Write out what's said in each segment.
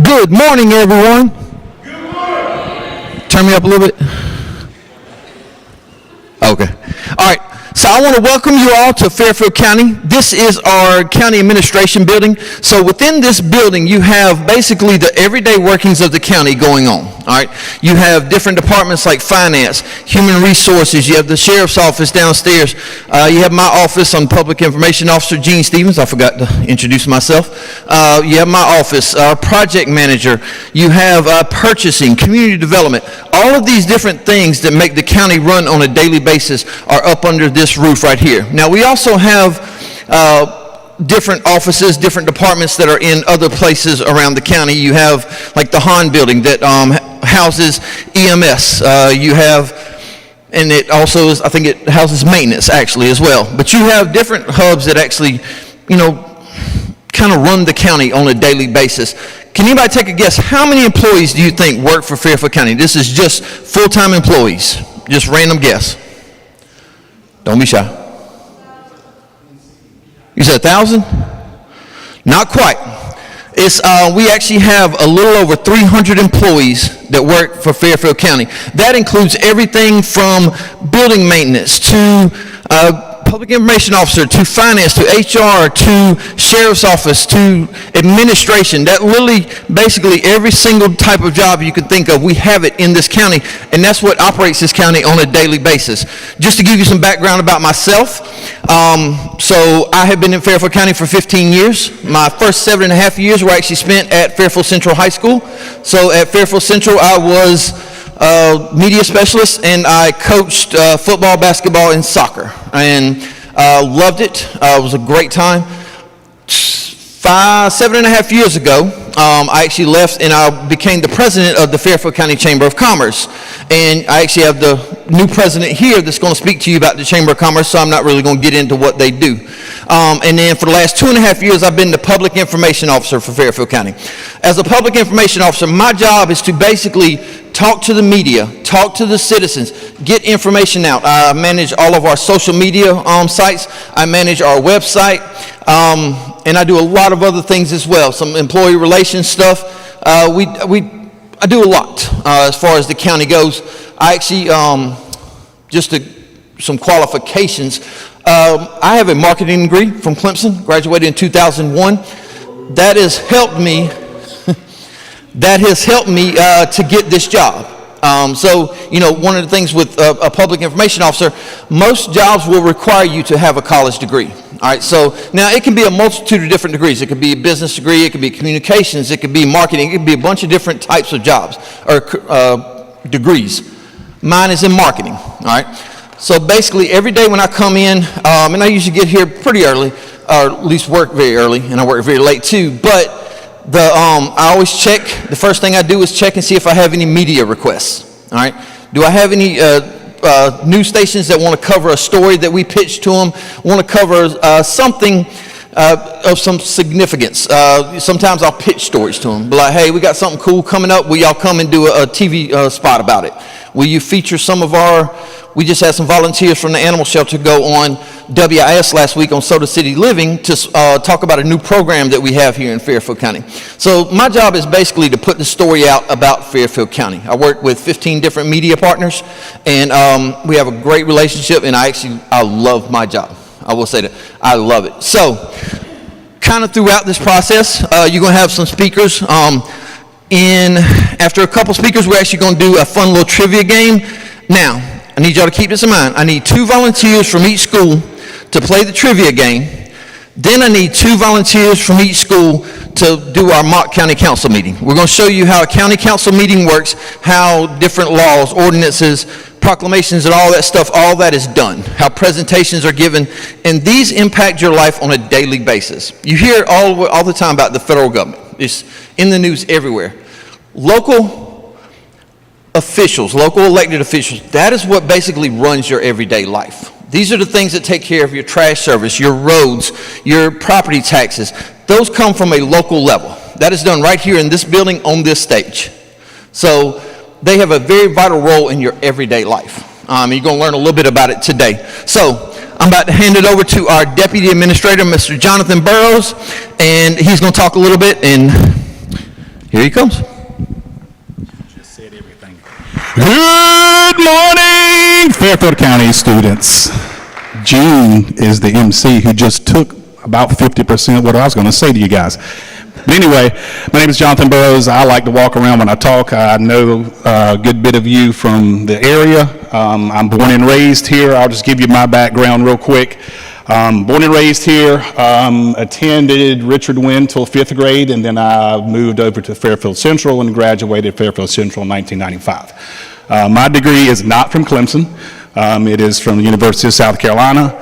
Good morning, everyone. Good morning. Turn me up a little bit. Okay. All right. So I want to welcome you all to Fairfield County. This is our county administration building. So within this building, you have basically the everyday workings of the county going on. All right. You have different departments like finance, human resources. You have the sheriff's office downstairs. You have my office. I'm public information officer, Gene Stevens. I forgot to introduce myself. You have my office, project manager. You have purchasing, community development. All of these different things that make the county run on a daily basis are up under this roof right here. Now, we also have different offices, different departments that are in other places around the county. You have like the Hahn building that houses EMS. You have, and it also is, I think it houses maintenance actually as well. But you have different hubs that actually, kind of run the county on a daily basis. Can anybody take a guess? How many employees do you think work for Fairfield County? This is just full-time employees. Just random guess. Don't be shy. You said 1,000? Not quite. It's we actually have a little over 300 employees that work for Fairfield County. That includes everything from building maintenance to public information officer, to finance, to HR, to sheriff's office, to administration. That literally, basically every single type of job you can think of, we have it in this county, and that's what operates this county on a daily basis. Just to give you some background about myself, so I have been in Fairfield County for 15 years. My first 7.5 years were actually spent at Fairfield Central High School. So at Fairfield Central, I was media specialist, and I coached football, basketball, and soccer, and loved it. It was a great time. 7.5 years ago, I actually left and I became the president of the Fairfield County Chamber of Commerce. And I actually have the new president here that's going to speak to you about the Chamber of Commerce, so I'm not really going to get into what they do. And then for the last 2.5 years, I've been the public information officer for Fairfield County. As a public information officer, my job is to basically talk to the media, talk to the citizens, get information out. I manage all of our social media sites. I manage our website, and I do a lot of other things as well, some employee relations stuff. I do a lot as far as the county goes. I actually, some qualifications. I have a marketing degree from Clemson, graduated in 2001. That has helped me to get this job. So, one of the things with a public information officer, most jobs will require you to have a college degree. All right, so now it can be a multitude of different degrees. It could be a business degree, it could be communications, it could be marketing, it could be a bunch of different types of jobs or degrees. Mine is in marketing, all right? So basically every day when I come in, and I usually get here pretty early, or at least work very early, and I work very late too, but I always check, the first thing I do is check and see if I have any media requests, all right? Do I have any news stations that want to cover a story that we pitch to them, want to cover something of some significance? Sometimes I'll pitch stories to them, be like, hey, we got something cool coming up, will y'all come and do a TV spot about it? Will you feature some of we just had some volunteers from the animal shelter go on WIS last week on Soda City Living to talk about a new program that we have here in Fairfield County. So my job is basically to put the story out about Fairfield County. I work with 15 different media partners, and we have a great relationship, and I love my job. I will say that. I love it. So kind of throughout this process, you're going to have some speakers. After a couple speakers, we're actually going to do a fun little trivia game. Now, I need y'all to keep this in mind. I need 2 volunteers from each school to play the trivia game. Then I need 2 volunteers from each school to do our mock county council meeting. We're going to show you how a county council meeting works, how different laws, ordinances, proclamations, and all that stuff, all that is done, how presentations are given, and these impact your life on a daily basis. You hear all the time about the federal government. It's in the news everywhere. Local officials, local elected officials, that is what basically runs your everyday life. These are the things that take care of your trash service, your roads, your property taxes. Those come from a local level. That is done right here in this building on this stage. So they have a very vital role in your everyday life. You're going to learn a little bit about it today. So I'm about to hand it over to our Deputy Administrator, Mr. Jonathan Burrows, and he's going to talk a little bit, and Here he comes. Just said everything. Good morning, Fairfield County students. Gene is the MC who just took about 50% of what I was going to say to you guys. But anyway, my name is Jonathan Burrows. I like to walk around when I talk. I know a good bit of you from the area. I'm born and raised here. I'll just give you my background real quick. Born and raised here, attended Richard Wynn till 5th grade, and then I moved over to Fairfield Central and graduated Fairfield Central in 1995. My degree is not from Clemson. It is from the University of South Carolina.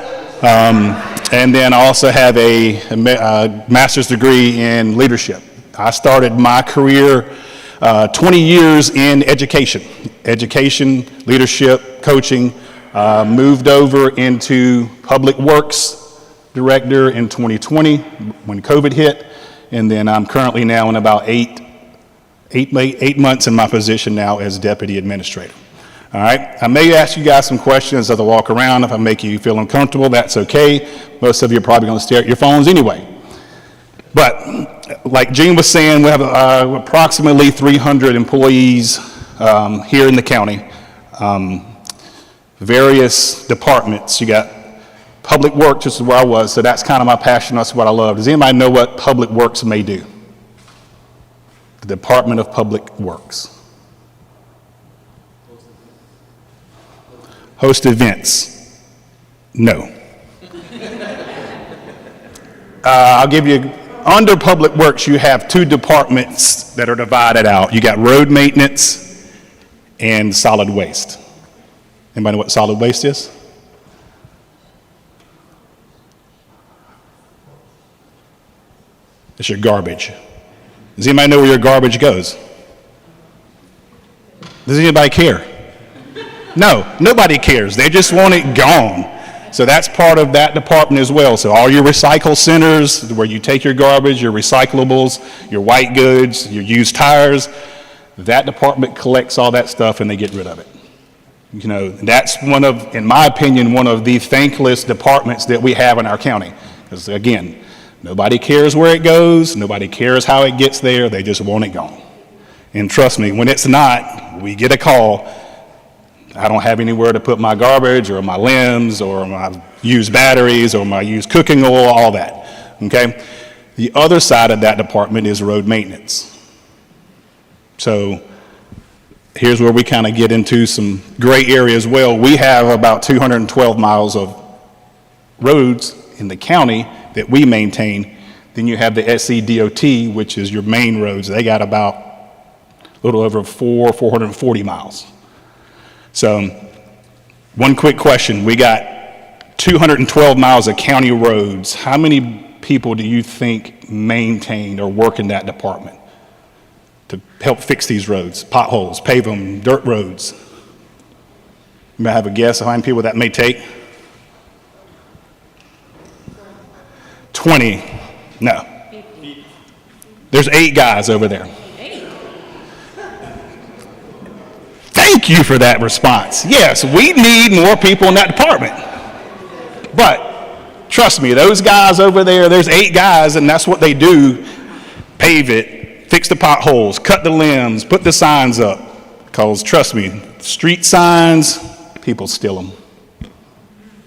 And then I also have a master's degree in leadership. I started my career 20 years in education, leadership, coaching. Moved over into public works director in 2020 when COVID hit. And then I'm currently now in about eight months in my position now as deputy administrator. All right, I may ask you guys some questions as I walk around. If I make you feel uncomfortable, that's okay. Most of you are probably going to stare at your phones anyway. But like Gene was saying, we have approximately 300 employees here in the county. Various departments. You got public works, this is where I was, so that's kind of my passion, that's what I love. Does anybody know what public works may do? The Department of Public Works. Host events. No. I'll give you, under public works, you have two departments that are divided out. You got road maintenance and solid waste. Anybody know what solid waste is? It's your garbage. Does anybody know where your garbage goes? Does anybody care? No, nobody cares. They just want it gone. So that's part of that department as well. So all your recycle centers, where you take your garbage, your recyclables, your white goods, your used tires, that department collects all that stuff and they get rid of it. You know, that's one of, in my opinion, one of the thankless departments that we have in our county. Because again, nobody cares where it goes, nobody cares how it gets there, they just want it gone. And trust me, when it's not, we get a call. I don't have anywhere to put my garbage or my limbs or my used batteries or my used cooking oil, all that, okay? The other side of that department is road maintenance. So here's where we kind of get into some gray area as well. We have about 212 miles of roads in the county that we maintain. Then you have the SCDOT, which is your main roads. They got about a little over 440 miles. So one quick question. We got 212 miles of county roads. How many people do you think maintain or work in that department to help fix these roads, potholes, pave them, dirt roads? You may have a guess of how many people that may take? 20. No. 50. There's 8 guys over there. Thank you for that response. Yes, we need more people in that department. But trust me, those guys over there, there's 8 guys, and that's what they do. Pave it, fix the potholes, cut the limbs, put the signs up. Because trust me, street signs, people steal them.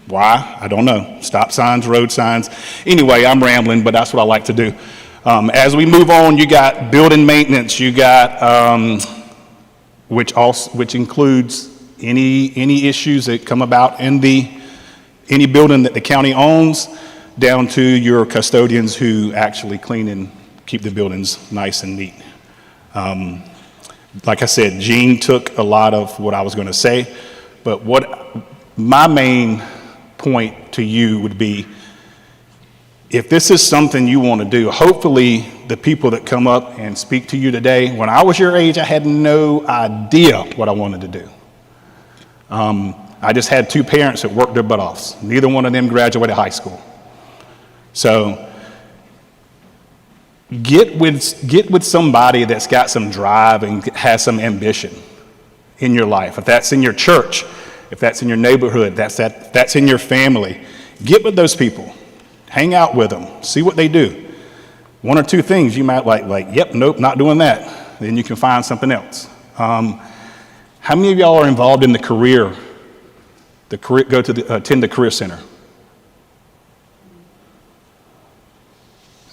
Why? I don't know. Stop signs, road signs. Anyway, I'm rambling, but that's what I like to do. As we move on, you got building maintenance. You got which includes any issues that come about in any building that the county owns, down to your custodians who actually clean and keep the buildings nice and neat. Like I said, Gene took a lot of what I was going to say, but what my main point to you would be, if this is something you want to do, hopefully the people that come up and speak to you today, when I was your age, I had no idea what I wanted to do. I just had 2 parents that worked their butt off. Neither one of them graduated high school. So get with somebody that's got some drive and has some ambition in your life. If that's in your church, if that's in your neighborhood, that's in your family, get with those people. Hang out with them. See what they do. 1 or 2 things you might like, yep, nope, not doing that. then you can find something else. How many of y'all are involved in the career, attend the career center?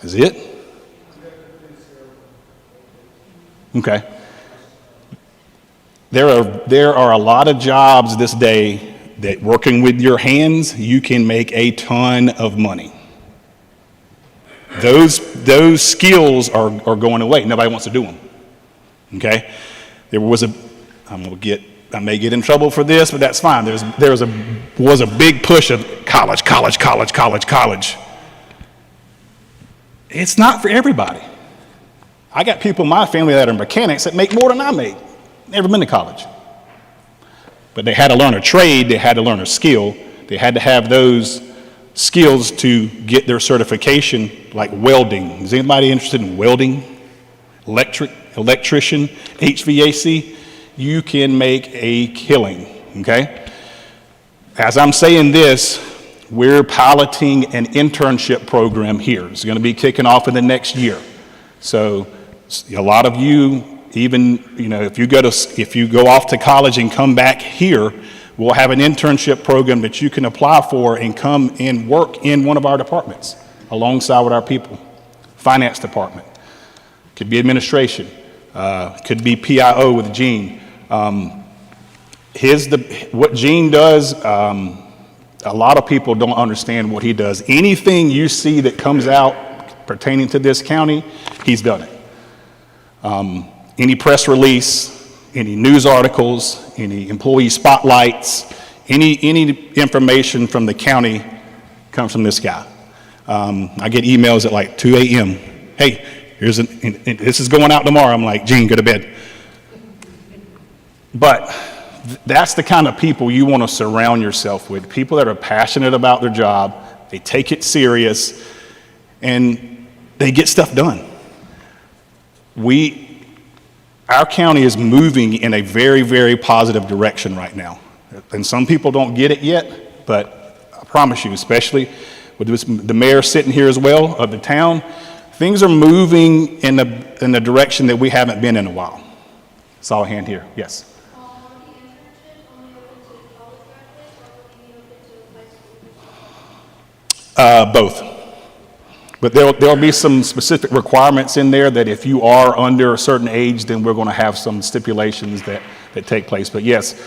Is it? Okay. There are a lot of jobs this day that working with your hands, you can make a ton of money. Those skills are going away. Nobody wants to do them. Okay? I may get in trouble for this, but that's fine. There was a big push of college. It's not for everybody. I got people in my family that are mechanics that make more than I make. Never been to college. But they had to learn a trade, they had to learn a skill, they had to have those skills to get their certification, like welding. Is anybody interested in welding? Electrician, HVAC? You can make a killing, okay? As I'm saying this, we're piloting an internship program here. It's going to be kicking off in the next year. So a lot of you, even, if you go off to college and come back here, we'll have an internship program that you can apply for and come and work in one of our departments alongside with our people. Finance department, could be administration, could be PIO with Gene. What Gene does, a lot of people don't understand what he does. Anything you see that comes out pertaining to this county, he's done it. Any press release, any news articles, any employee spotlights, any information from the county comes from this guy. I get emails at like 2 a.m. Hey, this is going out tomorrow. I'm like, Gene, go to bed. But that's the kind of people you want to surround yourself with, people that are passionate about their job, they take it serious, and they get stuff done. Our county is moving in a very, very positive direction right now. And some people don't get it yet, but I promise you, especially with the mayor sitting here as well of the town, things are moving in the direction that we haven't been in a while. Saw a hand here, yes. Both. But there'll be some specific requirements in there that if you are under a certain age, then we're going to have some stipulations that take place. But yes,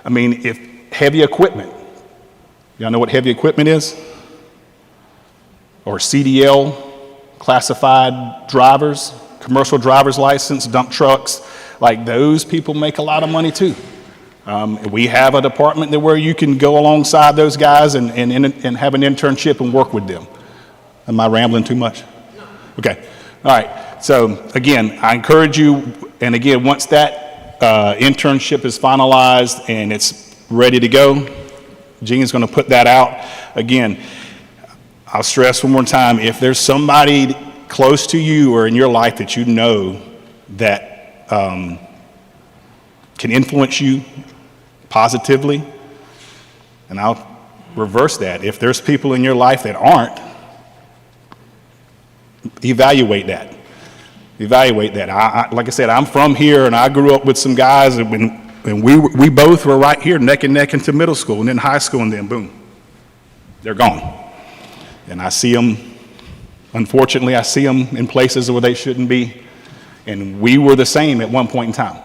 I mean, if heavy equipment, y'all know what heavy equipment is? Or CDL, classified drivers, commercial driver's license, dump trucks, like those people make a lot of money too. We have a department where you can go alongside those guys and have an internship and work with them. Am I rambling too much? No. Okay. All right. So again, I encourage you, and again, once that internship is finalized and it's ready to go, Gene's going to put that out. Again, I'll stress one more time, if there's somebody close to you or in your life that you know that can influence you positively, and I'll reverse that. If there's people in your life that aren't, evaluate that. Like I said, I'm from here, and I grew up with some guys, and we both were right here, neck and neck into middle school, and then high school, and then boom, they're gone. And I see them, unfortunately, I see them in places where they shouldn't be, and we were the same at one point in time.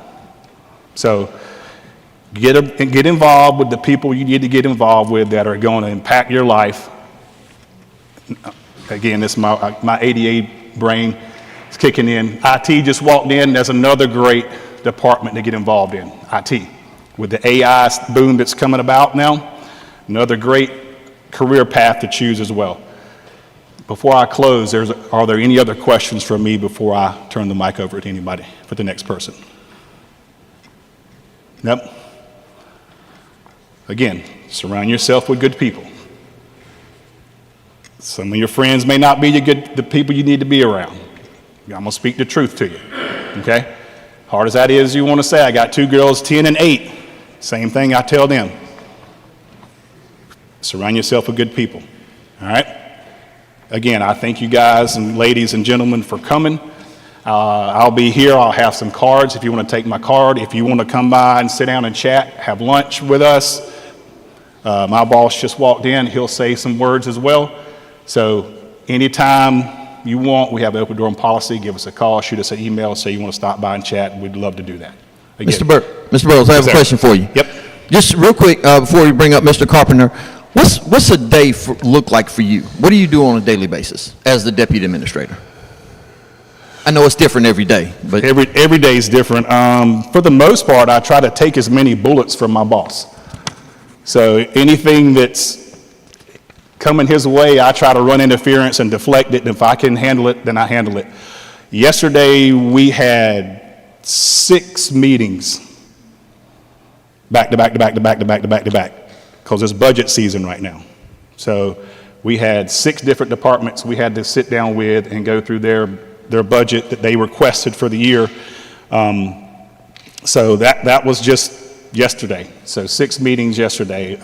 So get involved with the people you need to get involved with that are going to impact your life. Again, this is my ADA brain is kicking in. IT just walked in. There's another great department to get involved in, IT. With the AI boom that's coming about now, another great career path to choose as well. Before I close, are there any other questions from me before I turn the mic over to anybody for the next person? Nope. Again, surround yourself with good people. Some of your friends may not be the people you need to be around. I'm going to speak the truth to you, okay? Hard as that is, you want to say, I got two girls, 10 and 8. Same thing I tell them. Surround yourself with good people, all right? Again, I thank you guys and ladies and gentlemen for coming. I'll be here. I'll have some cards if you want to take my card. If you want to come by and sit down and chat, have lunch with us. My boss just walked in. He'll say some words as well. So anytime you want, we have an open door policy. Give us a call, shoot us an email, say you want to stop by and chat. We'd love to do that. Again, Mr. Burrows, I have a question for you. Yep. Just real quick, before we bring up Mr. Carpenter, what's a day look like for you? What do you do on a daily basis as the deputy administrator? I know it's different every day, but Every day is different. For the most part, I try to take as many bullets from my boss. So anything that's coming his way, I try to run interference and deflect it. And if I can handle it, then I handle it. Yesterday, we had 6 meetings back to back to back to back to back to back to back, because it's budget season right now. So we had 6 different departments we had to sit down with and go through their budget that they requested for the year. So that was just yesterday. So 6 meetings yesterday.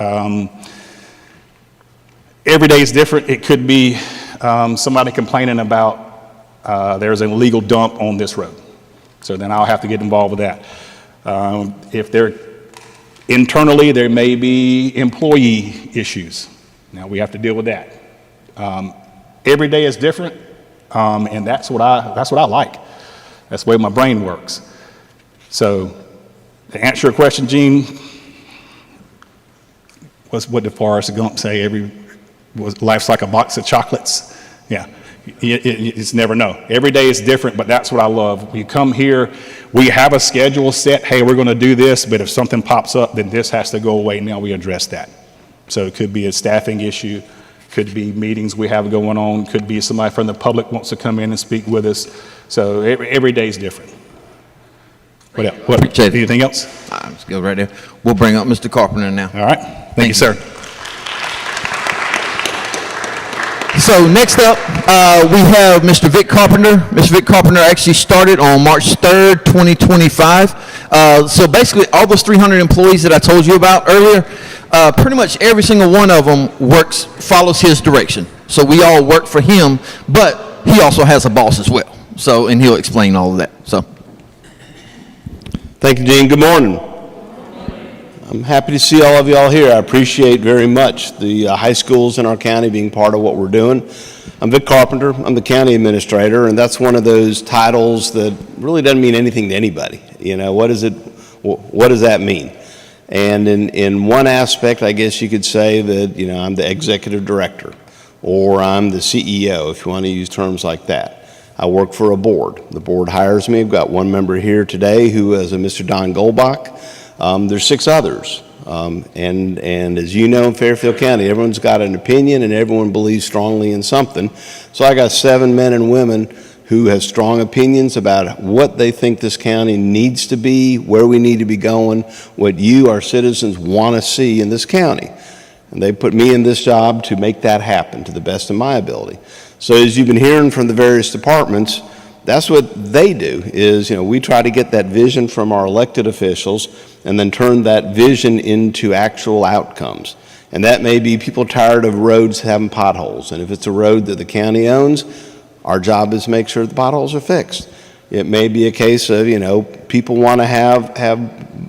Every day is different. It could be somebody complaining about there's an illegal dump on this road. So then I'll have to get involved with that. If they're internally, there may be employee issues. Now we have to deal with that. Every day is different, and that's what I like. That's the way my brain works. So to answer your question, Gene, what did Forrest Gump say? Life's like a box of chocolates. Yeah, you just never know. Every day is different, but that's what I love. We come here, we have a schedule set. Hey, we're going to do this, but if something pops up, then this has to go away. Now we address that. So it could be a staffing issue, could be meetings we have going on, could be somebody from the public wants to come in and speak with us. So every day is different. What else? Appreciate it. Anything else? Let's go right there. We'll bring up Mr. Carpenter now. All right. Thank you, sir. So next up, we have Mr. Vic Carpenter. Mr. Vic Carpenter actually started on March 3rd, 2025. So basically, all those 300 employees that I told you about earlier, pretty much every single one of them follows his direction. So we all work for him, but he also has a boss as well. So, and he'll explain all of that. So, thank you, Dean. Good morning. I'm happy to see all of y'all here. I appreciate very much the high schools in our county being part of what we're doing. I'm Vic Carpenter. I'm the county administrator, and that's one of those titles that really doesn't mean anything to anybody. You know, what does that mean? And in one aspect, I guess you could say that, you know, I'm the executive director, or I'm the CEO, if you want to use terms like that. I work for a board. The board hires me. I've got one member here today who is a Mr. Don Goldbach. There's 6 others. And as you know, in Fairfield County, everyone's got an opinion and everyone believes strongly in something. So I got 7 men and women who have strong opinions about what they think this county needs to be, where we need to be going, what you, our citizens, want to see in this county. And they put me in this job to make that happen to the best of my ability. So as you've been hearing from the various departments, that's what they do is, you know, we try to get that vision from our elected officials and then turn that vision into actual outcomes. And that may be people tired of roads having potholes. And if it's a road that the county owns, our job is to make sure the potholes are fixed. It may be a case of, you know, people want to have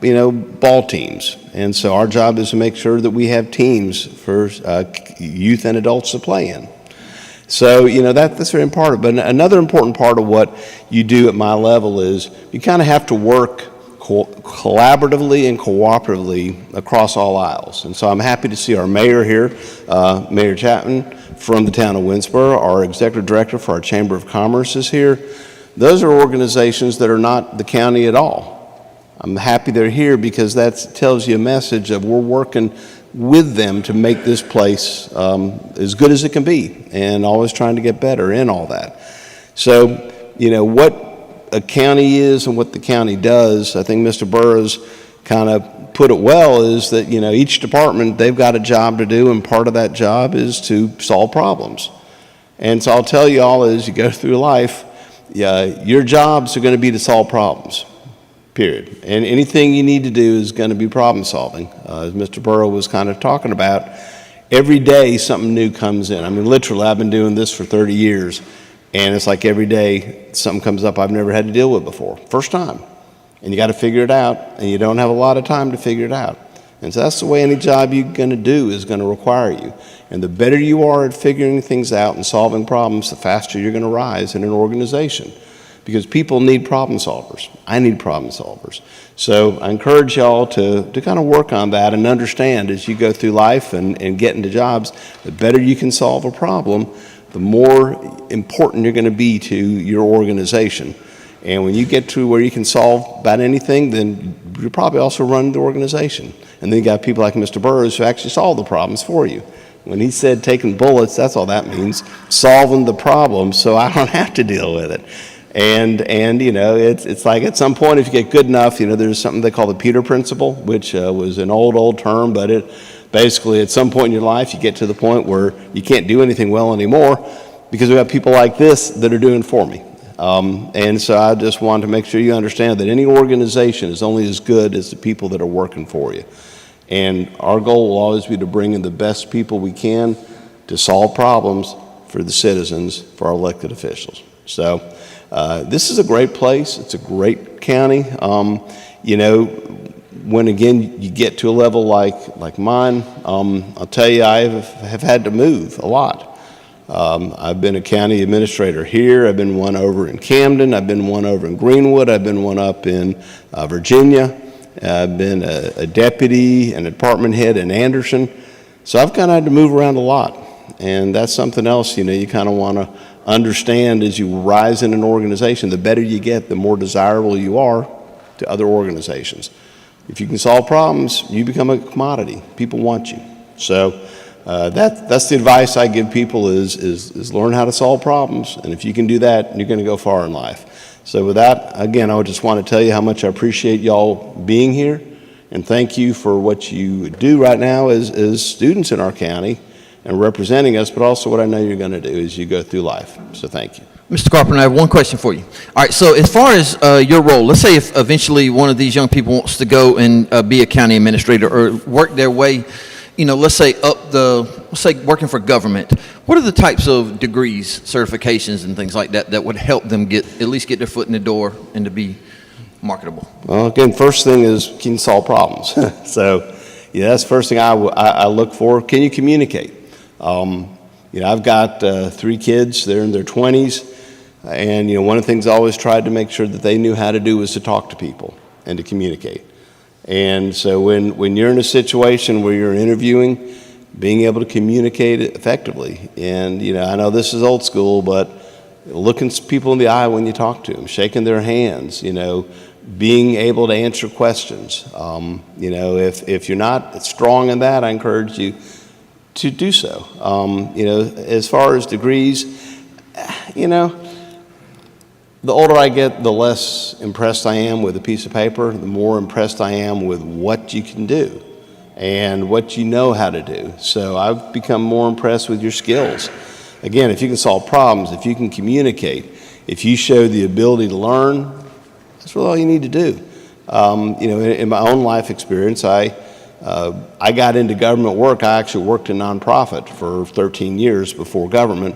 you know, ball teams. And so our job is to make sure that we have teams for youth and adults to play in. So, you know, that's very important. But another important part of what you do at my level is you kind of have to work collaboratively and cooperatively across all aisles. And so I'm happy to see our mayor here, Mayor Chapman from the town of Winsboro. Our executive director for our Chamber of Commerce is here. Those are organizations that are not the county at all. I'm happy they're here because that tells you a message of we're working with them to make this place as good as it can be and always trying to get better in all that. So, you know, what a county is and what the county does, I think Mr. Burrows kind of put it well, is that, you know, each department, they've got a job to do, and part of that job is to solve problems. And so I'll tell you all as you go through life, your jobs are going to be to solve problems. Period. And anything you need to do is going to be problem solving. As Mr. Burrow was kind of talking about, every day something new comes in. I mean, literally, I've been doing this for 30 years. And it's like every day something comes up I've never had to deal with before. First time. And you got to figure it out, and you don't have a lot of time to figure it out. And so that's the way any job you're going to do is going to require you. And the better you are at figuring things out and solving problems, the faster you're going to rise in an organization. Because people need problem solvers. I need problem solvers. So I encourage y'all to kind of work on that and understand as you go through life and get into jobs, the better you can solve a problem, the more important you're going to be to your organization. And when you get to where you can solve about anything, then you probably also run the organization. And then you got people like Mr. Burroughs who actually solve the problems for you. When he said taking bullets, that's all that means, solving the problem so I don't have to deal with it. And you know, it's like at some point if you get good enough, you know, there's something they call the Peter Principle, which was an old term, but it basically at some point in your life you get to the point where you can't do anything well anymore because we have people like this that are doing for me. And so I just wanted to make sure you understand that any organization is only as good as the people that are working for you. And our goal will always be to bring in the best people we can to solve problems for the citizens, for our elected officials. So this is a great place. It's a great county. You know, when again you get to a level like mine, I'll tell you I have had to move a lot. I've been a county administrator here. I've been one over in Camden. I've been one over in Greenwood. I've been one up in Virginia. I've been a deputy and a department head in Anderson. So I've kind of had to move around a lot. And that's something else, you know, you kind of want to understand as you rise in an organization. The better you get, the more desirable you are to other organizations. If you can solve problems, you become a commodity. People want you. So that's the advice I give people is learn how to solve problems. And if you can do that, you're going to go far in life. So with that, again, I would just want to tell you how much I appreciate y'all being here. And thank you for what you do right now as students in our county and representing us, but also what I know you're going to do as you go through life. So thank you. Mr. Carpenter, I have one question for you. All right, so as far as your role, let's say if eventually one of these young people wants to go and be a county administrator or work their way, you know, let's say let's say working for government, what are the types of degrees, certifications, and things like that that would help them at least get their foot in the door and to be marketable? Well, again, first thing is can you solve problems? So, yeah, that's the first thing I look for. Can you communicate? You know, I've got 3 kids. They're in their 20s. And, you know, one of the things I always tried to make sure that they knew how to do was to talk to people and to communicate. And so when you're in a situation where you're interviewing, being able to communicate effectively. And, you know, I know this is old school, but looking people in the eye when you talk to them, shaking their hands, you know, being able to answer questions. You know, if you're not strong in that, I encourage you to do so. You know, as far as degrees, you know, the older I get, the less impressed I am with a piece of paper, the more impressed I am with what you can do and what you know how to do. So I've become more impressed with your skills. Again, if you can solve problems, if you can communicate, if you show the ability to learn, that's really all you need to do. You know, in my own life experience, I got into government work. I actually worked in nonprofit for 13 years before government.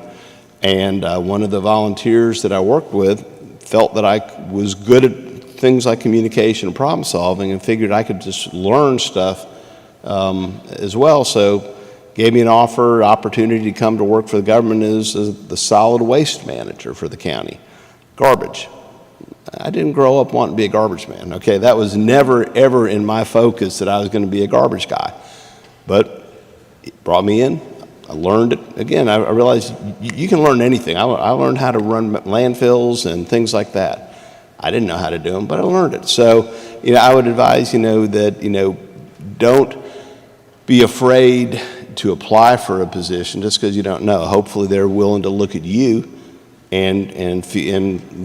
And one of the volunteers that I worked with felt that I was good at things like communication and problem solving and figured I could just learn stuff as well. So gave me an opportunity to come to work for the government as the solid waste manager for the county. Garbage. I didn't grow up wanting to be a garbage man, okay? That was never, ever in my focus that I was going to be a garbage guy. But it brought me in. I learned it. Again, I realized you can learn anything. I learned how to run landfills and things like that. I didn't know how to do them, but I learned it. So, you know, I would advise, you know, that, you know, don't be afraid to apply for a position just because you don't know. Hopefully they're willing to look at you and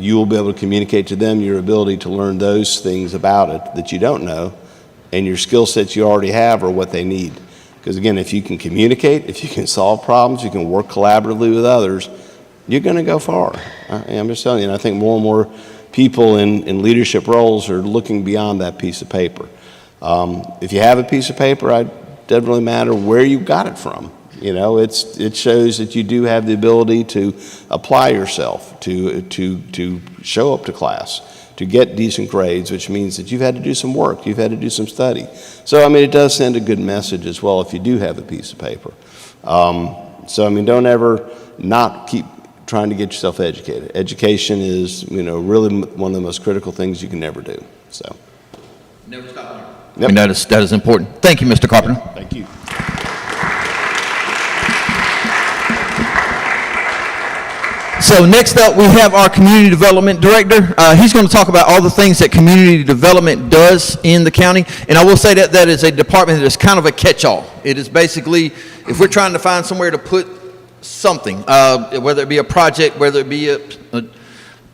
you will be able to communicate to them your ability to learn those things about it that you don't know, and your skill sets you already have are what they need. Because again, if you can communicate, if you can solve problems, you can work collaboratively with others, you're going to go far. I'm just telling you, and I think more and more people in leadership roles are looking beyond that piece of paper. If you have a piece of paper, it doesn't really matter where you got it from. You know, it shows that you do have the ability to apply yourself, to show up to class, to get decent grades, which means that you've had to do some work, you've had to do some study. So, I mean, it does send a good message as well if you do have a piece of paper. So, I mean, don't ever not keep trying to get yourself educated. Education is, you know, really one of the most critical things you can never do. So, Never stop learning. Yep. I mean, that is important. Thank you, Mr. Carpenter. thank you. So next up, we have our Community Development Director. He's going to talk about all the things that community development does in the county. And I will say that that is a department that is kind of a catch-all. It is basically, if we're trying to find somewhere to put something, whether it be a project, whether it be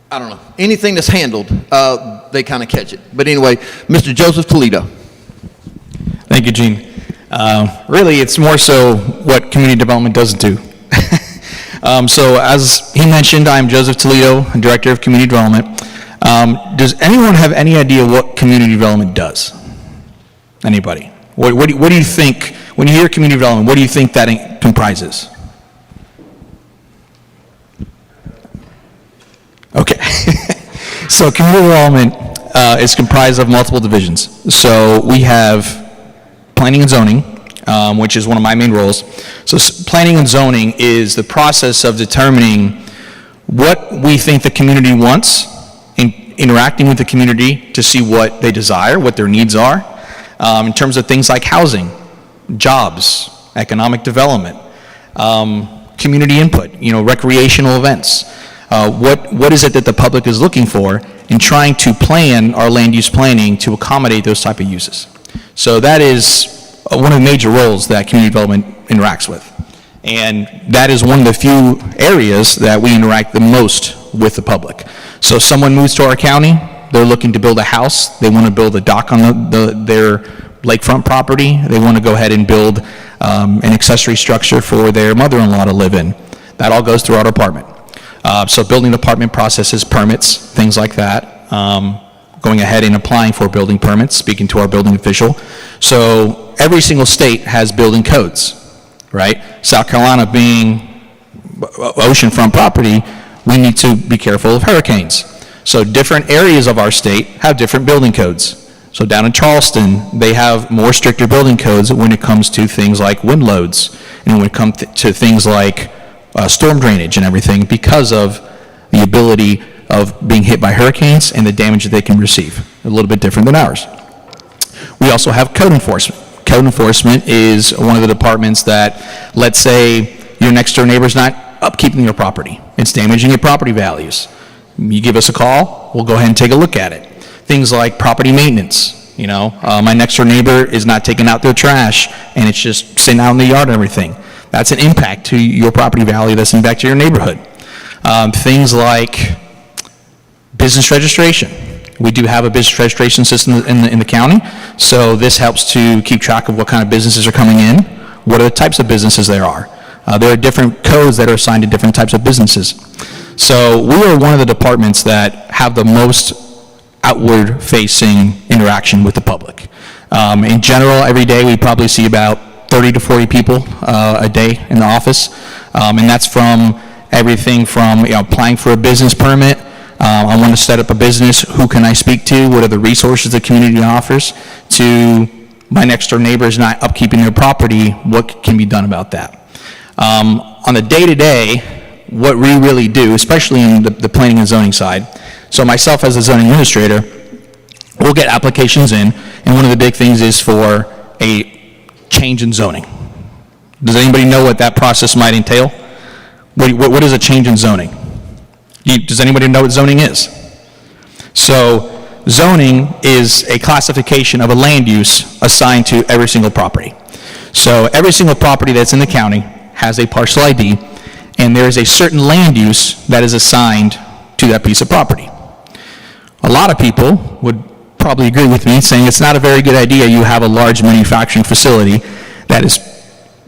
I don't know, anything that's handled, they kind of catch it. But anyway, Mr. Joseph Toledo. Thank you, Gene. Really, it's more so what community development doesn't do. So as he mentioned, I'm Joseph Toledo, Director of Community Development. Does anyone have any idea what community development does? Anybody? What do you think, when you hear community development, what do you think that comprises? Okay. So community development is comprised of multiple divisions. So we have planning and zoning, which is one of my main roles. So planning and zoning is the process of determining what we think the community wants, interacting with the community to see what they desire, what their needs are, in terms of things like housing, jobs, economic development, community input, you know, recreational events. What is it that the public is looking for, in trying to plan our land use planning to accommodate those type of uses. So that is one of the major roles that community development interacts with. And that is one of the few areas that we interact the most with the public. So someone moves to our county, they're looking to build a house, they want to build a dock on their lakefront property, they want to go ahead and build an accessory structure for their mother-in-law to live in. That all goes through our department. So building department processes permits, things like that, going ahead and applying for building permits, speaking to our building official. So every single state has building codes, right? South Carolina being oceanfront property, we need to be careful of hurricanes. So different areas of our state have different building codes. So down in Charleston, they have more stricter building codes when it comes to things like wind loads, and when it comes to things like storm drainage and everything, because of the ability of being hit by hurricanes and the damage that they can receive. A little bit different than ours. We also have code enforcement. Code enforcement is one of the departments that, let's say your next door neighbor's not upkeeping your property. It's damaging your property values. You give us a call, we'll go ahead and take a look at it. Things like property maintenance. You know, my next door neighbor is not taking out their trash and it's just sitting out in the yard and everything. That's an impact to your property value, that's an impact to your neighborhood. Things like business registration. We do have a business registration system in the county, so this helps to keep track of what kind of businesses are coming in, what are the types of businesses there are. There are different codes that are assigned to different types of businesses. So we are one of the departments that have the most outward-facing interaction with the public. In general, every day we probably see about 30 to 40 people a day in the office, and that's from everything from applying for a business permit. I want to set up a business, who can I speak to, what are the resources the community offers, to my next door neighbor is not upkeeping their property, what can be done about that. On the day-to-day, what we really do, especially in the planning and zoning side, so myself as a zoning administrator, we'll get applications in, and one of the big things is for a change in zoning. Does anybody know what that process might entail? What is a change in zoning? Does anybody know what zoning is? So zoning is a classification of a land use assigned to every single property. So every single property that's in the county has a parcel ID, and there is a certain land use that is assigned to that piece of property. A lot of people would probably agree with me saying it's not a very good idea you have a large manufacturing facility that is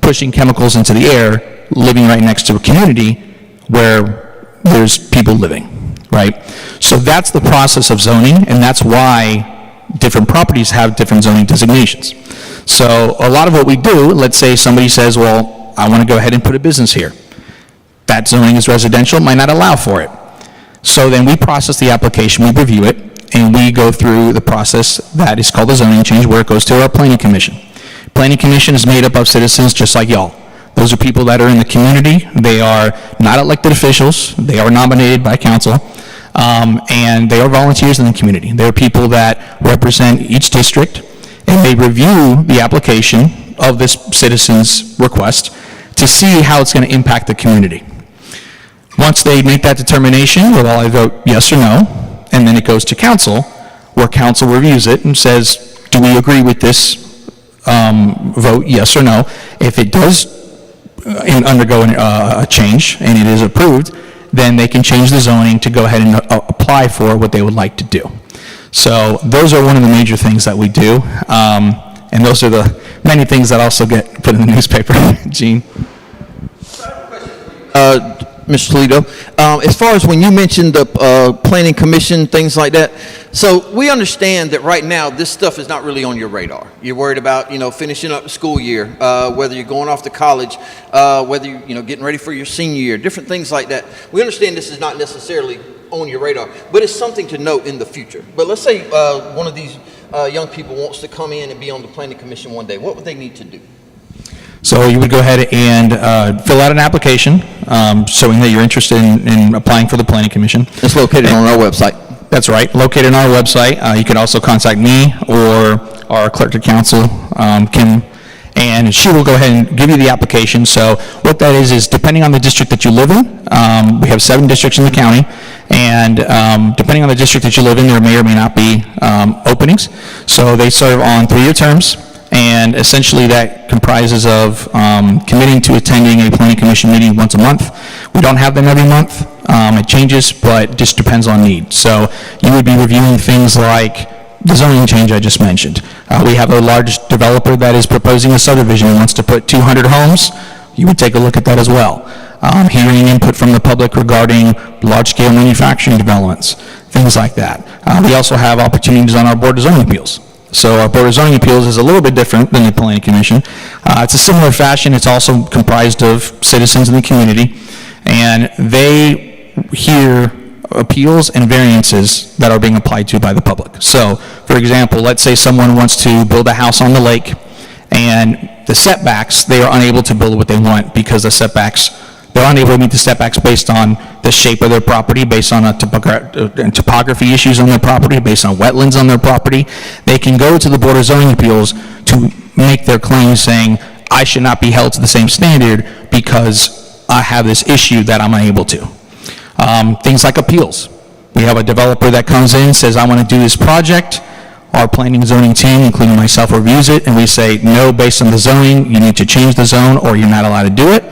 pushing chemicals into the air, living right next to a community where there's people living, right? So that's the process of zoning, and that's why different properties have different zoning designations. So a lot of what we do, let's say somebody says, well, I want to go ahead and put a business here. That zoning is residential, might not allow for it. So then we process the application, we review it, and we go through the process that is called the zoning change, where it goes to our planning commission. Planning commission is made up of citizens just like y'all. Those are people that are in the community. They are not elected officials. They are nominated by council, and they are volunteers in the community. They're people that represent each district, and they review the application of this citizen's request to see how it's going to impact the community. Once they make that determination, we'll all vote yes or no, and then it goes to council, where council reviews it and says, do we agree with this vote, yes or no? If it does undergo a change and it is approved, then they can change the zoning to go ahead and apply for what they would like to do. So those are one of the major things that we do, and those are the many things that also get put in the newspaper. Gene? Mr. Toledo, as far as when you mentioned the planning commission, things like that, so we understand that right now this stuff is not really on your radar. You're worried about, finishing up the school year, whether you're going off to college, whether you're, getting ready for your senior year, different things like that. We understand this is not necessarily on your radar, but it's something to note in the future. But let's say one of these young people wants to come in and be on the planning commission one day. What would they need to do? So you would go ahead and fill out an application showing that you're interested in applying for the planning commission. It's located on our website. That's right, located on our website. You can also contact me or our clerk to council, Kim, and she will go ahead and give you the application. So what that is depending on the district that you live in, we have 7 districts in the county, and depending on the district that you live in, there may or may not be openings. So they serve on 3-year terms, and essentially that comprises of committing to attending a planning commission meeting once a month. We don't have them every month. It changes, but just depends on need. So you would be reviewing things like the zoning change I just mentioned. We have a large developer that is proposing a subdivision and wants to put 200 homes. You would take a look at that as well. Hearing input from the public regarding large-scale manufacturing developments, things like that. We also have opportunities on our Board of Zoning Appeals. So our Board of Zoning Appeals is a little bit different than the Planning Commission. It's a similar fashion. It's also comprised of citizens in the community, and they hear appeals and variances that are being applied to by the public. So, for example, let's say someone wants to build a house on the lake, and the setbacks, they are unable to build what they want because the setbacks, they're unable to meet the setbacks based on the shape of their property, based on topography issues on their property, based on wetlands on their property. They can go to the Board of Zoning Appeals to make their claim saying, I should not be held to the same standard because I have this issue that I'm unable to. Things like appeals. We have a developer that comes in, says, I want to do this project. Our planning and zoning team, including myself, reviews it, and we say, no, based on the zoning, you need to change the zone or you're not allowed to do it.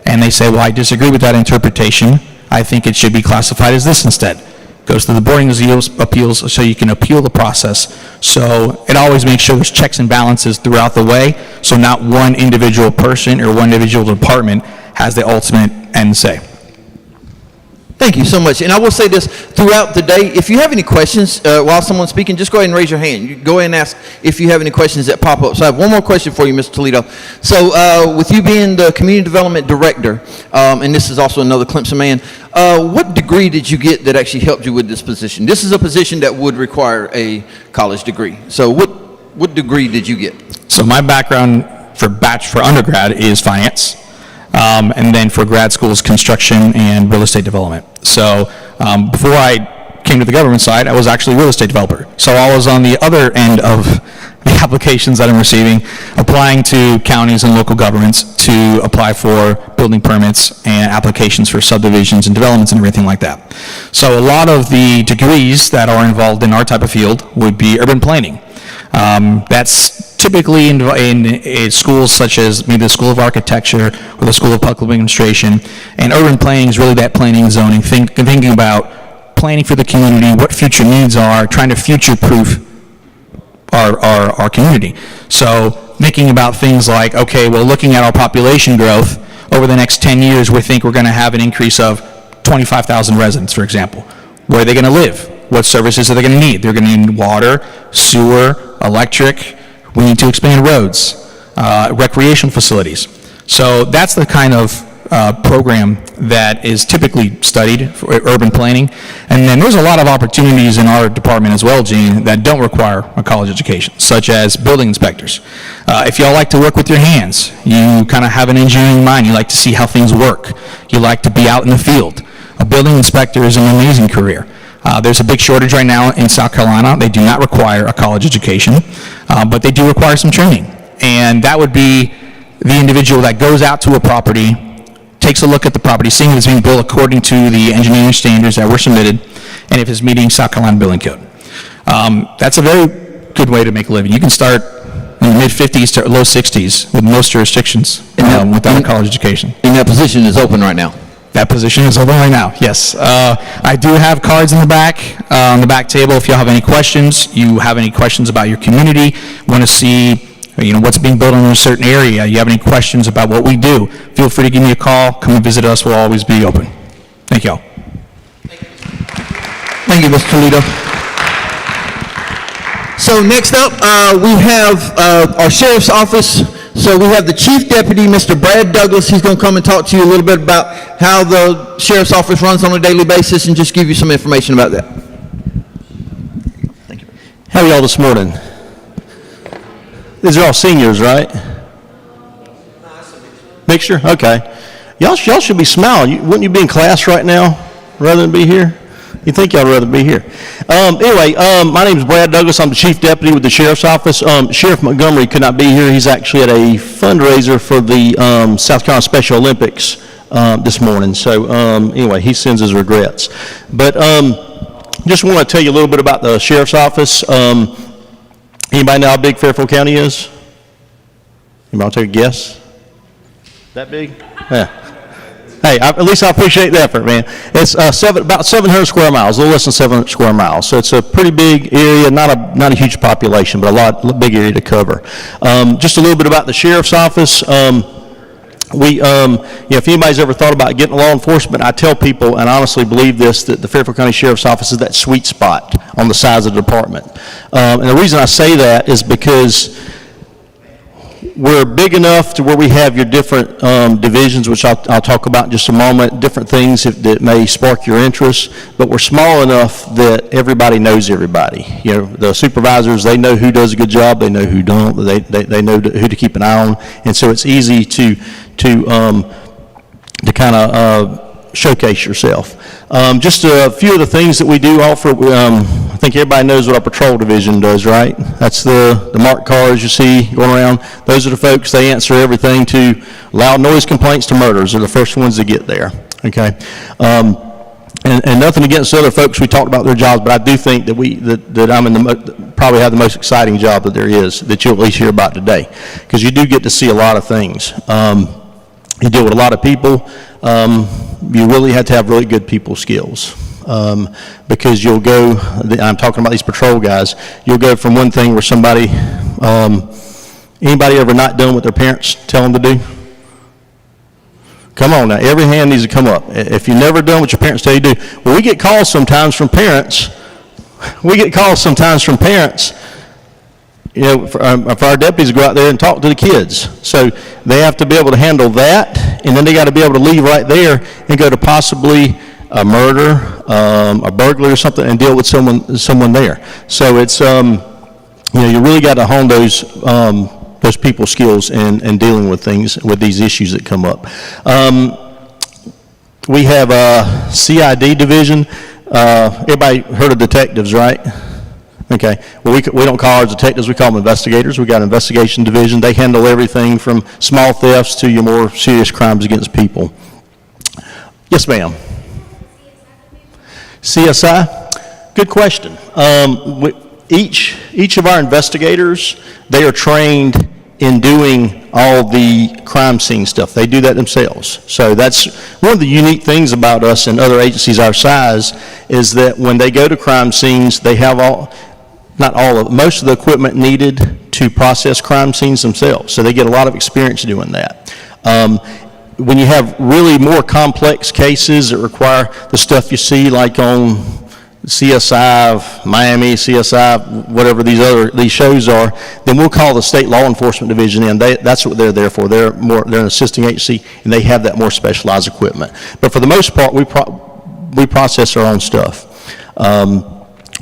And they say, well, I disagree with that interpretation. I think it should be classified as this instead. Goes to the Board of Appeals so you can appeal the process. So it always makes sure there's checks and balances throughout the way, so not one individual person or one individual department has the ultimate end say. Thank you so much. And I will say this, throughout the day, if you have any questions while someone's speaking, just go ahead and raise your hand. You go ahead and ask if you have any questions that pop up. So I have one more question for you, Mr. Toledo. So with you being the Community Development Director, and this is also another Clemson man, what degree did you get that actually helped you with this position? This is a position that would require a college degree. So what degree did you get? So my background for undergrad is finance. And then for grad school is construction and real estate development. So before I came to the government side, I was actually a real estate developer. So I was on the other end of the applications that I'm receiving, applying to counties and local governments to apply for building permits and applications for subdivisions and developments and everything like that. So a lot of the degrees that are involved in our type of field would be urban planning. That's typically in schools such as maybe the School of Architecture or the School of Public Administration. And urban planning is really that planning and zoning, thinking about planning for the community, what future needs are, trying to future-proof our community. So thinking about things like, okay, well, looking at our population growth, over the next 10 years, we think we're going to have an increase of 25,000 residents, for example. Where are they going to live? What services are they going to need? They're going to need water, sewer, electric. We need to expand roads, recreational facilities. So that's the kind of program that is typically studied for urban planning. And then there's a lot of opportunities in our department as well, Gene, that don't require a college education, such as building inspectors. If y'all like to work with your hands, you kind of have an engineering mind, you like to see how things work, you like to be out in the field, a building inspector is an amazing career. There's a big shortage right now in South Carolina. They do not require a college education, but they do require some training. And that would be the individual that goes out to a property, takes a look at the property, seeing if it's being built according to the engineering standards that were submitted, and if it's meeting South Carolina Building Code. That's a very good way to make a living. You can start in the mid-50s to low 60s with most jurisdictions without a college education. And that position is open right now. That position is open right now, yes. I do have cards in the back, on the back table. If you have any questions, you have any questions about your community, want to see what's being built in a certain area, you have any questions about what we do, feel free to give me a call, come and visit us, we'll always be open. Thank you all. Thank you, Mr. Toledo. So next up, we have our sheriff's office. So we have the chief deputy, Mr. Brad Douglas. He's going to come and talk to you a little bit about how the sheriff's office runs on a daily basis and just give you some information about that. Thank you. How are y'all this morning? These are all seniors, right? Mixture? Okay. Y'all should be smiling. Wouldn't you be in class right now rather than be here? You think y'all would rather be here. Anyway, my name is Brad Douglas. I'm the chief deputy with the sheriff's office. Sheriff Montgomery could not be here. He's actually at a fundraiser for the South Carolina Special Olympics this morning. So anyway, he sends his regrets. But just want to tell you a little bit about the sheriff's office. Anybody know how big Fairfield County is? Anybody want to take a guess? That big? Yeah. Hey, at least I appreciate the effort, man. It's about 700 square miles, a little less than 700 square miles. So it's a pretty big area, not a huge population, but a big area to cover. Just a little bit about the sheriff's office. If anybody's ever thought about getting law enforcement, I tell people, and I honestly believe this, that the Fairfield County Sheriff's Office is that sweet spot on the size of the department. And the reason I say that is because we're big enough to where we have your different divisions, which I'll talk about in just a moment, different things that may spark your interest, but we're small enough that everybody knows everybody. The supervisors, they know who does a good job, they know who don't, they know who to keep an eye on, and so it's easy to kind of showcase yourself. Just a few of the things that we do offer. I think everybody knows what our patrol division does, right? That's the marked cars you see going around. Those are the folks, they answer everything to loud noise complaints to murders. They're the first ones to get there, okay? And nothing against other folks, we talked about their jobs, but I do think that I'm probably have the most exciting job that there is, that you'll at least hear about today, because you do get to see a lot of things. You deal with a lot of people. You really have to have really good people skills, because you'll go, I'm talking about these patrol guys, you'll go from one thing where somebody, anybody ever not done what their parents tell them to do? Come on now, every hand needs to come up. If you've never done what your parents tell you to do, well, we get calls sometimes from parents, for our deputies to go out there and talk to the kids. So they have to be able to handle that, and then they got to be able to leave right there and go to possibly a murder, a burglary or something, and deal with someone there. So it's, you really got to hone those people skills and dealing with these issues that come up. We have a CID division. Everybody heard of detectives, right? Okay, well, we don't call ours detectives, we call them investigators. We got an investigation division. They handle everything from small thefts to your more serious crimes against people. Yes, ma'am. CSI? Good question. Each of our investigators, they are trained in doing all the crime scene stuff. They do that themselves. So that's one of the unique things about us and other agencies our size, is that when they go to crime scenes, they have most of the equipment needed to process crime scenes themselves. So they get a lot of experience doing that. When you have really more complex cases that require the stuff you see like on CSI, Miami, CSI, whatever these shows are, then we'll call the state law enforcement division in. That's what they're there for. They're an assisting agency, and they have that more specialized equipment. But for the most part, we process our own stuff.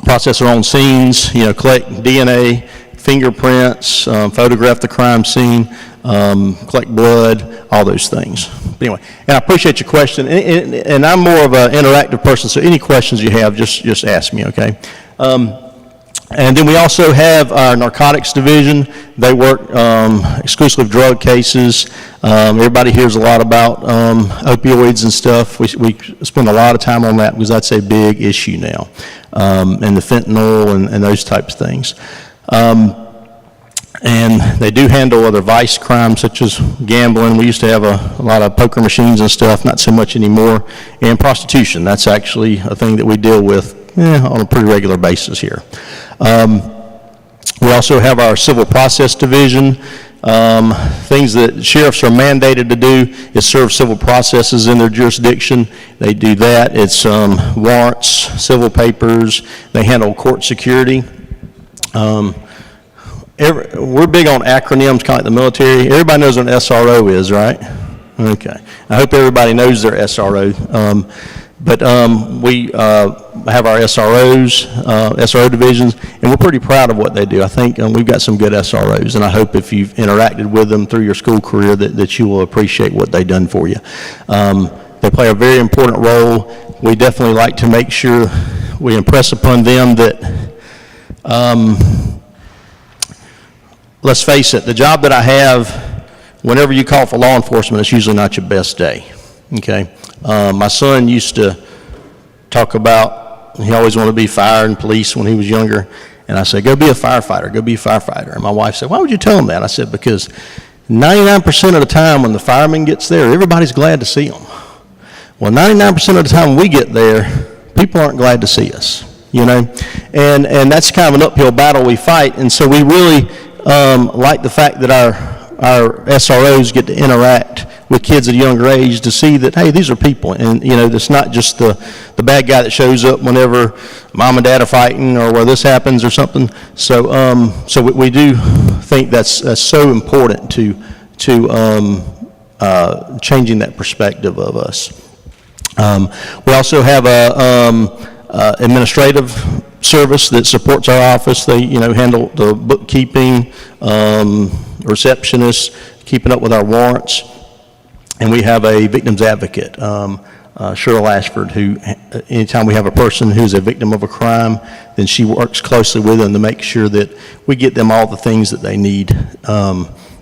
Process our own scenes, collect DNA, fingerprints, photograph the crime scene, collect blood, all those things. But anyway, and I appreciate your question, and I'm more of an interactive person, so any questions you have, just ask me, okay? And then we also have our narcotics division. They work exclusively drug cases. Everybody hears a lot about opioids and stuff. We spend a lot of time on that because that's a big issue now, and the fentanyl and those types of things. And they do handle other vice crimes such as gambling. We used to have a lot of poker machines and stuff, not so much anymore. And prostitution, that's actually a thing that we deal with on a pretty regular basis here. We also have our civil process division. Things that sheriffs are mandated to do is serve civil processes in their jurisdiction. They do that. It's warrants, civil papers. They handle court security. We're big on acronyms, kind of like the military. Everybody knows what an SRO is, right? Okay. I hope everybody knows their SRO. But we have our SROs, SRO divisions, and we're pretty proud of what they do. I think we've got some good SROs, and I hope if you've interacted with them through your school career that you will appreciate what they've done for you. They play a very important role. We definitely like to make sure we impress upon them that, let's face it, the job that I have, whenever you call for law enforcement, it's usually not your best day, okay? My son used to talk about, he always wanted to be fire and police when he was younger, and I said, go be a firefighter, go be a firefighter. And my wife said, why would you tell him that? I said, because 99% of the time when the fireman gets there, everybody's glad to see him. Well, 99% of the time when we get there, people aren't glad to see us, and that's kind of an uphill battle we fight, and so we really like the fact that our SROs get to interact with kids at a younger age to see that, hey, these are people, and it's not just the bad guy that shows up whenever mom and dad are fighting or where this happens or something. So we do think that's so important to changing that perspective of us. We also have a administrative service that supports our office. They handle the bookkeeping, receptionists, keeping up with our warrants. And we have a victim's advocate, Cheryl Ashford, who anytime we have a person who's a victim of a crime, then she works closely with them to make sure that we get them all the things that they need,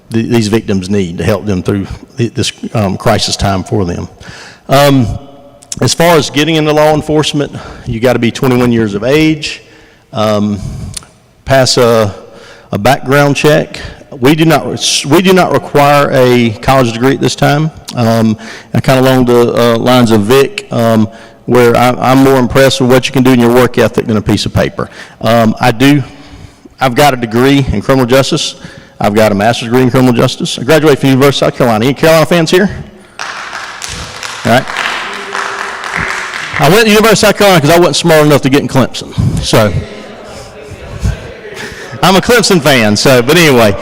these victims need to help them through this crisis time for them. As far as getting into law enforcement, you got to be 21 years of age, pass a background check. We do not require a college degree at this time. And kind of along the lines of Vic, where I'm more impressed with what you can do in your work ethic than a piece of paper. I've got a degree in criminal justice. I've got a master's degree in criminal justice. I graduated from the University of South Carolina. Any Carolina fans here? All right. I went to the University of South Carolina because I wasn't smart enough to get in Clemson. So I'm a Clemson fan. But anyway,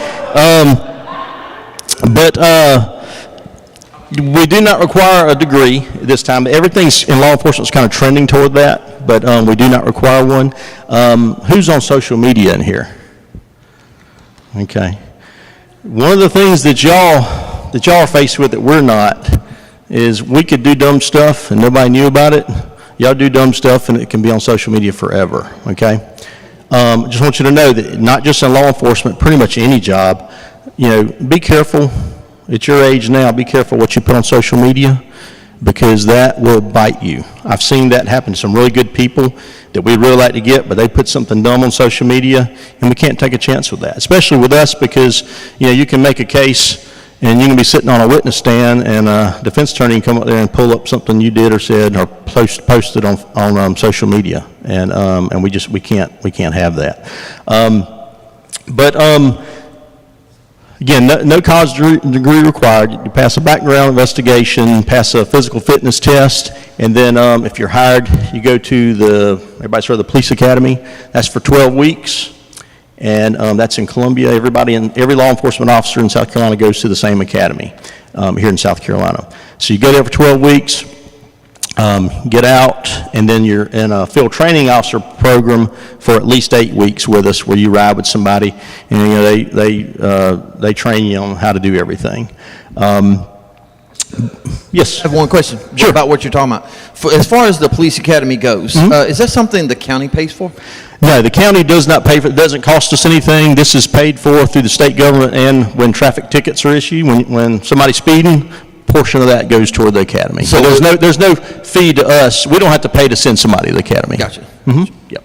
we do not require a degree this time. Everything's in law enforcement is kind of trending toward that, but we do not require one. Who's on social media in here? Okay. One of the things that y'all are faced with that we're not is we could do dumb stuff and nobody knew about it. Y'all do dumb stuff and it can be on social media forever, okay? Just want you to know that not just in law enforcement, pretty much any job, be careful. At your age now, be careful what you put on social media because that will bite you. I've seen that happen to some really good people that we'd really like to get, but they put something dumb on social media and we can't take a chance with that, especially with us because, you can make a case and you can be sitting on a witness stand and a defense attorney can come up there and pull up something you did or said or posted on social media, and we can't have that. Again, no college degree required. You pass a background investigation, pass a physical fitness test, and then if you're hired, you go to everybody's heard of the police academy. That's for 12 weeks, and that's in Columbia. Every law enforcement officer in South Carolina goes to the same academy here in South Carolina. So you go there for 12 weeks. Get out, and then you're in a field training officer program for at least 8 weeks with us, where you ride with somebody, and they train you on how to do everything. Yes. I have one question about what you're talking about. As far as the police academy goes, is that something the county pays for? No, the county does not pay for it. It doesn't cost us anything. This is paid for through the state government, and when traffic tickets are issued, when somebody's speeding, portion of that goes toward the academy. So there's no fee to us. We don't have to pay to send somebody to the academy. Gotcha. Yep.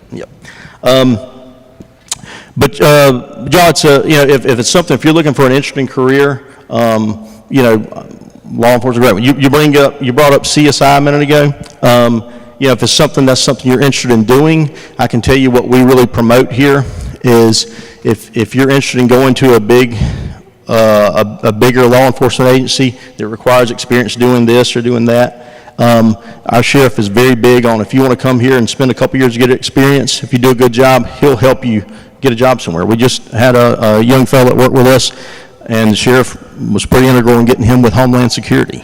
But John, if it's something, if you're looking for an interesting career, law enforcement. You brought up CSI a minute ago. If it's something you're interested in doing, I can tell you what we really promote here is if you're interested in going to a bigger law enforcement agency that requires experience doing this or doing that. Our sheriff is very big on, if you want to come here and spend a couple years to get experience, if you do a good job, he'll help you get a job somewhere. We just had a young fellow that worked with us, and the sheriff was pretty integral in getting him with Homeland Security.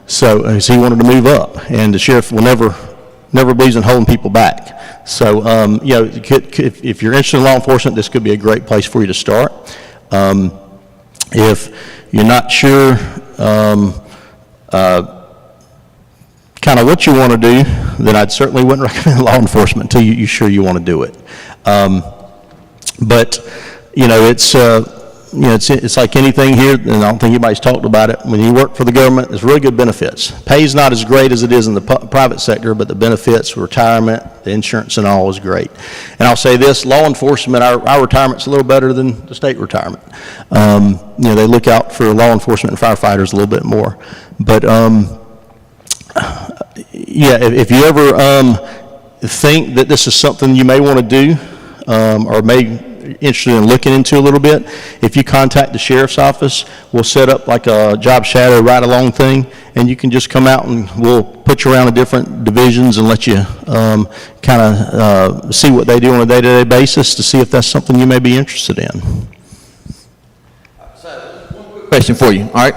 So he wanted to move up, and the sheriff will never believes in holding people back. So, if you're interested in law enforcement, this could be a great place for you to start. If you're not sure kind of what you want to do, then I'd certainly wouldn't recommend law enforcement until you're sure you want to do it. But it's like anything here, and I don't think anybody's talked about it. When you work for the government, there's really good benefits. Pay's not as great as it is in the private sector, but the benefits, retirement, the insurance and all is great. And I'll say this, law enforcement, our retirement's a little better than the state retirement. They look out for law enforcement and firefighters a little bit more. But if you ever think that this is something you may want to do, or may interested in looking into a little bit, if you contact the sheriff's office, we'll set up like a job shadow ride-along thing, and you can just come out and we'll put you around the different divisions and let you kind of see what they do on a day-to-day basis to see if that's something you may be interested in. So, one quick question for you, all right?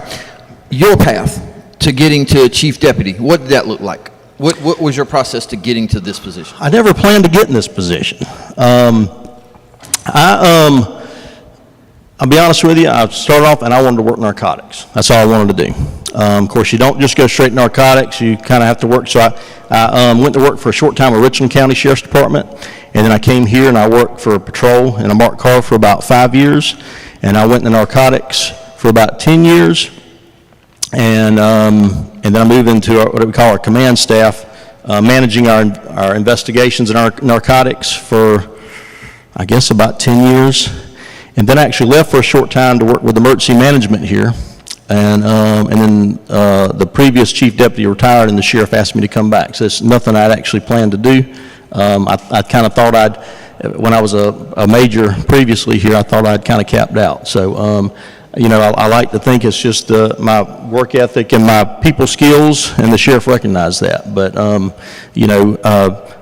Your path to getting to chief deputy, what did that look like? What was your process to getting to this position? I never planned to get in this position. I'll be honest with you, I started off and I wanted to work narcotics. That's all I wanted to do. Of course, you don't just go straight to narcotics, you kind of have to work. So I went to work for a short time with Richland County Sheriff's Department, and then I came here and I worked for a patrol in a marked car for about 5 years, and I went into narcotics for about 10 years, and then I moved into what we call our command staff, managing our investigations and our narcotics for, I guess, about 10 years, and then I actually left for a short time to work with emergency management here, and then the previous chief deputy retired, and the sheriff asked me to come back. So it's nothing I'd actually planned to do. I kind of thought when I was a major previously here, I thought I'd kind of capped out. So, I like to think it's just my work ethic and my people skills, and the sheriff recognized that. But,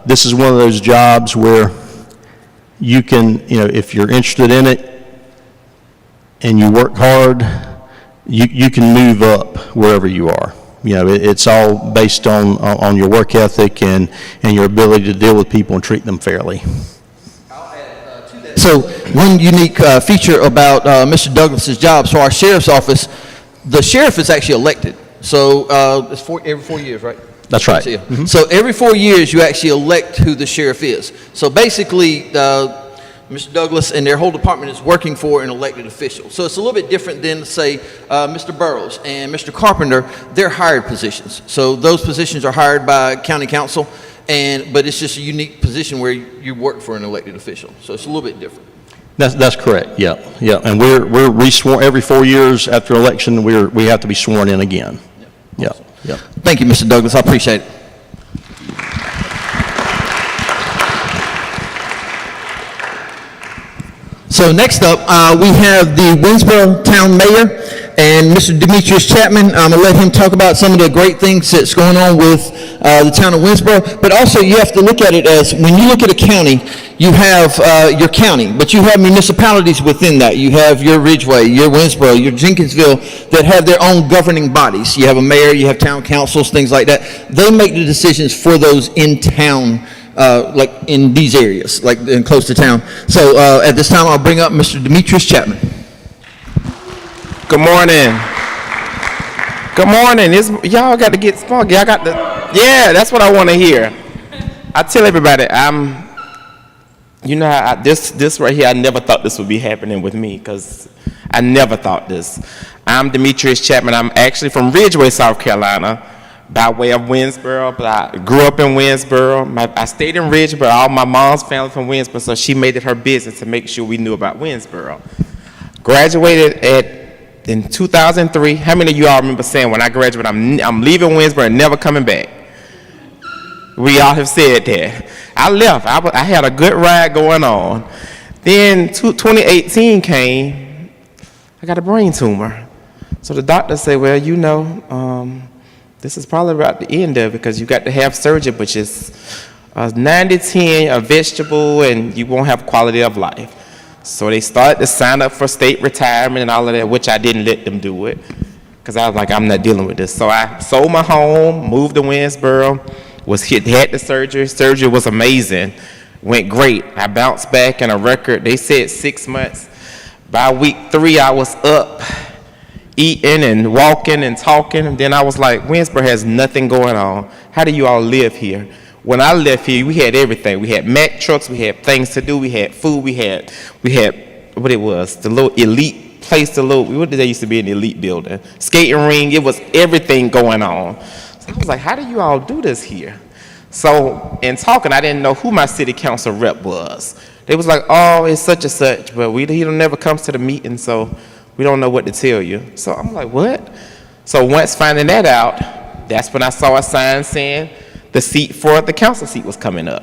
this is one of those jobs where you can, if you're interested in it and you work hard, you can move up wherever you are. It's all based on your work ethic and your ability to deal with people and treat them fairly. I'll add to that. So one unique feature about Mr. Douglas's job, so our sheriff's office, the sheriff is actually elected. So it's every 4 years, right? That's right. Mm-hmm. So every 4 years, you actually elect who the sheriff is. So basically, Mr. Douglas and their whole department is working for an elected official. So it's a little bit different than, say, Mr. Burrows and Mr. Carpenter. They're hired positions. So those positions are hired by county council, but it's just a unique position where you work for an elected official. So it's a little bit different. That's correct. Yeah. And we're re-sworn every 4 years after election. We have to be sworn in again. Yeah. Awesome. Yep. Thank you, Mr. Douglas. I appreciate it. So next up, we have the Winsboro Town Mayor and Mr. Demetrius Chapman. I'm going to let him talk about some of the great things that's going on with the town of Winsboro. But also, you have to look at it as, when you look at a county, you have your county, but you have municipalities within that. You have your Ridgeway, your Winsboro, your Jenkinsville, that have their own governing bodies. You have a mayor, you have town councils, things like that. They make the decisions for those in town, like in these areas, like in close to town. So at this time, I'll bring up Mr. Demetrius Chapman. Good morning. Good morning. Y'all got to get spunky. Y'all got to, yeah, that's what I want to hear. I tell everybody, this right here, I never thought this would be happening with me, because I never thought this. I'm Demetrius Chapman. I'm actually from Ridgeway, South Carolina, by way of Winsboro, but I grew up in Winsboro. I stayed in Ridgeway, all my mom's family from Winsboro, so she made it her business to make sure we knew about Winsboro. Graduated in 2003. How many of you all remember saying, when I graduate, I'm leaving Winsboro and never coming back? We all have said that. I left. I had a good ride going on. Then 2018 came, I got a brain tumor. So the doctor said, well, this is probably about the end of it, because you got to have surgery, which is 90-10, a vegetable, and you won't have quality of life. So they started to sign up for state retirement and all of that, which I didn't let them do it, because I was like, I'm not dealing with this. So I sold my home, moved to Winsboro, had the surgery. Surgery was amazing, went great. I bounced back in a record. They said 6 months. By week 3, I was up, eating and walking and talking. And then I was like, Winsboro has nothing going on. How do you all live here? When I left here, we had everything. We had Mack trucks, we had things to do, we had food, we had what it was, the little elite place, what did they used to be in the elite building? Skating ring, it was everything going on. So I was like, how do you all do this here? So in talking, I didn't know who my city council rep was. They was like, oh, it's such and such, but he never comes to the meeting, so we don't know what to tell you. So I'm like, what? So once finding that out, that's when I saw a sign saying the seat for the council seat was coming up.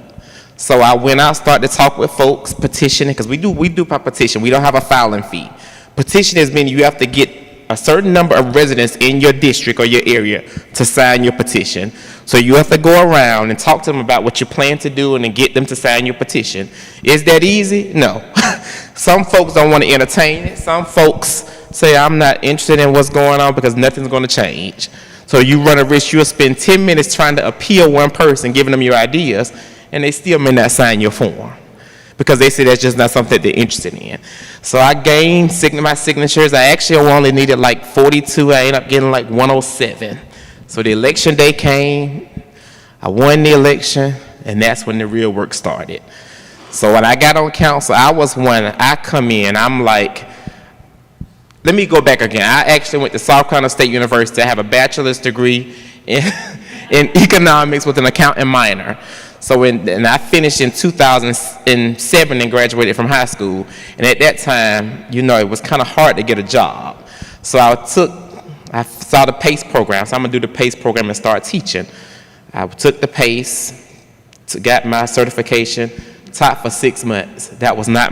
So I went out, started to talk with folks, petitioning, because we do by petition. We don't have a filing fee. Petition is meaning you have to get a certain number of residents in your district or your area to sign your petition. So you have to go around and talk to them about what you plan to do and then get them to sign your petition. Is that easy? No. Some folks don't want to entertain it. Some folks say, I'm not interested in what's going on because nothing's going to change. So you run a risk, you'll spend 10 minutes trying to appeal one person, giving them your ideas, and they still may not sign your form because they say that's just not something they're interested in. So I gained my signatures. I actually only needed like 42. I ended up getting like 107. So the election day came, I won the election, and that's when the real work started. So when I got on council, I come in, I'm like, let me go back again. I actually went to South Carolina State University. I have a bachelor's degree in economics with an accounting minor. So and I finished in 2007 and graduated from high school. And at that time, it was kind of hard to get a job. So I saw the PACE program. So I'm gonna do the PACE program and start teaching. I took the PACE, got my certification, taught for 6 months. That was not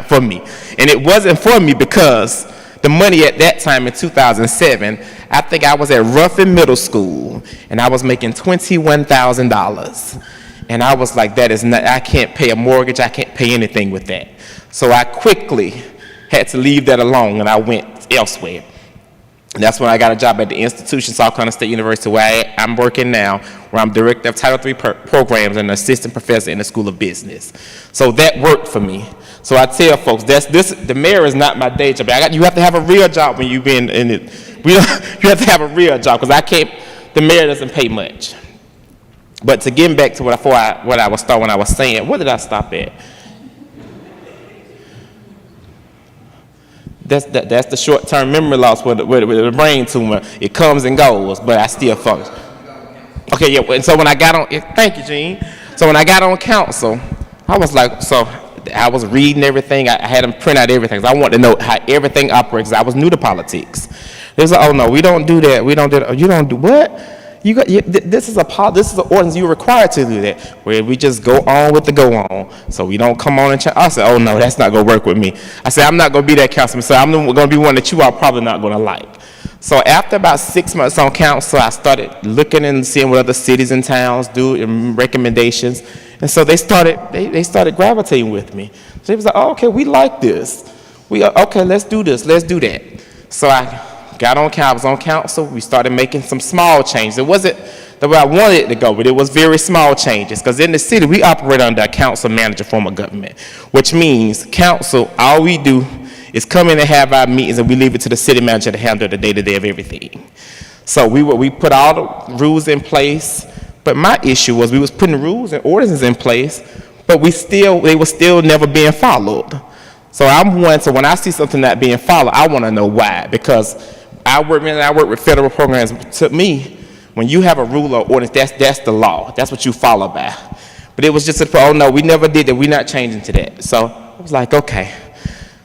for me. And it wasn't for me because the money at that time in 2007, I think I was at Ruffin Middle School and I was making $21,000. And I was like, I can't pay a mortgage, I can't pay anything with that. So I quickly had to leave that alone and I went elsewhere. And that's when I got a job at the institution, South Carolina State University, where I'm working now, where I'm director of Title III programs and an assistant professor in the School of Business. So that worked for me. So I tell folks, the mayor is not my day job. You have to have a real job when you've been in it. You have to have a real job because the mayor doesn't pay much. But to get back to when I was saying, what did I stop at? That's the short-term memory loss with the brain tumor. It comes and goes, but I still function. Okay, yeah. And so when I got on, thank you, Gene. So when I got on council, I was like, I was reading everything. I had them print out everything. So I wanted to know how everything operates. I was new to politics. They was like, oh no, we don't do that. We don't do that. You don't do what? This is an ordinance you're required to do that, where we just go on with the go on. So we don't come on and I said, oh no, that's not going to work with me. I said, I'm not going to be that councilman, so I'm going to be one that you are probably not going to like. So after about 6 months on council, I started looking and seeing what other cities and towns do and recommendations. And so they started gravitating with me. So they was like, oh, okay, we like this. Okay, let's do this, let's do that. So I was on council, we started making some small changes. It wasn't the way I wanted it to go, but it was very small changes. Because in the city, we operate under a council manager form of government, which means council, all we do is come in and have our meetings, and we leave it to the city manager to handle the day-to-day of everything. So we put all the rules in place, but my issue was we was putting rules and ordinances in place, but they were still never being followed. So when I see something not being followed, I want to know why, because I work with federal programs. To me, when you have a rule or ordinance, that's the law. That's what you follow by. But it was just oh no, we never did that. We're not changing to that. So I was like, okay.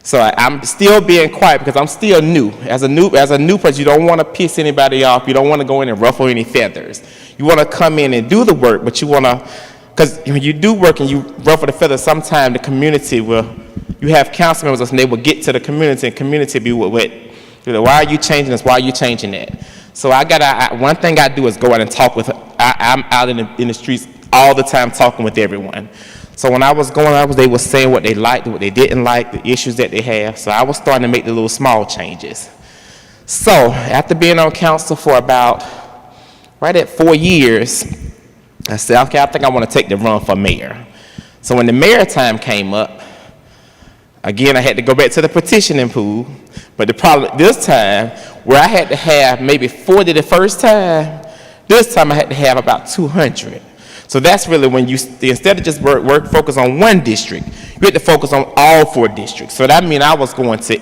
So I'm still being quiet because I'm still new. As a new person, you don't want to piss anybody off. You don't want to go in and ruffle any feathers. You want to come in and do the work, but you want to, because when you do work and you ruffle the feathers, sometimes the community will. You have council members and they will get to the community, and community be with why are you changing this? Why are you changing that? So one thing I do is go out and talk with, I'm out in the streets all the time talking with everyone. So when I was going, they were saying what they liked, what they didn't like, the issues that they have. So I was starting to make the little small changes. So after being on council for about, right at 4 years, I said, okay, I think I want to take the run for mayor. So when the mayor time came up, again, I had to go back to the petitioning pool. But the problem this time, where I had to have maybe 40 the first time, this time I had to have about 200. So that's really when instead of just focus on one district, you had to focus on all 4 districts. So that means I was going to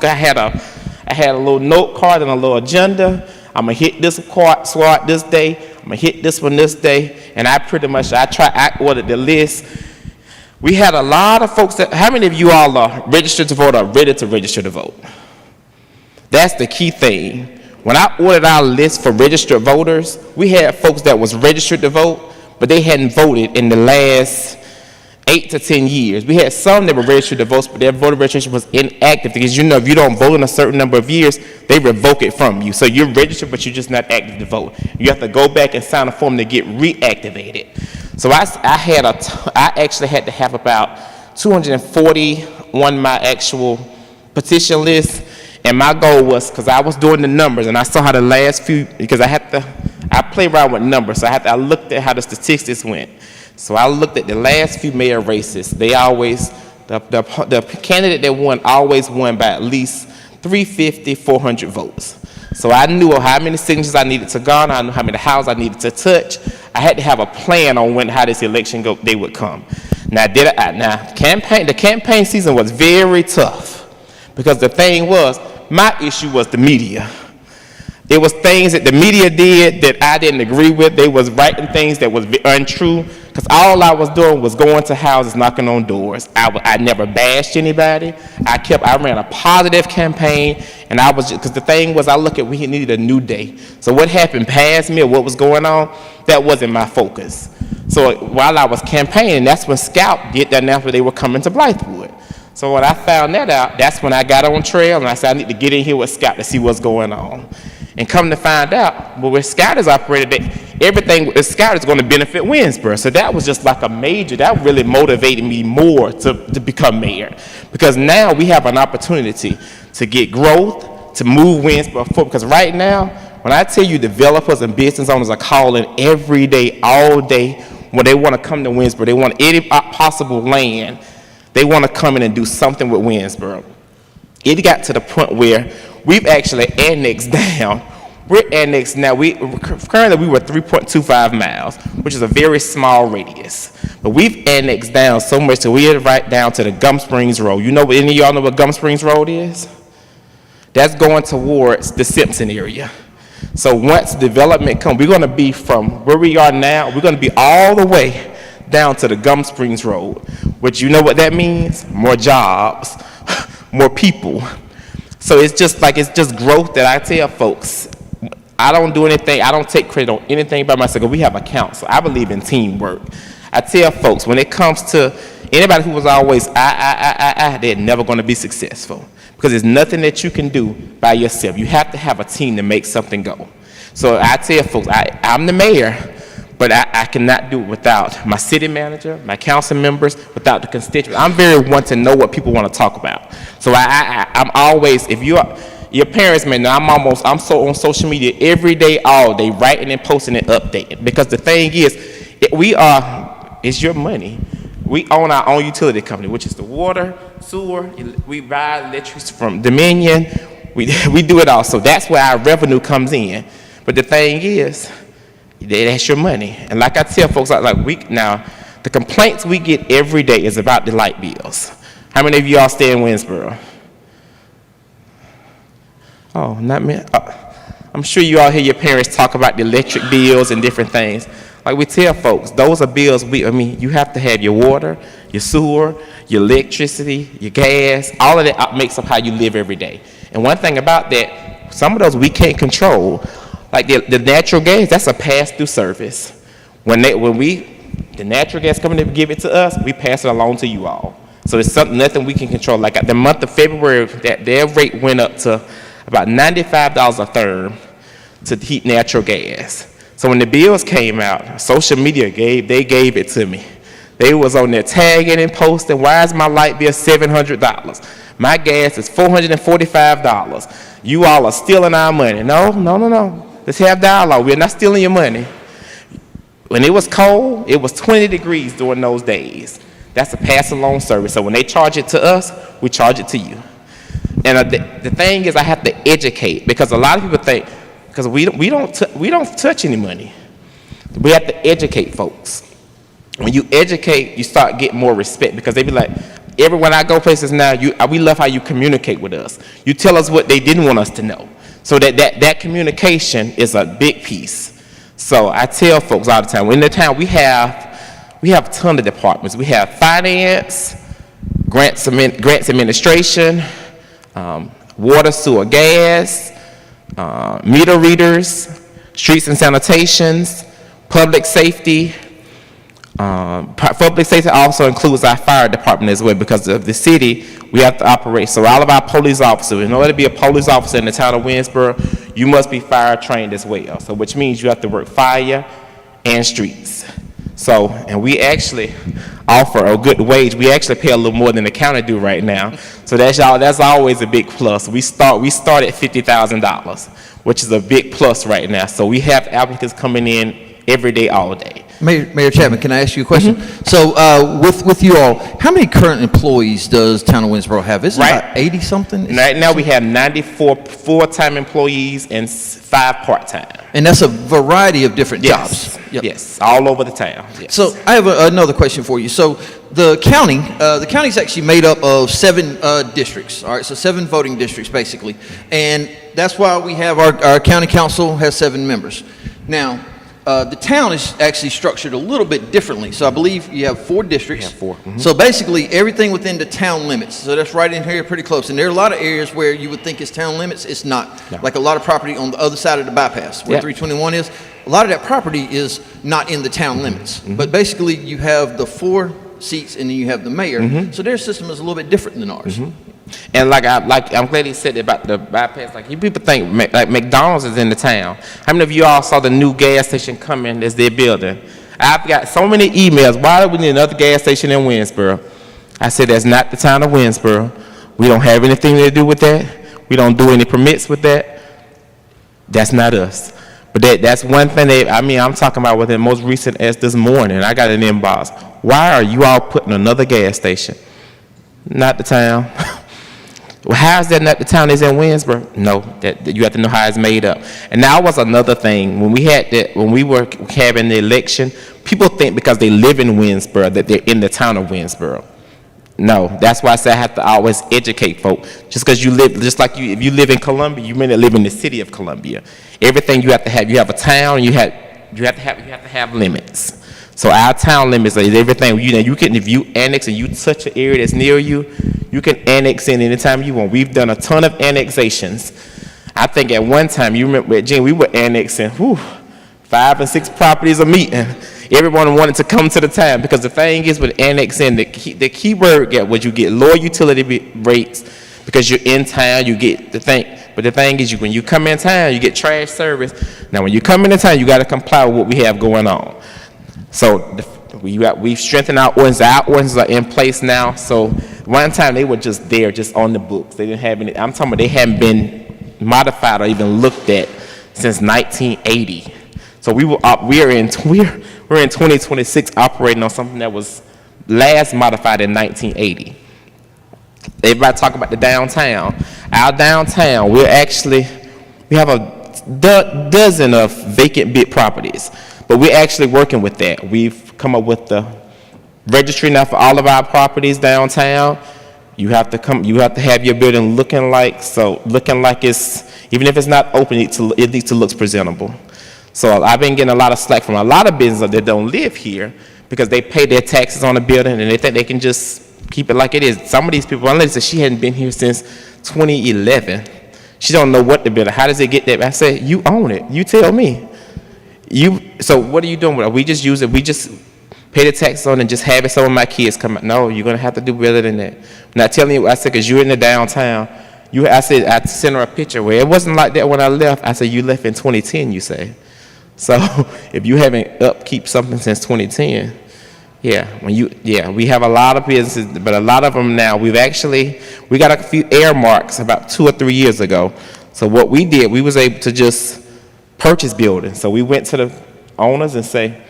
I had a little note card and a little agenda. I'm going to hit this SWAT this day. I'm going to hit this one this day. And I ordered the list. We had a lot of folks how many of you all are registered to vote or ready to register to vote? That's the key thing. When I ordered our list for registered voters, we had folks that was registered to vote, but they hadn't voted in the last 8 to 10 years. We had some that were registered to vote, but their voter registration was inactive because if you don't vote in a certain number of years, they revoke it from you. So you're registered, but you're just not active to vote. You have to go back and sign a form to get reactivated. So I actually had to have about 240 on my actual petition list. And my goal was, because I was doing the numbers and I saw how the last few, because I play around with numbers, so I looked at how the statistics went. So I looked at the last few mayor races. They always, the candidate that won always won by at least 350, 400 votes. So I knew how many signatures I needed to garner. I knew how many houses I needed to touch. I had to have a plan on how this election day would come. Now, the campaign season was very tough because the thing was, my issue was the media. It was things that the media did that I didn't agree with. They was writing things that was untrue because all I was doing was going to houses, knocking on doors. I never bashed anybody. I ran a positive campaign, and because the thing was, we needed a new day. So what happened past me or what was going on, that wasn't my focus. So while I was campaigning, that's when Scout did that announcement they were coming to Blythewood. So when I found that out, that's when I got on trail and I said, I need to get in here with Scout to see what's going on. And come to find out, where Scout is operated, everything with Scout is going to benefit Winsboro. So that was just like that really motivated me more to become mayor. Because now we have an opportunity to get growth, to move Winsboro forward. Because right now, when I tell you developers and business owners are calling every day, all day, when they want to come to Winsboro, they want any possible land, they want to come in and do something with Winsboro. It got to the point where we've actually annexed down. We're annexed now. Currently we were 3.25 miles, which is a very small radius. But we've annexed down so much that we're right down to the Gum Springs Road. Any of y'all know what Gum Springs Road is? That's going towards the Simpson area. So once development comes, we're going to be from where we are now, we're going to be all the way down to the Gum Springs Road, which you know what that means? More jobs, more people. So it's just growth that I tell folks. I don't do anything. I don't take credit on anything by myself. We have a council. I believe in teamwork. I tell folks, when it comes to anybody who was always they're never going to be successful, because there's nothing that you can do by yourself. You have to have a team to make something go. So I tell folks, I'm the mayor, but I cannot do it without my city manager, my council members, without the constituents. I'm very one to know what people want to talk about. So I'm always, if your parents may know, I'm so on social media every day, all day, writing and posting and updating. Because the thing is, it's your money. We own our own utility company, which is the water, sewer. We buy electricity from Dominion. We do it all. So that's where our revenue comes in. But the thing is, that's your money. And like I tell folks, now, the complaints we get every day is about the light bills. How many of y'all stay in Winsboro? Oh, not me. I'm sure you all hear your parents talk about the electric bills and different things. Like we tell folks, those are bills you have to have your water, your sewer, your electricity, your gas, all of that makes up how you live every day. And one thing about that, some of those we can't control. Like the natural gas, that's a pass-through service. When the natural gas company give it to us, we pass it along to you all. So it's nothing we can control. Like the month of February, their rate went up to about $95 a therm to heat natural gas. So when the bills came out, social media gave it to me. They was on there tagging and posting, why is my light bill $700? My gas is $445. You all are stealing our money. No. Let's have dialogue. We're not stealing your money. When it was cold, it was 20 degrees during those days. That's a pass-along service. So when they charge it to us, we charge it to you. And the thing is, I have to educate, because a lot of people think, because we don't touch any money. We have to educate folks. When you educate, you start getting more respect, because they be like, everywhere I go places now, we love how you communicate with us. You tell us what they didn't want us to know. So that communication is a big piece. So I tell folks all the time, in the town we have a ton of departments. We have finance, grants administration, water, sewer, gas, meter readers, streets and sanitations, public safety. Public safety also includes our fire department as well, because of the city, we have to operate. So all of our police officers, in order to be a police officer in the town of Winsboro, you must be fire trained as well. So which means you have to work fire and streets. So, and we actually offer a good wage. We actually pay a little more than the county do right now. So that's always a big plus. We start at $50,000, which is a big plus right now. So we have applicants coming in every day, all day. Mayor Chapman, can I ask you a question? So with you all, how many current employees does Town of Winsboro have? Is it about 80-something? Right now we have 94 full-time employees and 5 part-time. And that's a variety of different jobs. Yep. Yes, all over the town. Yes. So I have another question for you. So the county's actually made up of 7 districts, all right? So 7 voting districts, basically. And that's why we have our county council has 7 members. Now, the town is actually structured a little bit differently. So I believe you have 4 districts. We have 4. Mm-hmm. So basically everything within the town limits. So that's right in here pretty close. And there are a lot of areas where you would think it's town limits. It's not. No. Like a lot of property on the other side of the bypass where 321 is. A lot of that property is not in the town limits. Mm-hmm. But basically you have the 4 seats and then you have the mayor. Mm-hmm. So their system is a little bit different than ours. Mm-hmm. And I'm glad he said about the bypass. Like, you people think like McDonald's is in the town. How many of you all saw the new gas station coming as they're building? I've got so many emails. Why do we need another gas station in Winsboro? I said, that's not the town of Winsboro. We don't have anything to do with that. We don't do any permits with that. That's not us. But that's one thing I'm talking about within the most recent as this morning. I got an inbox. Why are you all putting another gas station? Not the town. Well, how is that not the town is in Winsboro? No, that you have to know how it's made up. And that was another thing. When we were having the election, people think because they live in Winsboro that they're in the town of Winsboro. No, that's why I say I have to always educate folk. Just because you live, just like if you live in Columbia, you may not live in the city of Columbia. Everything you have to have. You have a town, and you have to have limits. So our town limits is everything. You can, if you annex and you touch an area that's near you, you can annex in anytime you want. We've done a ton of annexations. I think at one time, you remember at Gene, we were annexing 5 and 6 properties a meeting. Everyone wanted to come to the town because the thing is with annexing, the key word was you get lower utility rates because you're in town, you get the thing. But the thing is, when you come in town, you get trash service. Now, when you come into town, you got to comply with what we have going on. So we've strengthened our ordinances. Our ordinances are in place now. So one time they were just there, just on the books. They didn't have any. I'm talking about they hadn't been modified or even looked at since 1980. So we're in 2026 operating on something that was last modified in 1980. Everybody talk about the downtown. Our downtown, we have a dozen of vacant bid properties, but we're actually working with that. We've come up with the registry now for all of our properties downtown. You have to have your building looking like it's, even if it's not open, it needs to look presentable. So I've been getting a lot of slack from a lot of businesses that don't live here because they pay their taxes on the building and they think they can just keep it like it is. Some of these people, one lady said she hadn't been here since 2011. She don't know what the building, how does it get there? I said, you own it, you tell me. So what are you doing with it? We just use it, we just pay the taxes on it and just have it so when my kids come out. No, you're gonna have to do better than that. I'm not telling you, I said, because you're in the downtown. I sent her a picture where it wasn't like that when I left. I said, you left in 2010, you say. So if you haven't upkeep something since 2010, we have a lot of businesses, but a lot of them now, we got a few earmarks about 2 or 3 years ago. So what we did, we was able to just purchase buildings. So we went to the owners and say,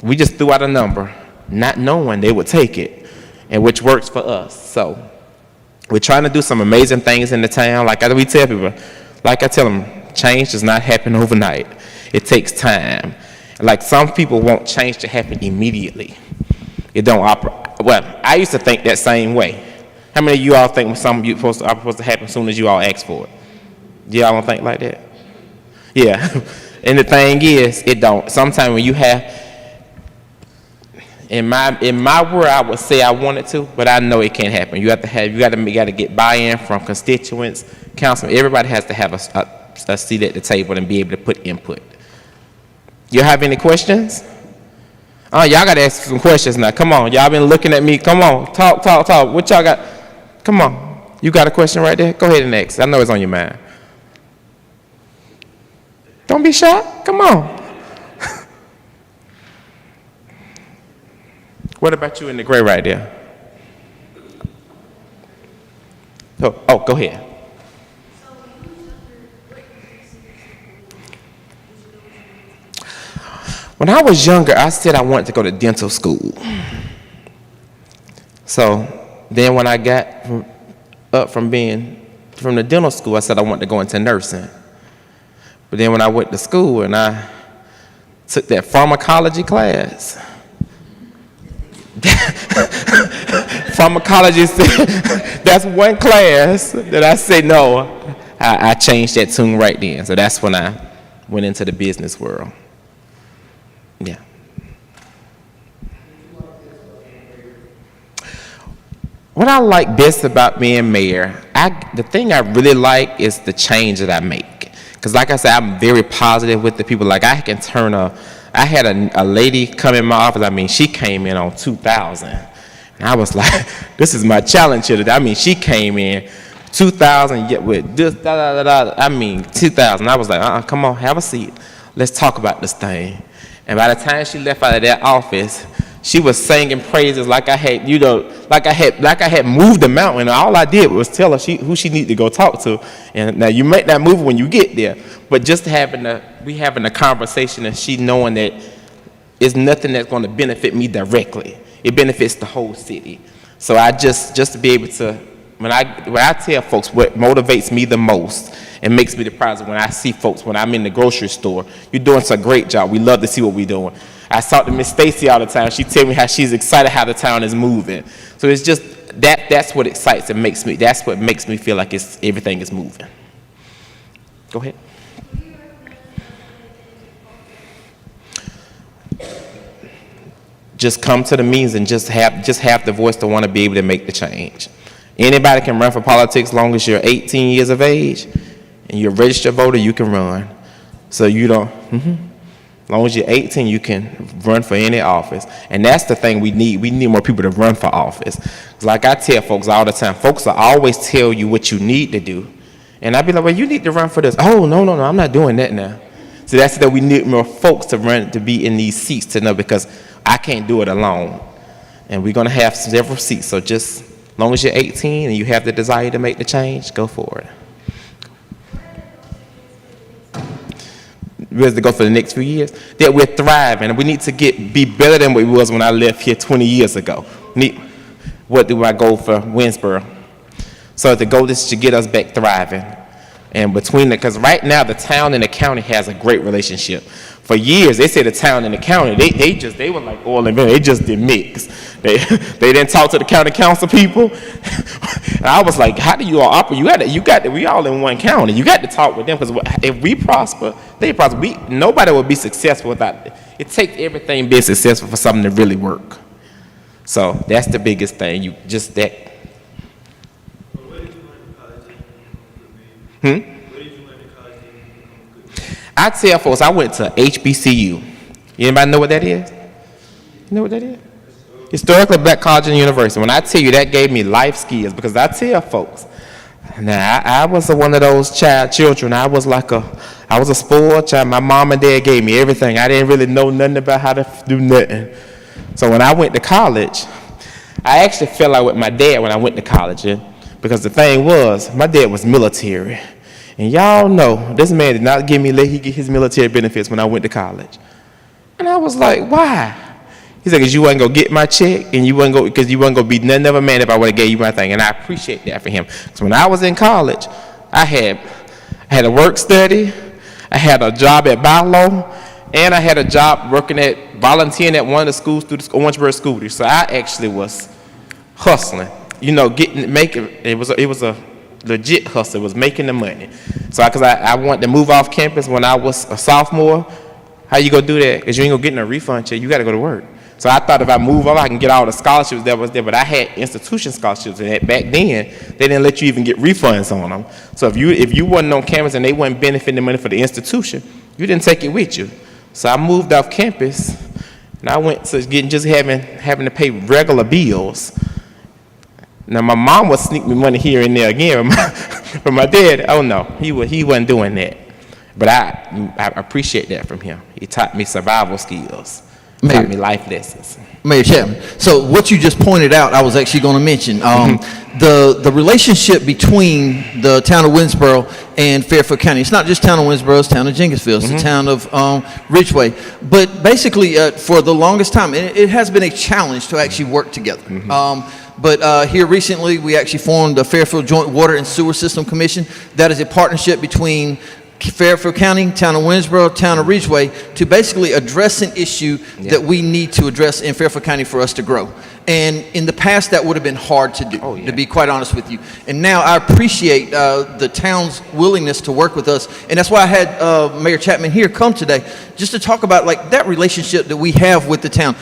we just threw out a number, not knowing they would take it, and which works for us. So we're trying to do some amazing things in the town. Like we tell people, like I tell them, change does not happen overnight. It takes time. Like some people want change to happen immediately. It don't operate. Well, I used to think that same way. How many of you all think something are supposed to happen as soon as you all ask for it? Y'all don't think like that? Yeah. And the thing is, it don't. Sometimes when you have, in my world, I would say I want it to, but I know it can't happen. You got to get buy-in from constituents, councilmen. Everybody has to have a seat at the table and be able to put input. You have any questions? Oh, y'all got to ask some questions now. Come on. Y'all been looking at me. Come on. Talk. What y'all got? Come on. You got a question right there? Go ahead and ask. I know it's on your mind. Don't be shy. Come on. What about you in the gray right there? Oh, go ahead. When I was younger, I said I wanted to go to dental school. So then when I got up from the dental school, I said I wanted to go into nursing. But then when I went to school and I took that pharmacology class, pharmacology, that's one class that I said no. I changed that tune right then. So that's when I went into the business world. Yeah. What I like best about being mayor, the thing I really like is the change that I make. Because like I said, I'm very positive with the people. Like I can turn I had a lady come in my office. She came in on 2,000. And I was like, this is my challenge here. She came in 2,000 yet with this, 2,000. I was like, come on, have a seat. Let's talk about this thing. And by the time she left out of that office, she was singing praises like I had, like I had moved the mountain. And all I did was tell her who she needed to go talk to. And now you make that move when you get there, but just having a conversation and she knowing that it's nothing that's going to benefit me directly. It benefits the whole city. So I just to be able to, when I tell folks what motivates me the most and makes me the proudest when I see folks, when I'm in the grocery store, you're doing such a great job. We love to see what we're doing. I talk to Miss Stacy all the time. She tell me how she's excited how the town is moving. So it's just that's what excites and makes me. That's what makes me feel like everything is moving. Go ahead. Just come to the meetings and just have the voice to want to be able to make the change. Anybody can run for politics as long as you're 18 years of age. and you're a registered voter, you can run. So you don't, as long as you're 18, you can run for any office. And that's the thing we need. We need more people to run for office. 'Cause like I tell folks all the time, folks will always tell you what you need to do. And I'd be like, well, you need to run for this. Oh, no, I'm not doing that now. So that's that we need more folks to run, to be in these seats to know, because I can't do it alone. And we're going to have several seats. So just as long as you're 18 and you have the desire to make the change, go for it. We have to go for the next few years, that we're thriving, and we need to be better than we was when I left here 20 years ago. What do I go for Winsboro? So the goal is to get us back thriving. And because right now the town and the county has a great relationship. For years, they said the town and the county, they were like oil and vinegar. They just didn't mix. They didn't talk to the county council people. And I was like, how do you all operate? We all in one county. You got to talk with them, because if we prosper, they prosper. Nobody will be successful without it. It takes everything being successful for something to really work. So that's the biggest thing. I tell folks I went to HBCU. Anybody know what that is? You know what that is? Historically Black College and University. When I tell you, that gave me life skills, because I tell folks, now I was one of those children. I was a spoiled child. My mom and dad gave me everything. I didn't really know nothing about how to do nothing. So when I went to college, I actually fell out with my dad when I went to college, because the thing was, my dad was military. And y'all know, this man did not let he get his military benefits when I went to college. And I was like, why? He said, because you wasn't going to get my check, and because you wasn't going to be nothing of a man if I would have gave you my thing. And I appreciate that for him. So when I was in college, I had a work study, I had a job at Barlow, and I had a job volunteering at one of the schools through the Orangeburg School District. So I actually was hustling, it was a legit hustle. It was making the money. So because I wanted to move off campus when I was a sophomore. How you gonna do that? Because you ain't gonna get no refund check. You got to go to work. So I thought if I move off, I can get all the scholarships that was there. But I had institution scholarships, and back then they didn't let you even get refunds on them. So if you wasn't on campus and they wasn't benefiting the money for the institution, you didn't take it with you. So I moved off campus, and I went to having to pay regular bills. Now, my mom would sneak me money here and there again, but my dad, oh no, he wasn't doing that. But I appreciate that from him. He taught me survival skills, taught me life lessons. Mayor Chapman, so what you just pointed out, I was actually going to mention. The relationship between the town of Winsboro and Fairfield County. It's not just town of Winsboro, it's town of Jenkinsville, it's the town of Ridgeway. But basically, for the longest time, it has been a challenge to actually work together. But here recently, we actually formed the Fairfield Joint Water and Sewer System Commission. That is a partnership between Fairfield County, town of Winsboro, town of Ridgeway, to basically address an issue that we need to address in Fairfield County for us to grow. And in the past, that would have been hard to do, to be quite honest with you. And now I appreciate the town's willingness to work with us. And that's why I had Mayor Chapman here come today, just to talk about like that relationship that we have with the town.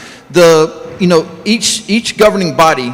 Each governing body,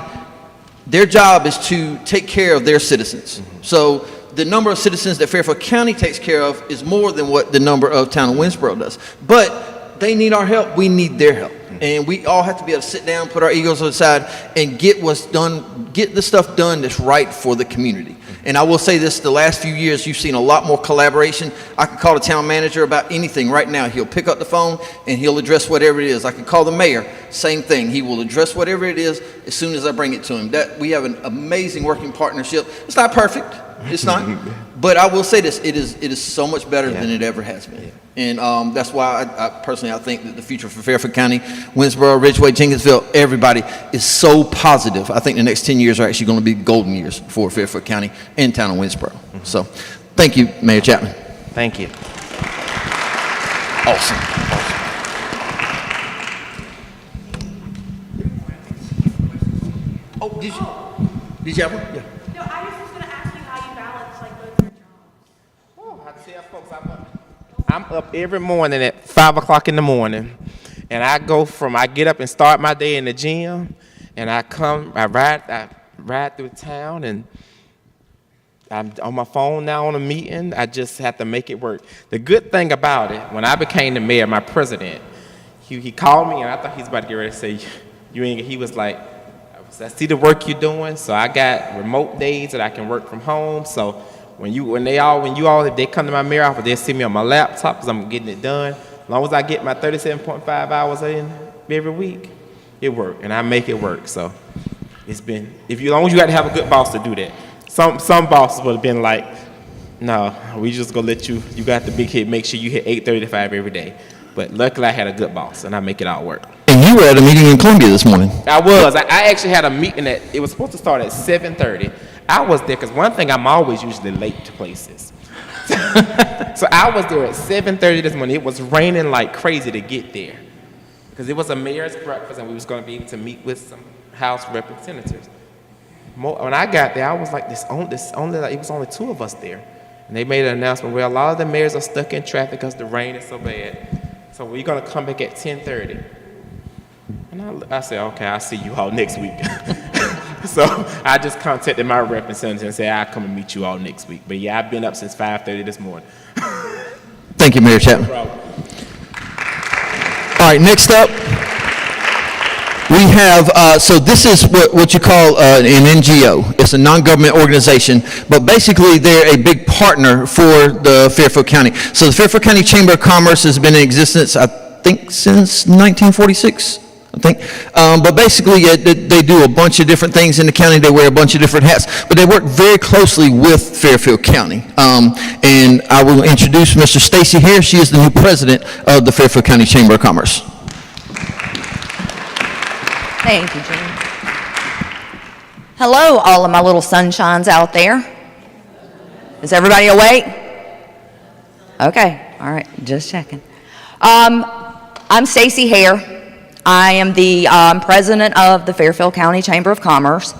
their job is to take care of their citizens. So the number of citizens that Fairfield County takes care of is more than what the number of town of Winsboro does. But they need our help, we need their help. And we all have to be able to sit down, put our egos aside, and get the stuff done that's right for the community. And I will say this, the last few years, you've seen a lot more collaboration. I can call the town manager about anything right now. He'll pick up the phone and he'll address whatever it is. I can call the mayor, same thing. He will address whatever it is as soon as I bring it to him. We have an amazing working partnership. It's not perfect, it's not. But I will say this, it is so much better than it ever has been. And that's why I personally think that the future for Fairfield County, Winsboro, Ridgeway, Jenkinsville, everybody is so positive. I think the next 10 years are actually going to be golden years for Fairfield County and town of Winsboro. So thank you, Mayor Chapman. Thank you. Awesome. Oh, did you have one? Yeah. No, I was just going to ask you how you balance like both your jobs. Oh, I tell folks I'm up every morning at 5 o'clock in the morning, and I get up and start my day in the gym, and I ride through town, and I'm on my phone now on a meeting. I just have to make it work. The good thing about it, when I became the mayor, my president, he called me, and I thought he was about to get ready to say, he was like, I see the work you're doing, so I got remote days that I can work from home. So if they come to my mayor office, they'll see me on my laptop because I'm getting it done. As long as I get my 37.5 hours in every week, it works, and I make it work. So it's been, as long as you got to have a good boss to do that. Some bosses would have been like, no, we just gonna let you got the big hit, make sure you hit 8:30 to 5 every day. But luckily I had a good boss, and I make it all work. And you were at a meeting in Columbia this morning. I was. I actually had a meeting it was supposed to start at 7:30. I was there because one thing, I'm always usually late to places. So I was there at 7:30 this morning. It was raining like crazy to get there because it was a mayor's breakfast, and we was going to be able to meet with some House representatives. When I got there, I was like, it was only 2 of us there. And they made an announcement where a lot of the mayors are stuck in traffic because the rain is so bad. So we're going to come back at 10:30. And I said, okay, I'll see you all next week. So I just contacted my representative and said, I'll come and meet you all next week. But yeah, I've been up since 5:30 this morning. Thank you, Mayor Chapman. No problem. All right, next up, we have, so this is what you call an NGO. It's a non-government organization, but basically they're a big partner for the Fairfield County. So the Fairfield County Chamber of Commerce has been in existence, I think, since 1946. But basically, they do a bunch of different things in the county. They wear a bunch of different hats, but they work very closely with Fairfield County. And I will introduce Mr. Stacy here. She is the new president of the Fairfield County Chamber of Commerce. Thank you, Jim. Hello, all of my little sunshines out there. Is everybody awake? Okay, all right, just checking. I'm Stacy Hare. I am the president of the Fairfield County Chamber of Commerce.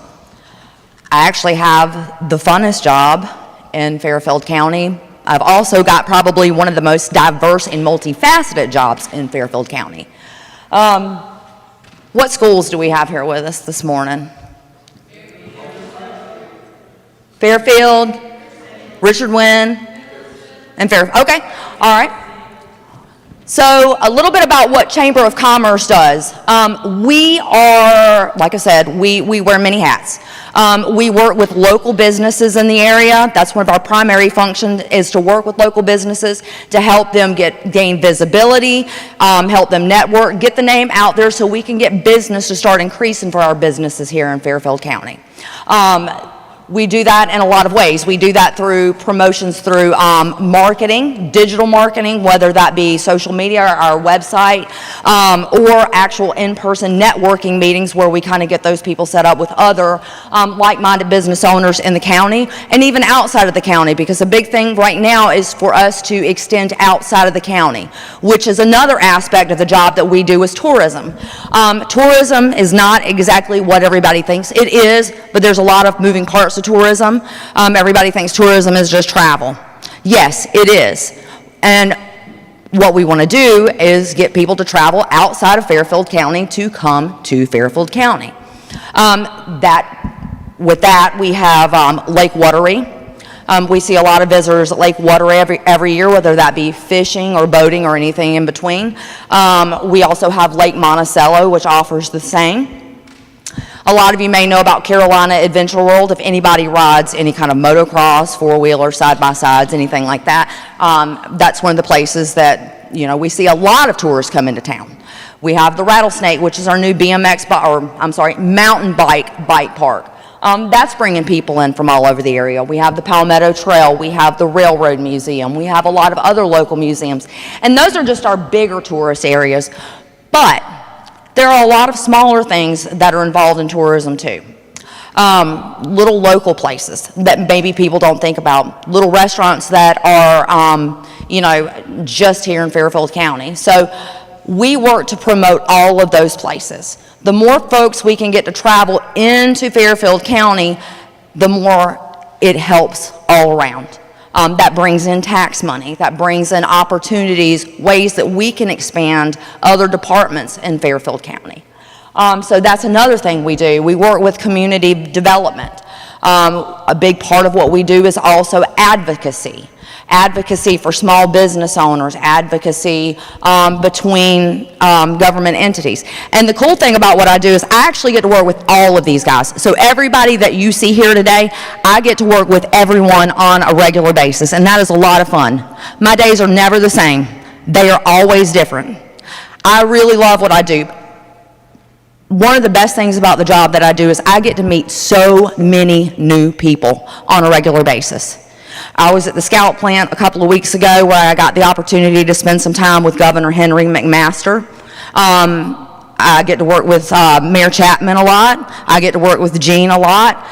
I actually have the funnest job in Fairfield County. I've also got probably one of the most diverse and multifaceted jobs in Fairfield County. What schools do we have here with us this morning? Fairfield, Richard Wynn, and Fairfield. Okay, all right. So a little bit about what Chamber of Commerce does. We are, like I said, we wear many hats. We work with local businesses in the area. That's one of our primary functions, is to work with local businesses to help them gain visibility, help them network, get the name out there so we can get business to start increasing for our businesses here in Fairfield County. We do that in a lot of ways. We do that through promotions through marketing, digital marketing, whether that be social media, our website, or actual in-person networking meetings where we kind of get those people set up with other like-minded business owners in the county and even outside of the county, because a big thing right now is for us to extend outside of the county, which is another aspect of the job that we do, is tourism. Tourism is not exactly what everybody thinks it is, but there's a lot of moving parts to tourism. Everybody thinks tourism is just travel. Yes, it is. And what we want to do is get people to travel outside of Fairfield County to come to Fairfield County. With that, we have Lake Wateree. We see a lot of visitors at Lake Wateree every year, whether that be fishing or boating or anything in between. We also have Lake Monticello, which offers the same. A lot of you may know about Carolina Adventure World. If anybody rides any kind of motocross, four-wheeler, side-by-sides, anything like that, that's one of the places that, we see a lot of tourists come into town. We have the Rattlesnake, which is our new mountain bike park. That's bringing people in from all over the area. We have the Palmetto Trail. We have the Railroad Museum. We have a lot of other local museums. And those are just our bigger tourist areas. But there are a lot of smaller things that are involved in tourism too. Little local places that maybe people don't think about. Little restaurants that are, just here in Fairfield County. So we work to promote all of those places. The more folks we can get to travel into Fairfield County, the more it helps all around. That brings in tax money, that brings in opportunities, ways that we can expand other departments in Fairfield County. So that's another thing we do. We work with community development. A big part of what we do is also advocacy. Advocacy for small business owners, advocacy between government entities. And the cool thing about what I do is I actually get to work with all of these guys. So everybody that you see here today, I get to work with everyone on a regular basis, and that is a lot of fun. My days are never the same. They are always different. I really love what I do. One of the best things about the job that I do is I get to meet so many new people on a regular basis. I was at the Scout plant a couple of weeks ago where I got the opportunity to spend some time with Governor Henry McMaster. I get to work with Mayor Chapman a lot. I get to work with Gene a lot.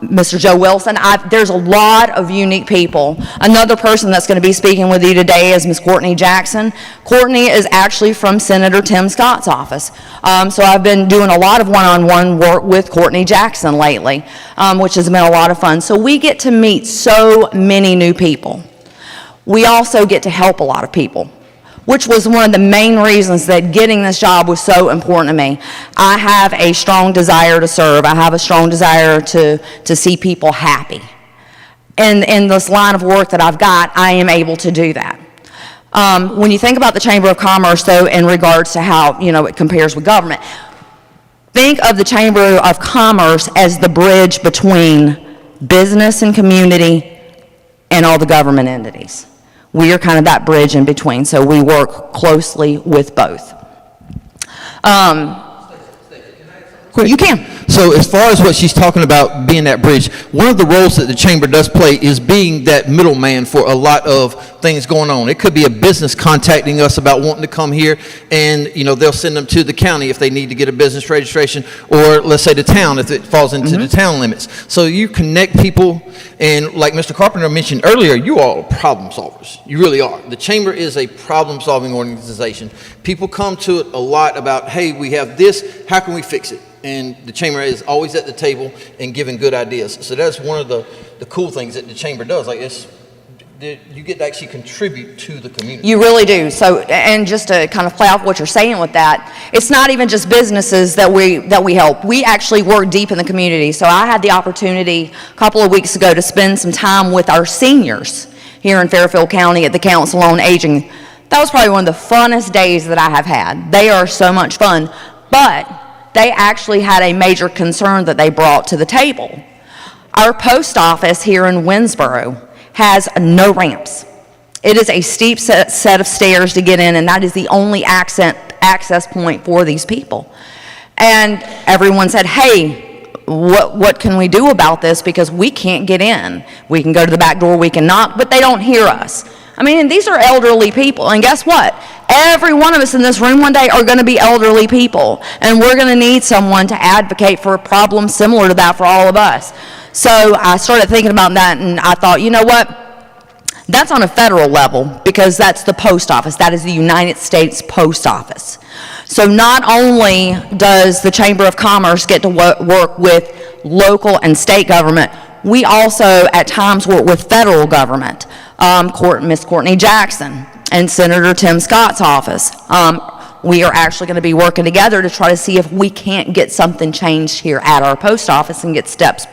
Mr. Joe Wilson. There's a lot of unique people. Another person that's going to be speaking with you today is Ms. Courtney Jackson. Courtney is actually from Senator Tim Scott's office. So I've been doing a lot of one-on-one work with Courtney Jackson lately, which has been a lot of fun. So we get to meet so many new people. We also get to help a lot of people, which was one of the main reasons that getting this job was so important to me. I have a strong desire to serve. I have a strong desire to see people happy. And in this line of work that I've got, I am able to do that. When you think about the Chamber of Commerce, though, in regards to how, it compares with government, think of the Chamber of Commerce as the bridge between business and community and all the government entities. We are kind of that bridge in between, so we work closely with both. You can. So as far as what she's talking about being that bridge, one of the roles that the chamber does play is being that middleman for a lot of things going on. It could be a business contacting us about wanting to come here, and they'll send them to the county if they need to get a business registration, or let's say the town if it falls into the town limits. So you connect people, and like Mr. Carpenter mentioned earlier, you all are problem solvers. You really are. The chamber is a problem solving organization. People come to it a lot about, hey, we have this, how can we fix it? And the chamber is always at the table and giving good ideas. So that's one of the cool things that the chamber does. Like you get to actually contribute to the community. You really do. So, and just to kind of play off what you're saying with that, it's not even just businesses that we help. We actually work deep in the community. So I had the opportunity a couple of weeks ago to spend some time with our seniors here in Fairfield County at the Council on Aging. That was probably one of the funnest days that I have had. They are so much fun, but they actually had a major concern that they brought to the table. Our post office here in Winsboro has no ramps. It is a steep set of stairs to get in, and that is the only access point for these people. And everyone said, hey, what can we do about this, because we can't get in. We can go to the back door, we can knock, but they don't hear us. I mean, and these are elderly people, and guess what? Every one of us in this room one day are going to be elderly people, and we're going to need someone to advocate for a problem similar to that for all of us. So I started thinking about that, and I thought, you know what? That's on a federal level, because that's the post office. That is the United States Post Office. So not only does the Chamber of Commerce get to work with local and state government, we also at times work with federal government. Ms. Courtney Jackson and Senator Tim Scott's office. We are actually going to be working together to try to see if we can't get something changed here at our post office and get steps,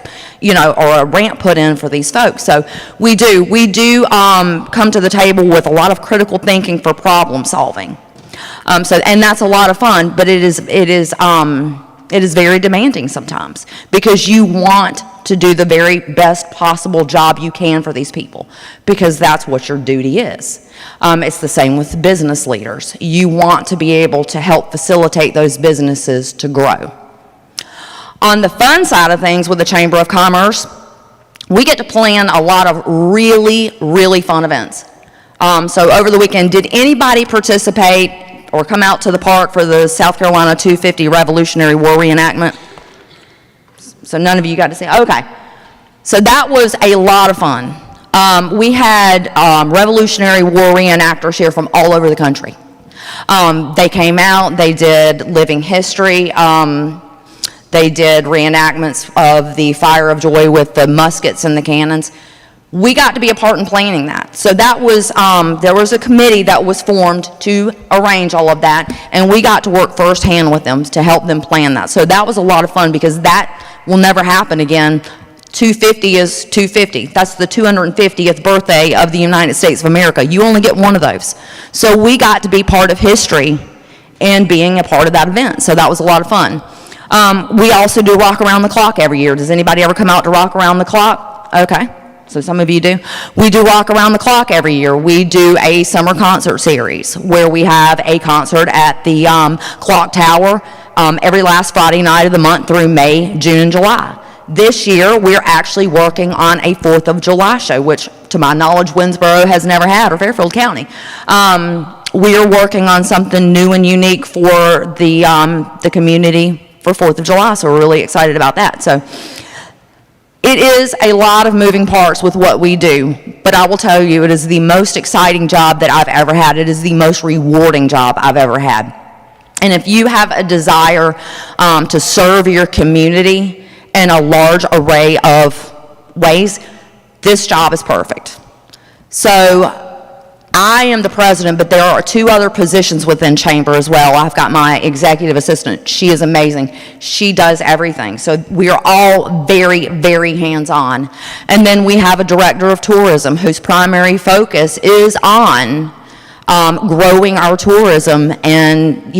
or a ramp put in for these folks. So we do come to the table with a lot of critical thinking for problem solving. And that's a lot of fun, but it is very demanding sometimes, because you want to do the very best possible job you can for these people, because that's what your duty is. It's the same with business leaders. You want to be able to help facilitate those businesses to grow. On the fun side of things with the Chamber of Commerce, we get to plan a lot of really, really fun events. So over the weekend, did anybody participate or come out to the park for the South Carolina 250 Revolutionary War reenactment? So none of you got to see. Okay. So that was a lot of fun. We had Revolutionary War reenactors here from all over the country. They came out, they did living history, they did reenactments of the Fire of Joy with the muskets and the cannons. We got to be a part in planning that. So that was, there was a committee that was formed to arrange all of that, and we got to work firsthand with them to help them plan that. So that was a lot of fun, because that will never happen again. 250 is 250. That's the 250th birthday of the United States of America. You only get one of those. So we got to be part of history and being a part of that event. So that was a lot of fun. We also do Rock Around the Clock every year. Does anybody ever come out to Rock Around the Clock? Okay. So some of you do. We do Rock Around the Clock every year. We do a summer concert series where we have a concert at the Clock Tower every last Friday night of the month through May, June, and July. This year, we're actually working on a 4th of July show, which, to my knowledge, Winsboro has never had, or Fairfield County. We are working on something new and unique for the community for 4th of July, so we're really excited about that. So it is a lot of moving parts with what we do, but I will tell you, it is the most exciting job that I've ever had. It is the most rewarding job I've ever had. And if you have a desire to serve your community in a large array of ways, this job is perfect. So I am the president, but there are 2 other positions within Chamber as well. I've got my executive assistant. She is amazing. She does everything. So we are all very, very hands-on. And then we have a director of tourism whose primary focus is on growing our tourism and,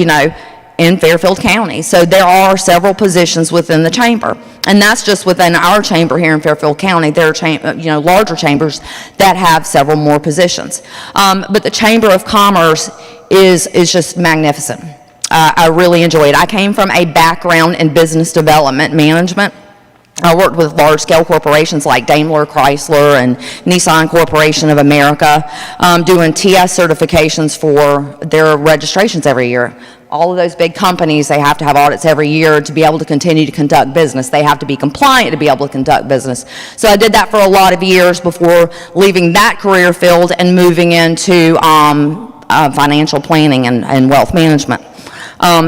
in Fairfield County. So there are several positions within the chamber. And that's just within our chamber here in Fairfield County. There are larger chambers that have several more positions. But the Chamber of Commerce is just magnificent. I really enjoy it. I came from a background in business development management. I worked with large-scale corporations like Daimler, Chrysler, and Nissan Corporation of America, doing TS certifications for their registrations every year. All of those big companies, they have to have audits every year to be able to continue to conduct business. They have to be compliant to be able to conduct business. So I did that for a lot of years before leaving that career field and moving into financial planning and wealth management.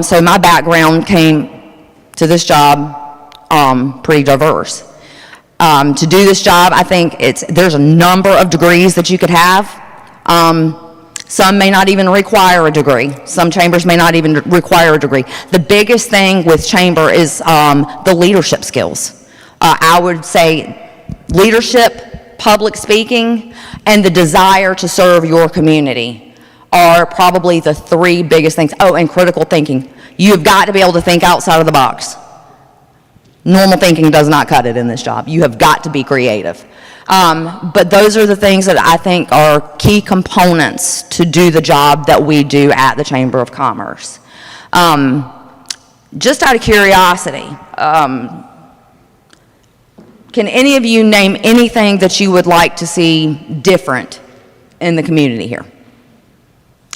So my background came to this job pretty diverse. To do this job, I think there's a number of degrees that you could have. Some may not even require a degree. Some chambers may not even require a degree. The biggest thing with chamber is the leadership skills. I would say leadership, public speaking, and the desire to serve your community are probably the 3 biggest things. Oh, and critical thinking. You've got to be able to think outside of the box. Normal thinking does not cut it in this job. You have got to be creative. But those are the things that I think are key components to do the job that we do at the Chamber of Commerce. Just out of curiosity, can any of you name anything that you would like to see different in the community here?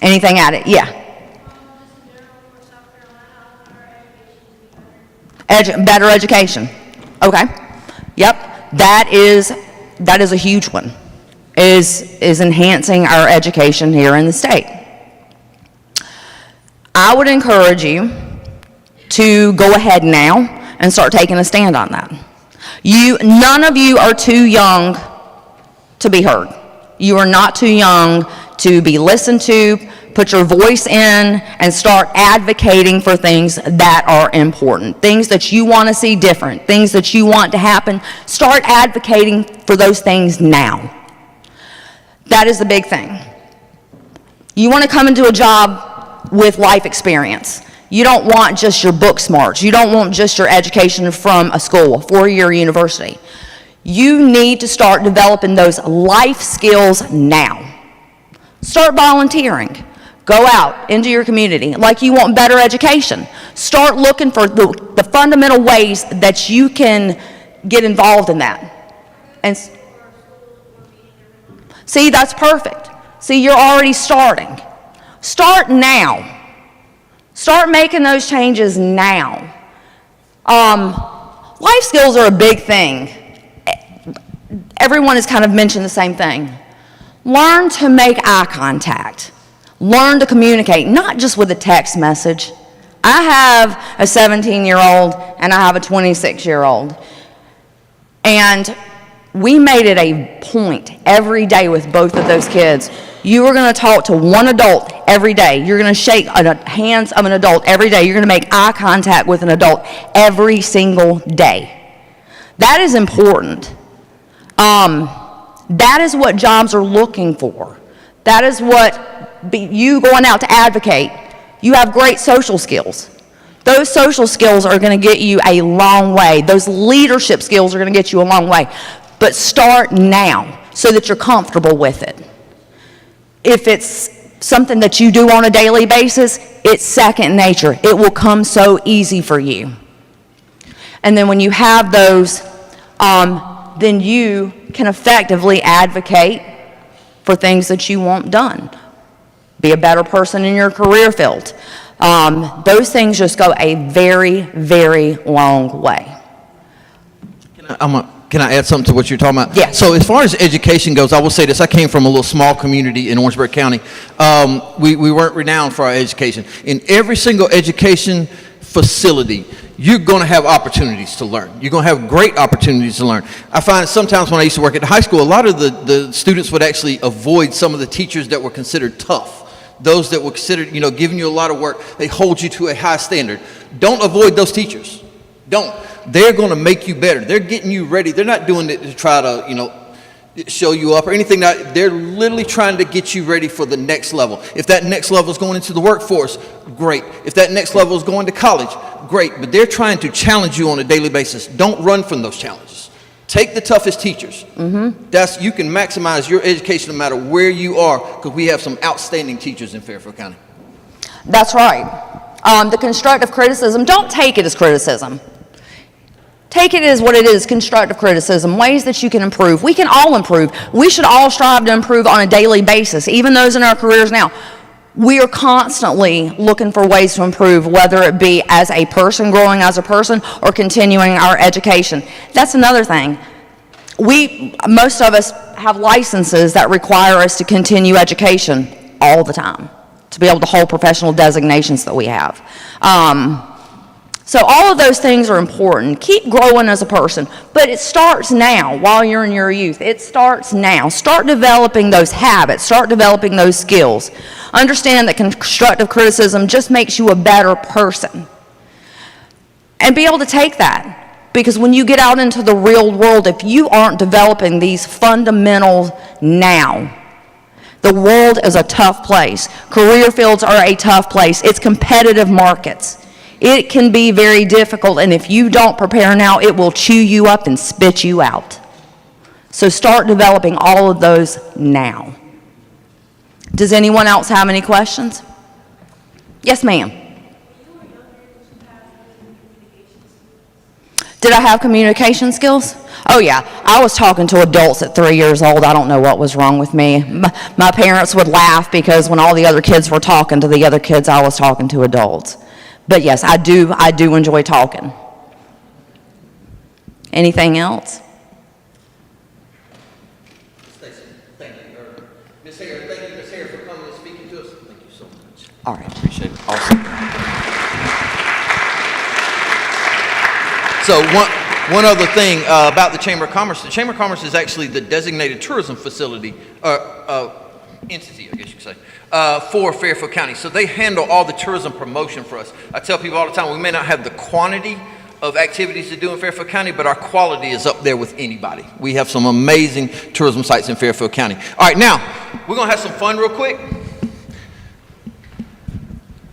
Anything at it? Yeah. Better education. Okay. Yep. That is a huge one. Is enhancing our education here in the state. I would encourage you to go ahead now and start taking a stand on that. None of you are too young to be heard. You are not too young to be listened to. Put your voice in and start advocating for things that are important, things that you want to see different, things that you want to happen. Start advocating for those things now. That is the big thing. You want to come into a job with life experience. You don't want just your book smarts. You don't want just your education from a school, a 4-year university. You need to start developing those life skills now. Start volunteering. Go out into your community like you want better education. Start looking for the fundamental ways that you can get involved in that. And see, that's perfect. See, you're already starting. Start now. Start making those changes now. Life skills are a big thing. Everyone has kind of mentioned the same thing. Learn to make eye contact. Learn to communicate, not just with a text message. I have a 17-year-old and I have a 26-year-old. And we made it a point every day with both of those kids. You are going to talk to one adult every day. You're going to shake the hands of an adult every day. You're going to make eye contact with an adult every single day. That is important. That is what jobs are looking for. That is what you going out to advocate. You have great social skills. Those social skills are going to get you a long way. Those leadership skills are going to get you a long way. But start now so that you're comfortable with it. If it's something that you do on a daily basis, it's second nature. It will come so easy for you. And then when you have those, then you can effectively advocate for things that you want done. Be a better person in your career field. Those things just go a very, very long way. Can I add something to what you're talking about? Yes. So as far as education goes, I will say this. I came from a little small community in Orangeburg County. We weren't renowned for our education. In every single education facility, you're going to have opportunities to learn. You're going to have great opportunities to learn. I find sometimes when I used to work at the high school, a lot of the students would actually avoid some of the teachers that were considered tough. Those that were considered, giving you a lot of work. They hold you to a high standard. Don't avoid those teachers. Don't. They're going to make you better. They're getting you ready. They're not doing it to try to, show you up or anything. They're literally trying to get you ready for the next level. If that next level is going into the workforce, great. If that next level is going to college, great. But they're trying to challenge you on a daily basis. Don't run from those challenges. Take the toughest teachers. You can maximize your education no matter where you are, because we have some outstanding teachers in Fairfield County. That's right. The constructive criticism, don't take it as criticism. Take it as what it is, constructive criticism, ways that you can improve. We can all improve. We should all strive to improve on a daily basis, even those in our careers now. We are constantly looking for ways to improve, whether it be as a person, growing as a person, or continuing our education. That's another thing. Most of us have licenses that require us to continue education all the time, to be able to hold professional designations that we have. So all of those things are important. Keep growing as a person, but it starts now while you're in your youth. It starts now. Start developing those habits. Start developing those skills. Understand that constructive criticism just makes you a better person. And be able to take that. Because when you get out into the real world, if you aren't developing these fundamentals now, the world is a tough place. Career fields are a tough place. It's competitive markets. It can be very difficult, and if you don't prepare now, it will chew you up and spit you out. So start developing all of those now. Does anyone else have any questions? Yes, ma'am. Did I have communication skills? Oh yeah, I was talking to adults at 3 years old. I don't know what was wrong with me. My parents would laugh because when all the other kids were talking to the other kids, I was talking to adults. But yes, I do enjoy talking. Anything else? Stacey, thank you. Ms. Hare, thank you, Ms. Hare, for coming and speaking to us. Thank you so much. All right. Appreciate it. Awesome. So one other thing about the Chamber of Commerce. The Chamber of Commerce is actually the designated tourism facility, entity, I guess you could say, for Fairfield County. So they handle all the tourism promotion for us. I tell people all the time, we may not have the quantity of activities to do in Fairfield County, but our quality is up there with anybody. We have some amazing tourism sites in Fairfield County. All right, now, we're going to have some fun real quick.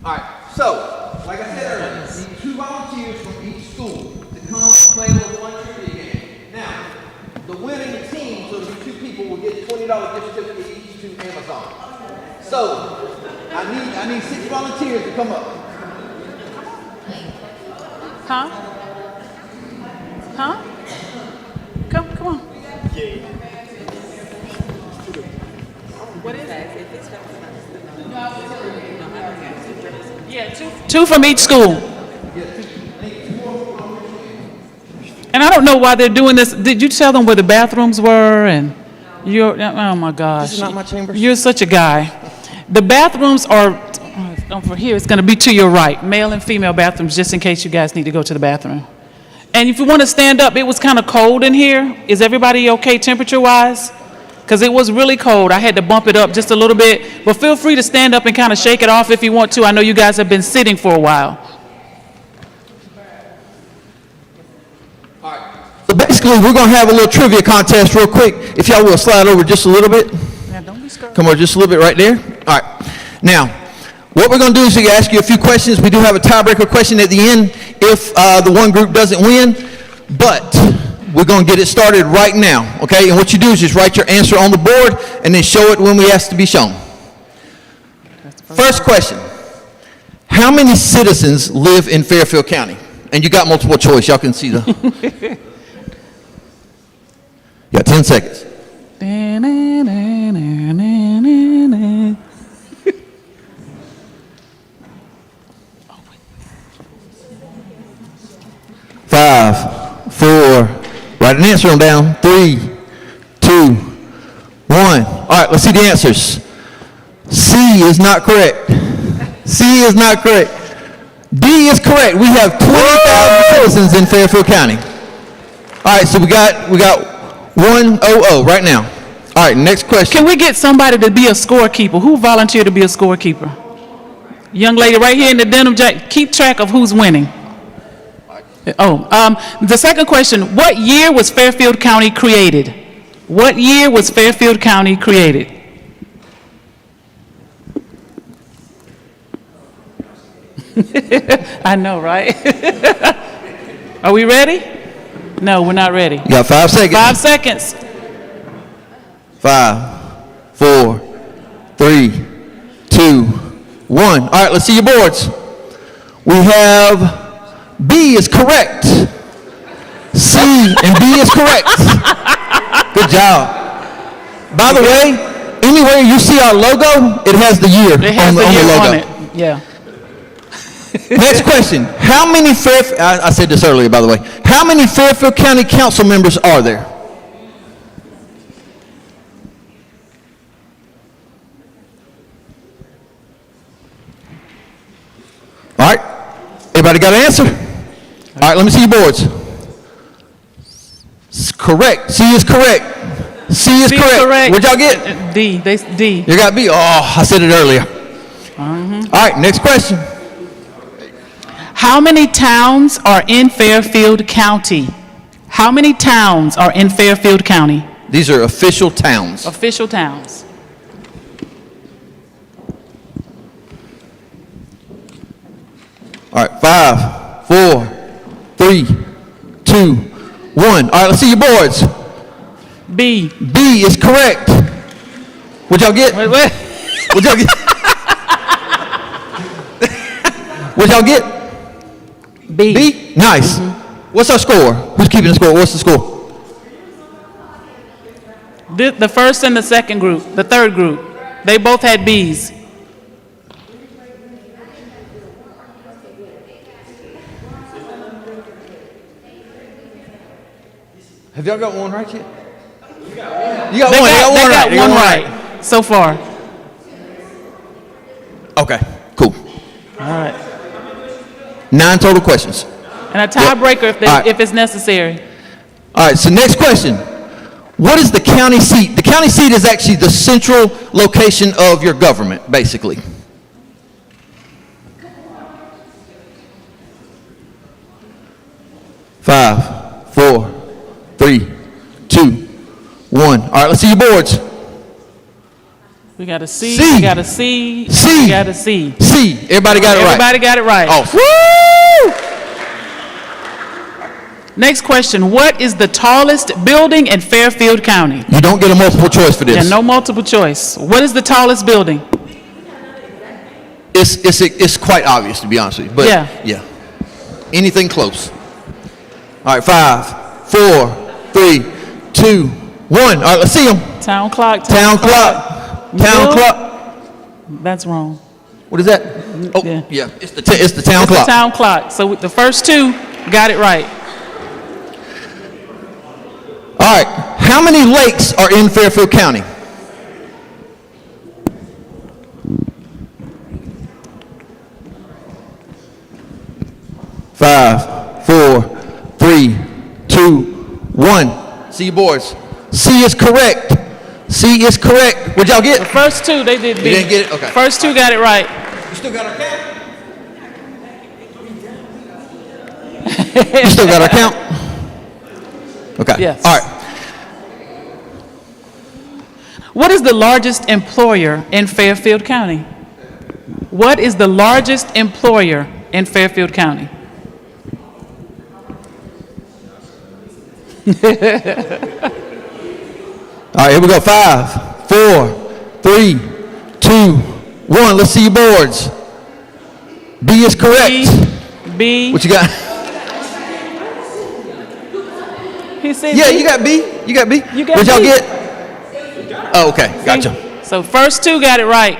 All right, so, like I said earlier, we need 2 volunteers from each school to come play a little fun trivia game. Now, the winning team, so the 2 people will get $20 gift certificate each to Amazon. So, I need 6 volunteers to come up. Huh? Huh? Come on. What is it? Yeah, 2 from each school. And I don't know why they're doing this. Did you tell them where the bathrooms were? And oh my gosh. This is not my chambers. You're such a guy. The bathrooms are, over here, it's going to be to your right. Male and female bathrooms, just in case you guys need to go to the bathroom. And if you want to stand up, it was kind of cold in here. Is everybody okay temperature-wise? Because it was really cold. I had to bump it up just a little bit. But feel free to stand up and kind of shake it off if you want to. I know you guys have been sitting for a while. basically, we're going to have a little trivia contest real quick. If y'all will slide over just a little bit. Now, don't be scared. Come over just a little bit right there. All right. Now, what we're going to do is we're going to ask you a few questions. We do have a tiebreaker question at the end if the one group doesn't win, but we're going to get it started right now, okay? And what you do is just write your answer on the board and then show it when we ask to be shown. First question. How many citizens live in Fairfield County? And you got multiple choice. Y'all can see the... You got 10 seconds. 5, 4, write an answer on down. 3, 2, 1. All right, let's see the answers. C is not correct. C is not correct. D is correct. We have 20,000 citizens in Fairfield County. All right, so we got 100 right now. All right, next question. Can we get somebody to be a scorekeeper? Who volunteered to be a scorekeeper? Young lady right here in the denim jacket, keep track of who's winning. The second question, what year was Fairfield County created? What year was Fairfield County created? I know, right? Are we ready? No, we're not ready. You got 5 seconds. 5 seconds. 5, 4, 3, 2, 1. All right, let's see your boards. We have B is correct. C and D is correct. Good job. By the way, anywhere you see our logo, it has the year It has on the the year logo. on it. Yeah. Next question. How many I said this earlier, by the way. How many Fairfield County Council members are there? All right. Everybody got an answer? All right, let me see your boards. It's correct. C is correct. C is C correct. What'd y'all get? D. D. You got B. Oh, I said it earlier. All right, next question. How many towns are in Fairfield County? How many towns are in Fairfield County? These are official towns. Official towns. All right, 5, 4, 3, 2, 1. All right, let's see your boards. B. B is correct. What'd y'all get? Wait. What'd y'all get? What'd y'all get? B. B? Nice. What's our score? Who's keeping the score? What's the score? The first and the second group, the third group, they both had B's. Have y'all got one right yet? You got They one. got You one right so far. Okay, cool. All right. 9 total questions. And a tiebreaker if, All right. if it's necessary. All right, so next question. What is the county seat? The county seat is actually the central location of your government, basically. Five, 4, 3, 2, 1. All right, let's see your boards. We got a C, C. we got a C, and C. we got a C. C. Everybody got it right. Everybody got it right. Oh. Woo! Next question. What is the tallest building in Fairfield County? You don't get a multiple choice for this. And no multiple choice. What is the tallest building? It's quite obvious, to be honest with you. But Yeah. Anything close. All right, 5, 4, 3, 2, 1. All right, let's see them. Town clock. Town clock. Town Mill? clock. That's wrong. What is that? Oh, Yeah. yeah. It's the town It's the clock. town clock. So the first two got it right. All right. How many lakes are in Fairfield County? Five, 4, 3, 2, 1. See your boards. C is correct. C is correct. What'd y'all get? The first two, they did B. You didn't get it? Okay. First two got it right. You still got our count? You still got our count? Yes. All right. What is the largest employer in Fairfield County? What is the largest employer in Fairfield County? All right, here we go. 5, 4, 3, 2, 1. Let's see your boards. B is correct. B. What you got? He said Yeah, B. you got B. You got B. You got What y'all B. get? Oh, okay. Gotcha. So first two got it right.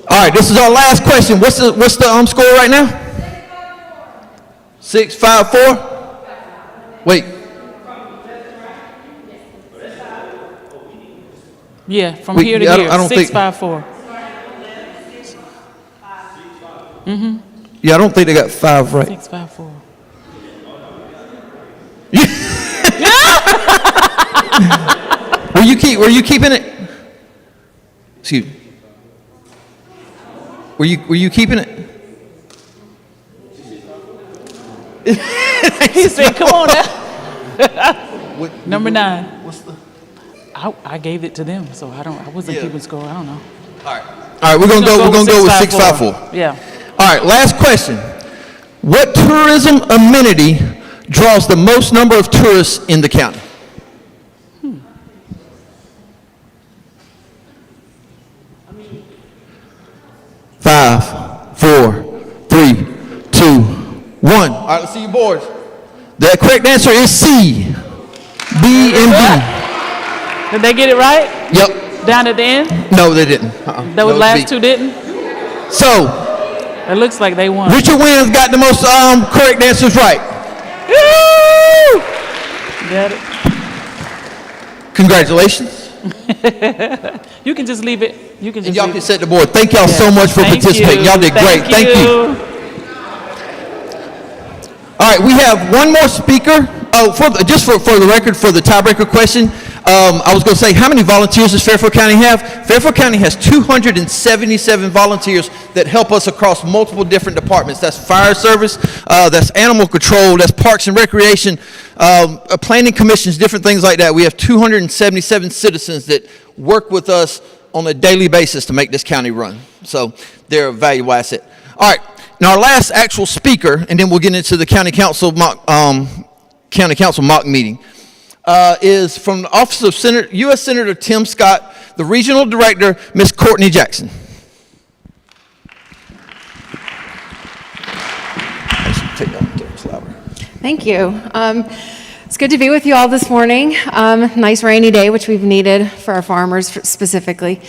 All right, this is our last question. What's the score right now? 6, 5, 4. Wait. Yeah, from We- here to I don't- here. I don't 6, think- 5, 4. Yeah, I don't think they got 5 right. 6, 5, 4. Were you keeping it? Excuse me. Were you keeping it? He said, come on now. Number 9. What's the? I gave it to them, so I wasn't keeping score. I don't know. All right, we're gonna go with 6, 5, 4. Yeah. All right, last question. What tourism amenity draws the most number of tourists in the county? 5, 4, 3, 2, 1. All right, let's see your boards. The correct answer is C. B and B. Did they get it right? Yep. Down at the end? No, they didn't. Those No, it's last B. two didn't? So, It looks like they won. Richard Williams got the most correct answers right. Woo! Got it. Congratulations. You can just leave it. You can And just y'all leave can it. set the board. Thank y'all so much for Thank participating. you. Y'all did great. Thank you. All right, we have one more speaker. Oh, for the record, for the tiebreaker question, I was going to say, how many volunteers does Fairfield County have? Fairfield County has 277 volunteers that help us across multiple different departments. That's fire service, that's animal control, that's parks and recreation, planning commissions, different things like that. We have 277 citizens that work with us on a daily basis to make this county run. So they're a valuable asset. All right, now our last actual speaker, and then we'll get into the county council mock meeting, is from the office of U.S. Senator Tim Scott, the regional director, Ms. Courtney Jackson. Thank you. It's good to be with you all this morning. Nice rainy day, which we've needed for our farmers specifically.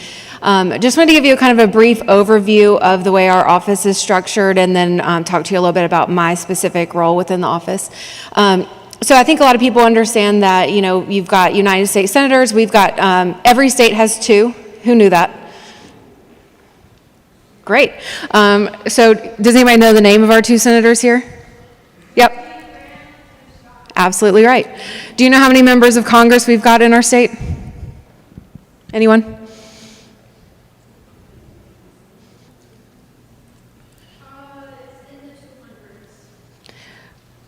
Just wanted to give you kind of a brief overview of the way our office is structured and then talk to you a little bit about my specific role within the office. So I think a lot of people understand that, you know, you've got United States senators. We've got, every state has 2. Who knew that? Great. So does anybody know the name of our 2 senators here? Yep. Absolutely right. Do you know how many members of Congress we've got in our state? Anyone?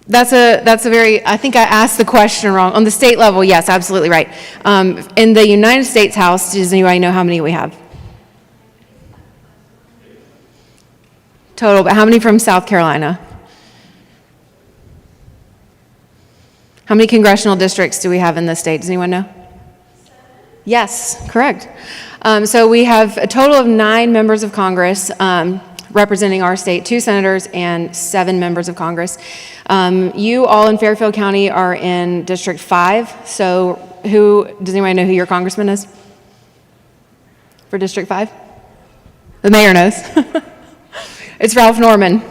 That's a very, I think I asked the question wrong. On the state level, yes, absolutely right. In the United States House, does anybody know how many we have? Total, but how many from South Carolina? How many congressional districts do we have in the state? Does anyone know? Yes, correct. So we have a total of 9 members of Congress representing our state, 2 senators and 7 members of Congress. You all in Fairfield County are in District 5. So does anybody know who your congressman is for District 5? The mayor knows. It's Ralph Norman.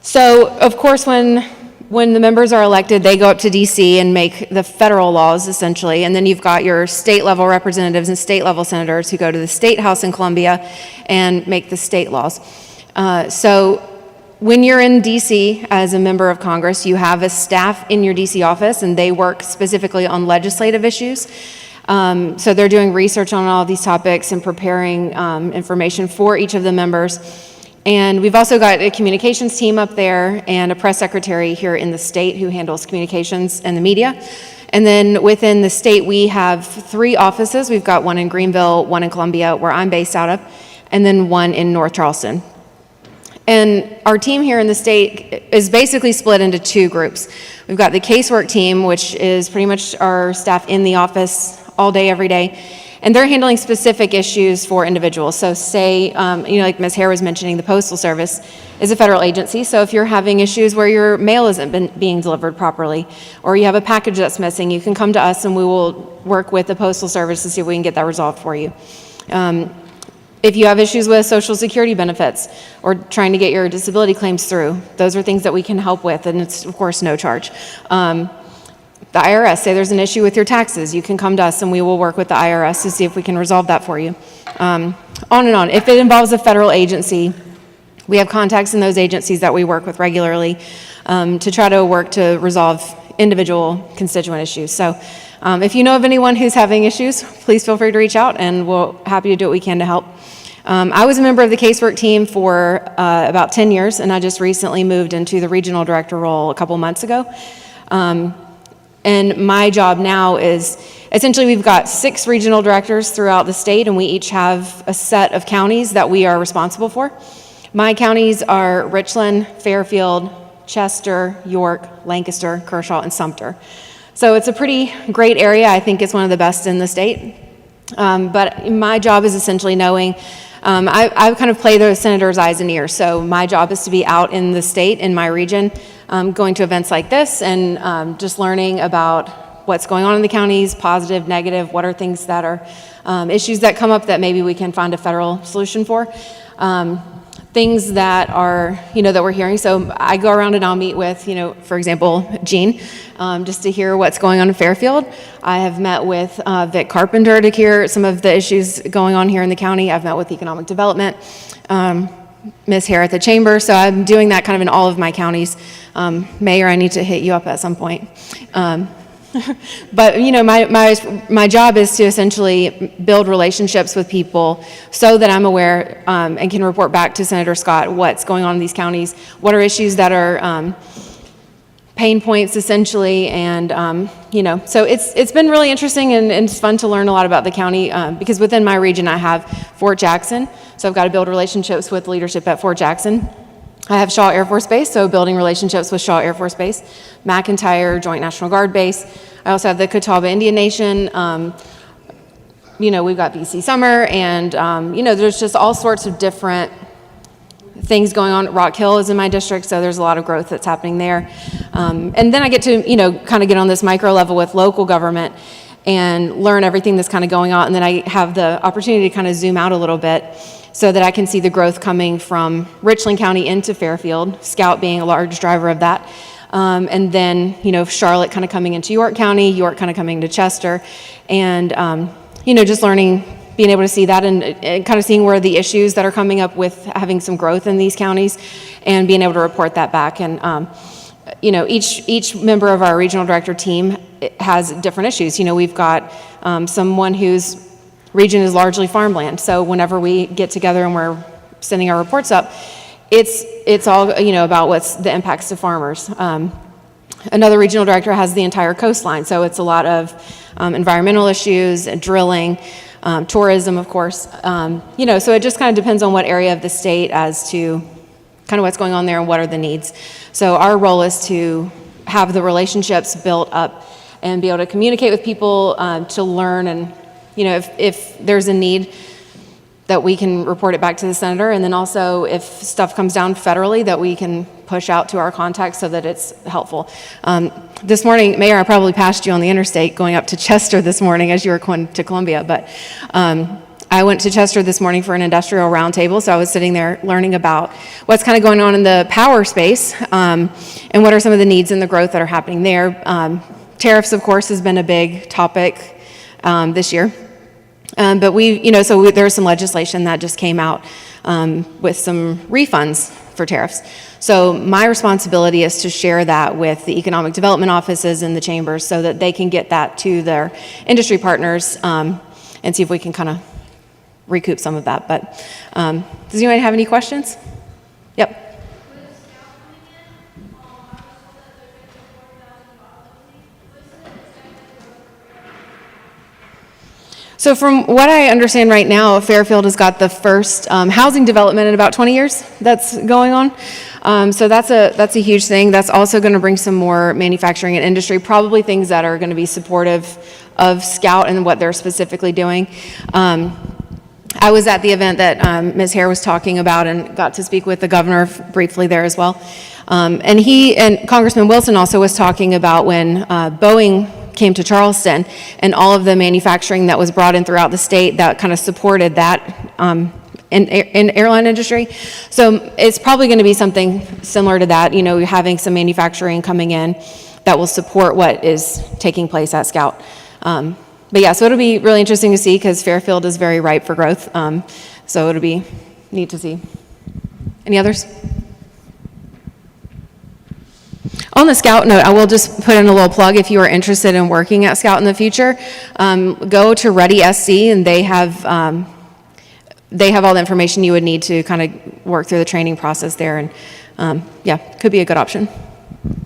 So of course, when the members are elected, they go up to DC and make the federal laws, essentially, and then you've got your state level representatives and state level senators who go to the state house in Columbia and make the state laws. So when you're in DC as a member of Congress, you have a staff in your DC office, and they work specifically on legislative issues. So they're doing research on all of these topics and preparing information for each of the members. And we've also got a communications team up there and a press secretary here in the state who handles communications and the media. And then within the state, we have 3 offices. We've got one in Greenville, one in Columbia, where I'm based out of, and then one in North Charleston. And our team here in the state is basically split into 2 groups. We've got the casework team, which is pretty much our staff in the office all day, every day. And they're handling specific issues for individuals. So say, like Ms. Hare was mentioning, the Postal Service is a federal agency. So if you're having issues where your mail isn't being delivered properly, or you have a package that's missing, you can come to us and we will work with the Postal Service to see if we can get that resolved for you. If you have issues with Social Security benefits or trying to get your disability claims through, those are things that we can help with, and it's, of course, no charge. The IRS, say there's an issue with your taxes, you can come to us and we will work with the IRS to see if we can resolve that for you. On and on. If it involves a federal agency, we have contacts in those agencies that we work with regularly to try to work to resolve individual constituent issues. So if you know of anyone who's having issues, please feel free to reach out and we're happy to do what we can to help. I was a member of the casework team for about 10 years, and I just recently moved into the regional director role a couple months ago. And my job now is, essentially we've got 6 regional directors throughout the state, and we each have a set of counties that we are responsible for. My counties are Richland, Fairfield, Chester, York, Lancaster, Kershaw, and Sumter. So it's a pretty great area. I think it's one of the best in the state. But my job is essentially knowing, I kind of play the senator's eyes and ears. So my job is to be out in the state, in my region, going to events like this and just learning about what's going on in the counties, positive, negative, what are things that are issues that come up that maybe we can find a federal solution for. Things that are, that we're hearing. So I go around and I'll meet with, for example, Jean, just to hear what's going on in Fairfield. I have met with Vic Carpenter to hear some of the issues going on here in the county. I've met with economic development, Ms. Hare at the chamber. So I'm doing that kind of in all of my counties. Mayor, I need to hit you up at some point. But my job is to essentially build relationships with people so that I'm aware and can report back to Senator Scott what's going on in these counties, what are issues that are pain points essentially, and so it's been really interesting and it's fun to learn a lot about the county because within my region I have Fort Jackson, so I've got to build relationships with leadership at Fort Jackson. I have Shaw Air Force Base, so building relationships with Shaw Air Force Base, McIntyre Joint National Guard Base. I also have the Catawba Indian Nation. We've got BC Summer, and there's just all sorts of different things going on. Rock Hill is in my district, so there's a lot of growth that's happening there. And then I get to, kind of get on this micro level with local government and learn everything that's kind of going on. And then I have the opportunity to kind of zoom out a little bit so that I can see the growth coming from Richland County into Fairfield, Scout being a large driver of that. And then, Charlotte kind of coming into York County, York kind of coming to Chester, and, just learning, being able to see that and kind of seeing where the issues that are coming up with having some growth in these counties and being able to report that back. And, each member of our regional director team has different issues. We've got someone whose region is largely farmland. So whenever we get together and we're sending our reports up, it's all, about what's the impacts to farmers. Another regional director has the entire coastline. So it's a lot of environmental issues, drilling, tourism, of course. So it just kind of depends on what area of the state as to kind of what's going on there and what are the needs. So our role is to have the relationships built up and be able to communicate with people to learn and, if there's a need, that we can report it back to the senator, and then also if stuff comes down federally, that we can push out to our contacts so that it's helpful. This morning, Mayor, I probably passed you on the interstate going up to Chester this morning as you were going to Columbia, but I went to Chester this morning for an industrial roundtable, so I was sitting there learning about what's kind of going on in the power space and what are some of the needs and the growth that are happening there. Tariffs, of course, has been a big topic this year. But there's some legislation that just came out with some refunds for tariffs. So my responsibility is to share that with the economic development offices and the chambers so that they can get that to their industry partners and see if we can kind of recoup some of that. But does anyone have any questions? Yep. So from what I understand right now, Fairfield has got the first housing development in about 20 years that's going on. So that's a huge thing. That's also going to bring some more manufacturing and industry, probably things that are going to be supportive of Scout and what they're specifically doing. I was at the event that Ms. Hare was talking about and got to speak with the governor briefly there as well. And he and Congressman Wilson also was talking about when Boeing came to Charleston and all of the manufacturing that was brought in throughout the state that kind of supported that in airline industry. So it's probably going to be something similar to that, you know, having some manufacturing coming in that will support what is taking place at Scout. But yeah, so it'll be really interesting to see because Fairfield is very ripe for growth. So it'll be neat to see. Any others? On the Scout note, I will just put in a little plug. If you are interested in working at Scout in the future, go to Ready SC, and they have all the information you would need to kind of work through the training process there. And yeah, could be a good option.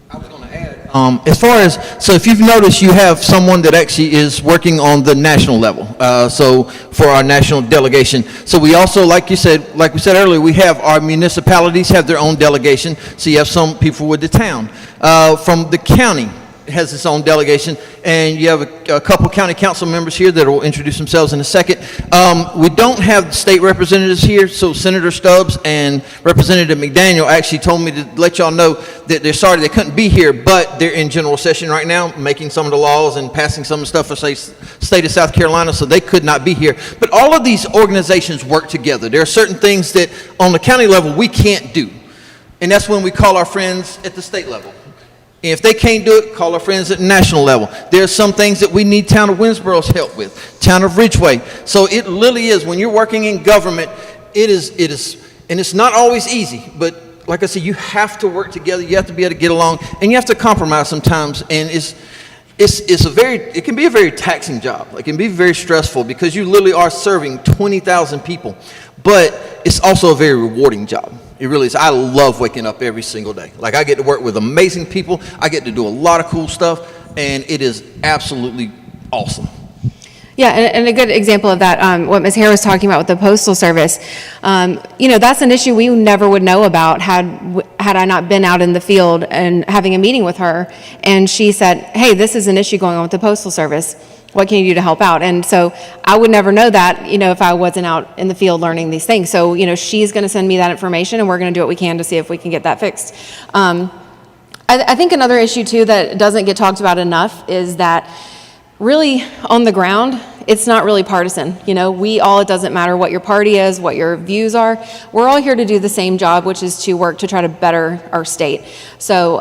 I was going to add, as far as, so if you've noticed, you have someone that actually is working on the national level, so for our national delegation. So we also, like we said earlier, we have our municipalities have their own delegation, so you have some people with the town. From the county has its own delegation, and you have a couple county council members here that will introduce themselves in a second. We don't have state representatives here, so Senator Stubbs and Representative McDaniel actually told me to let y'all know that they're sorry they couldn't be here, but they're in general session right now, making some of the laws and passing some of the stuff for state of South Carolina, so they could not be here. But all of these organizations work together. There are certain things that on the county level we can't do, and that's when we call our friends at the state level. If they can't do it, call our friends at the national level. There are some things that we need Town of Winsboro's help with, Town of Ridgeway. So it really is, when you're working in government, it is, and it's not always easy, but like I said, you have to work together, you have to be able to get along, and you have to compromise sometimes, and it can be a very taxing job. It can be very stressful because you literally are serving 20,000 people, but it's also a very rewarding job. It really is. I love waking up every single day. Like, I get to work with amazing people. I get to do a lot of cool stuff, and it is absolutely awesome. Yeah, and a good example of that, what Ms. Hare was talking about with the Postal Service, you know, that's an issue we never would know about had I not been out in the field and having a meeting with her. And she said, hey, this is an issue going on with the Postal Service. What can you do to help out? And so I would never know that, you know, if I wasn't out in the field learning these things. So, you know, she's going to send me that information, and we're going to do what we can to see if we can get that fixed. I think another issue, too, that doesn't get talked about enough is that really on the ground, it's not really partisan. You know, it doesn't matter what your party is, what your views are. We're all here to do the same job, which is to work to try to better our state. So,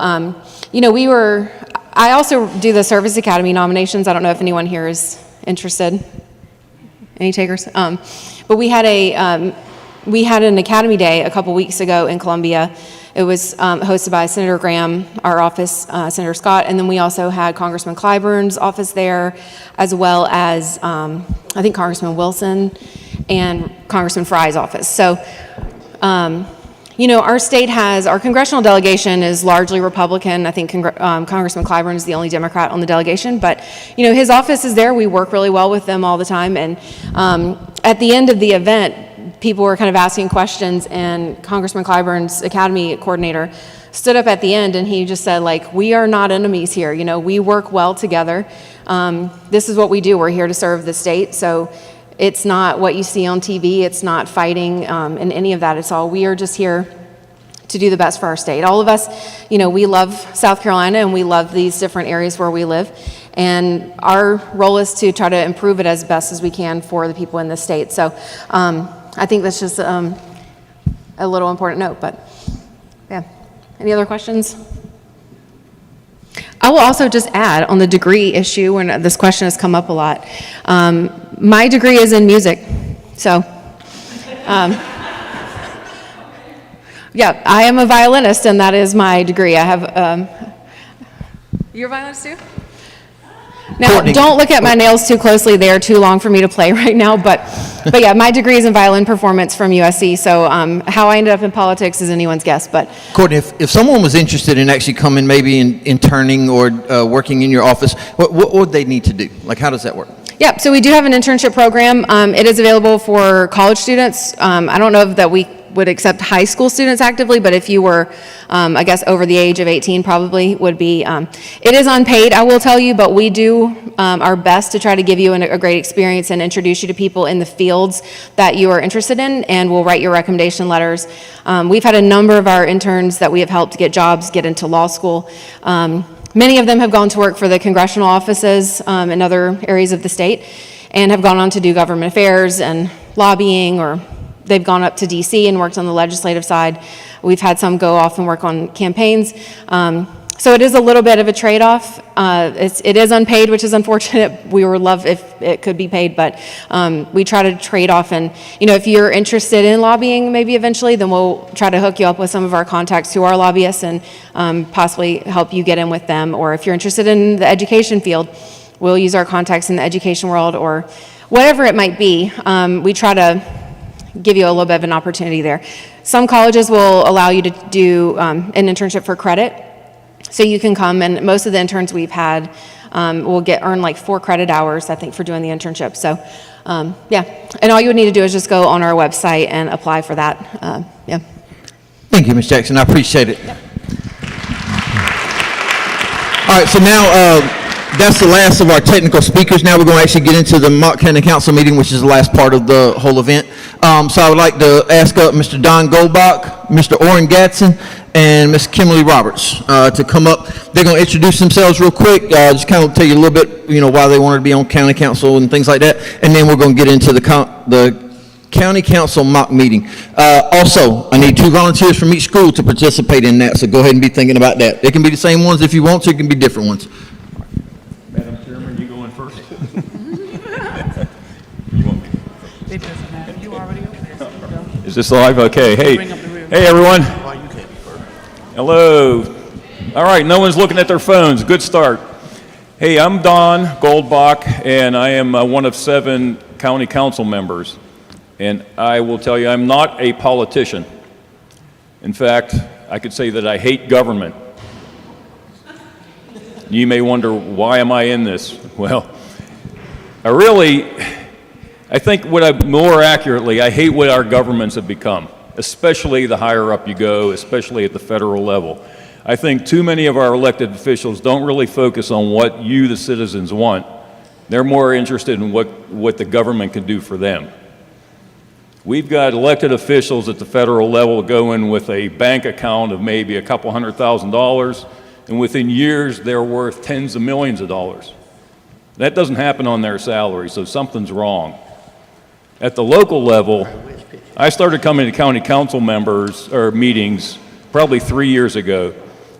you know, I also do the Service Academy nominations. I don't know if anyone here is interested. Any takers? But we had an Academy Day a couple weeks ago in Columbia. It was hosted by Senator Graham, our office, Senator Scott, and then we also had Congressman Clyburn's office there, as well as I think Congressman Wilson and Congressman Fry's office. So, you know, our congressional delegation is largely Republican. I think Congressman Clyburn is the only Democrat on the delegation, but, you know, his office is there. We work really well with them all the time, and at the end of the event, people were kind of asking questions, and Congressman Clyburn's Academy coordinator stood up at the end, and he just said, like, we are not enemies here. You know, we work well together. This is what we do. We're here to serve the state. So it's not what you see on TV. It's not fighting in any of that. It's all, we are just here to do the best for our state. All of us, you know, we love South Carolina, and we love these different areas where we live. And our role is to try to improve it as best as we can for the people in the state. So I think that's just a little important note, but yeah. Any other questions? I will also just add on the degree issue, when this question has come up a lot. My degree is in music, so yeah, I am a violinist, and that is my degree. I have, you're a violinist too? Now, Courtney. don't look at my nails too closely. They are too long for me to play right now, but yeah, my degree is in violin performance from USC, so how I ended up in politics is anyone's guess, but Courtney, if someone was interested in actually coming, maybe in interning or working in your office, what would they need to do? Like, how does that work? yeah, so we do have an internship program. It is available for college students. I don't know that we would accept high school students actively, but if you were, I guess, over the age of 18, probably would be. It is unpaid, I will tell you, but we do our best to try to give you a great experience and introduce you to people in the fields that you are interested in, and we'll write your recommendation letters. We've had a number of our interns that we have helped get jobs, get into law school. Many of them have gone to work for the congressional offices in other areas of the state and have gone on to do government affairs and lobbying, or they've gone up to DC and worked on the legislative side. We've had some go off and work on campaigns. So it is a little bit of a trade-off. It is unpaid, which is unfortunate. We would love if it could be paid, but we try to trade off. And, if you're interested in lobbying maybe eventually, then we'll try to hook you up with some of our contacts who are lobbyists and possibly help you get in with them. Or if you're interested in the education field, we'll use our contacts in the education world or whatever it might be. We try to give you a little bit of an opportunity there. Some colleges will allow you to do an internship for credit. So you can come, and most of the interns we've had will earn like 4 credit hours, I think, for doing the internship. So, yeah. And all you would need to do is just go on our website and apply for that. Yeah. Thank you, Ms. Jackson. I appreciate it. All right, so now that's the last of our technical speakers. Now we're going to actually get into the Mott County Council meeting, which is the last part of the whole event. So I would like to ask up Mr. Don Goldbach, Mr. Orrin Gadsden, and Ms. Kimberly Roberts to come up. They're going to introduce themselves real quick, just kind of tell you a little bit, why they wanted to be on county council and things like that, and then we're going to get into the county council mock meeting. Also, I need 2 volunteers from each school to participate in that, so go ahead and be thinking about that. It can be the same ones if you want to, it can be different ones. Madam Chairman, you going first? It doesn't matter. You already over there, so you go. Is this live? Okay. Bring up the rear. Hey everyone. Hello. All right, no one's looking at their phones. Good start. Hey, I'm Don Goldbach, and I am one of 7 county council members. And I will tell you, I'm not a politician. In fact, I could say that I hate government. You may wonder, why am I in this? Well, I think more accurately, I hate what our governments have become, especially the higher up you go, especially at the federal level. I think too many of our elected officials don't really focus on what you, the citizens, want. They're more interested in what the government can do for them. We've got elected officials at the federal level going with a bank account of maybe a couple $100,000, and within years they're worth tens of millions of dollars. That doesn't happen on their salary, so something's wrong. At the local level, I started coming to county council meetings probably 3 years ago.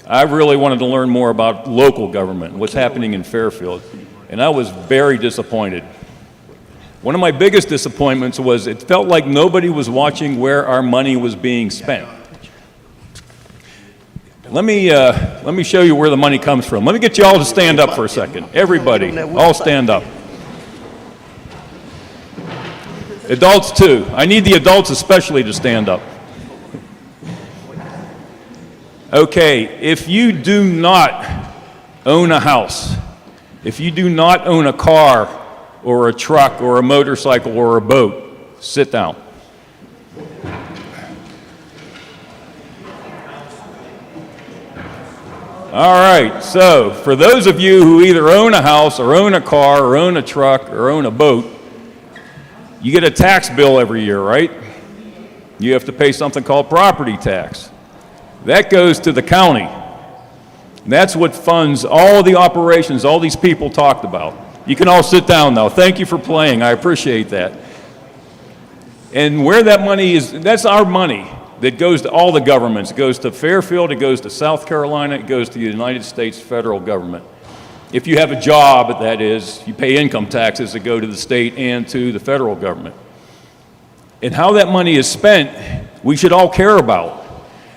I really wanted to learn more about local government, what's happening in Fairfield, and I was very disappointed. One of my biggest disappointments was it felt like nobody was watching where our money was being spent. Let me show you where the money comes from. Let me get you all to stand up for a second. Everybody, all stand up. Adults too. I need the adults especially to stand up. Okay, if you do not own a house, if you do not own a car or a truck or a motorcycle or a boat, sit down. All right, so for those of you who either own a house or own a car or own a truck or own a boat, you get a tax bill every year, right? You have to pay something called property tax. That goes to the county. That's what funds all the operations all these people talked about. You can all sit down now. Thank you for playing. I appreciate that. And where that money is, that's our money that goes to all the governments. It goes to Fairfield, it goes to South Carolina, it goes to the United States federal government. If you have a job, that is, you pay income taxes that go to the state and to the federal government. And how that money is spent, we should all care about.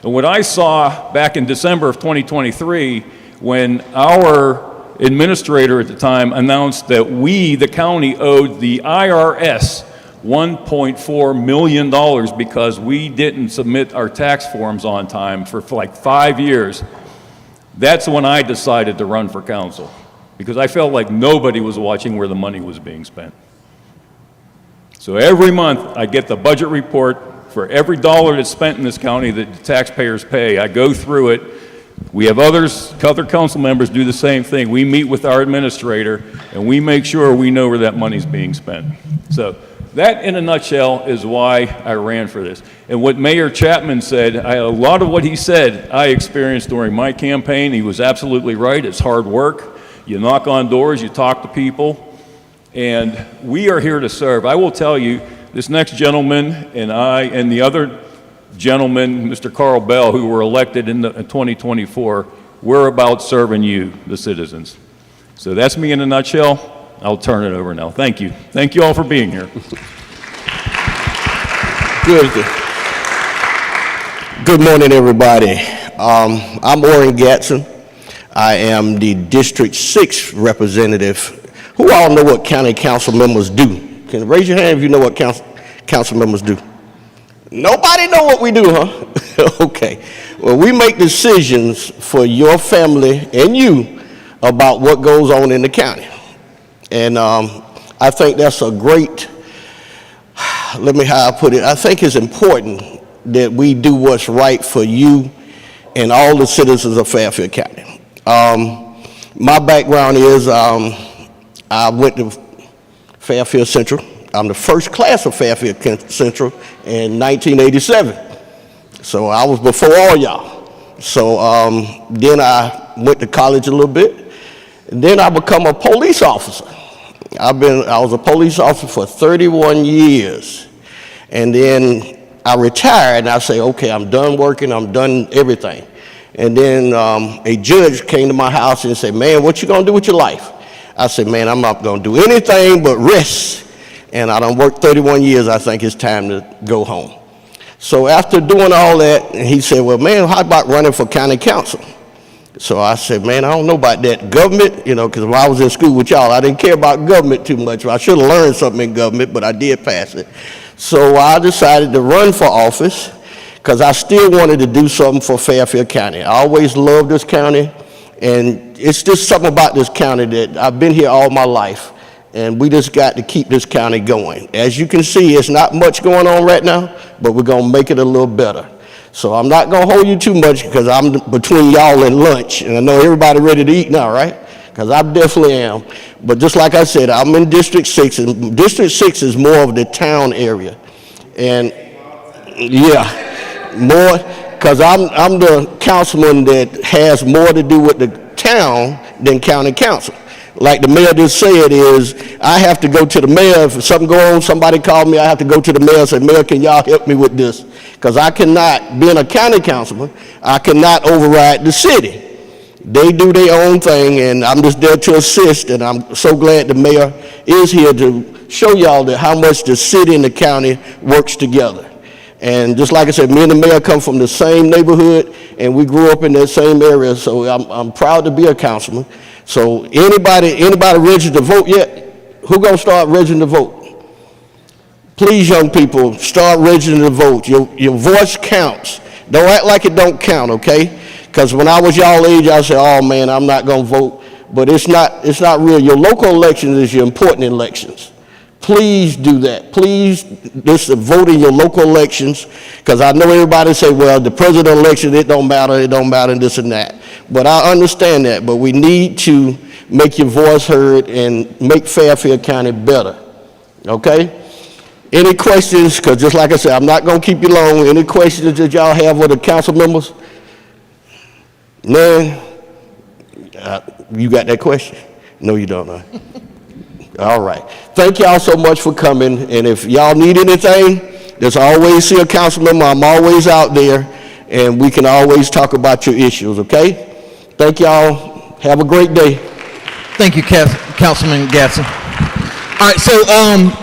And what I saw back in December of 2023, when our administrator at the time announced that we, the county, owed the IRS $1.4 million because we didn't submit our tax forms on time for like 5 years. That's when I decided to run for council, because I felt like nobody was watching where the money was being spent. So every month, I get the budget report for every dollar that's spent in this county that the taxpayers pay. I go through it. We have other council members do the same thing. We meet with our administrator, and we make sure we know where that money's being spent. So that, in a nutshell, is why I ran for this. And what Mayor Chapman said, a lot of what he said, I experienced during my campaign. He was absolutely right. It's hard work. You knock on doors, you talk to people, and we are here to serve. I will tell you, this next gentleman and I and the other gentleman, Mr. Carl Bell, who were elected in 2024, we're about serving you, the citizens. So that's me in a nutshell. I'll turn it over now. Thank you. Thank you all for being here. Good morning, everybody. I'm Orrin Gatson. I am the District 6 representative. Who all know what county council members do? Can you raise your hand if you know what council members do? Nobody know what we do, huh? Okay. Well, we make decisions for your family and you about what goes on in the county. And I think that's a great, how I put it, I think it's important that we do what's right for you and all the citizens of Fairfield County. My background is I went to Fairfield Central. I'm the first class of Fairfield Central in 1987. So I was before all y'all. So then I went to college a little bit. And then I become a police officer. I was a police officer for 31 years. And then I retired and I say, okay, I'm done working, I'm done everything. And then a judge came to my house and said, man, what you gonna do with your life? I said, man, I'm not gonna do anything but rest. And I done worked 31 years, I think it's time to go home. So after doing all that, he said, well, man, how about running for county council? So I said, man, I don't know about that. Government, because when I was in school with y'all, I didn't care about government too much. I should have learned something in government, but I did pass it. So I decided to run for office because I still wanted to do something for Fairfield County. I always loved this county, and it's just something about this county that I've been here all my life, and we just got to keep this county going. As you can see, it's not much going on right now, but we're going to make it a little better. So I'm not going to hold you too much because I'm between y'all and lunch, and I know everybody ready to eat now, right? Because I definitely am. But just like I said, I'm in District 6, and District 6 is more of the town area. And yeah, more, because I'm the councilman that has more to do with the town than county council. Like the mayor just said is, I have to go to the mayor, if something go on, somebody called me, I have to go to the mayor and say, Mayor, can y'all help me with this? Because I cannot, being a county councilman, I cannot override the city. They do their own thing, and I'm just there to assist, and I'm so glad the mayor is here to show y'all that how much the city and the county works together. And just like I said, me and the mayor come from the same neighborhood, and we grew up in that same area, so I'm proud to be a councilman. So anybody registered to vote yet? Who gonna start registering to vote? Please, young people, start registering to vote. Your voice counts. Don't act like it don't count, okay? Because when I was y'all age, I said, oh man, I'm not gonna vote. But it's not real. Your local elections is your important elections. Please do that. Please just vote in your local elections, because I know everybody say, well, the president election, it don't matter, and this and that. But I understand that, but we need to make your voice heard and make Fairfield County better, okay? Any questions? Because just like I said, I'm not going to keep you long. Any questions that y'all have with the council members? None? You got that question? No, you don't, huh? All right. Thank y'all so much for coming. And if y'all need anything, there's always see a council member. I'm always out there, and we can always talk about your issues, okay? Thank y'all. Have a great day. Thank you, Councilman Gatson. All right, so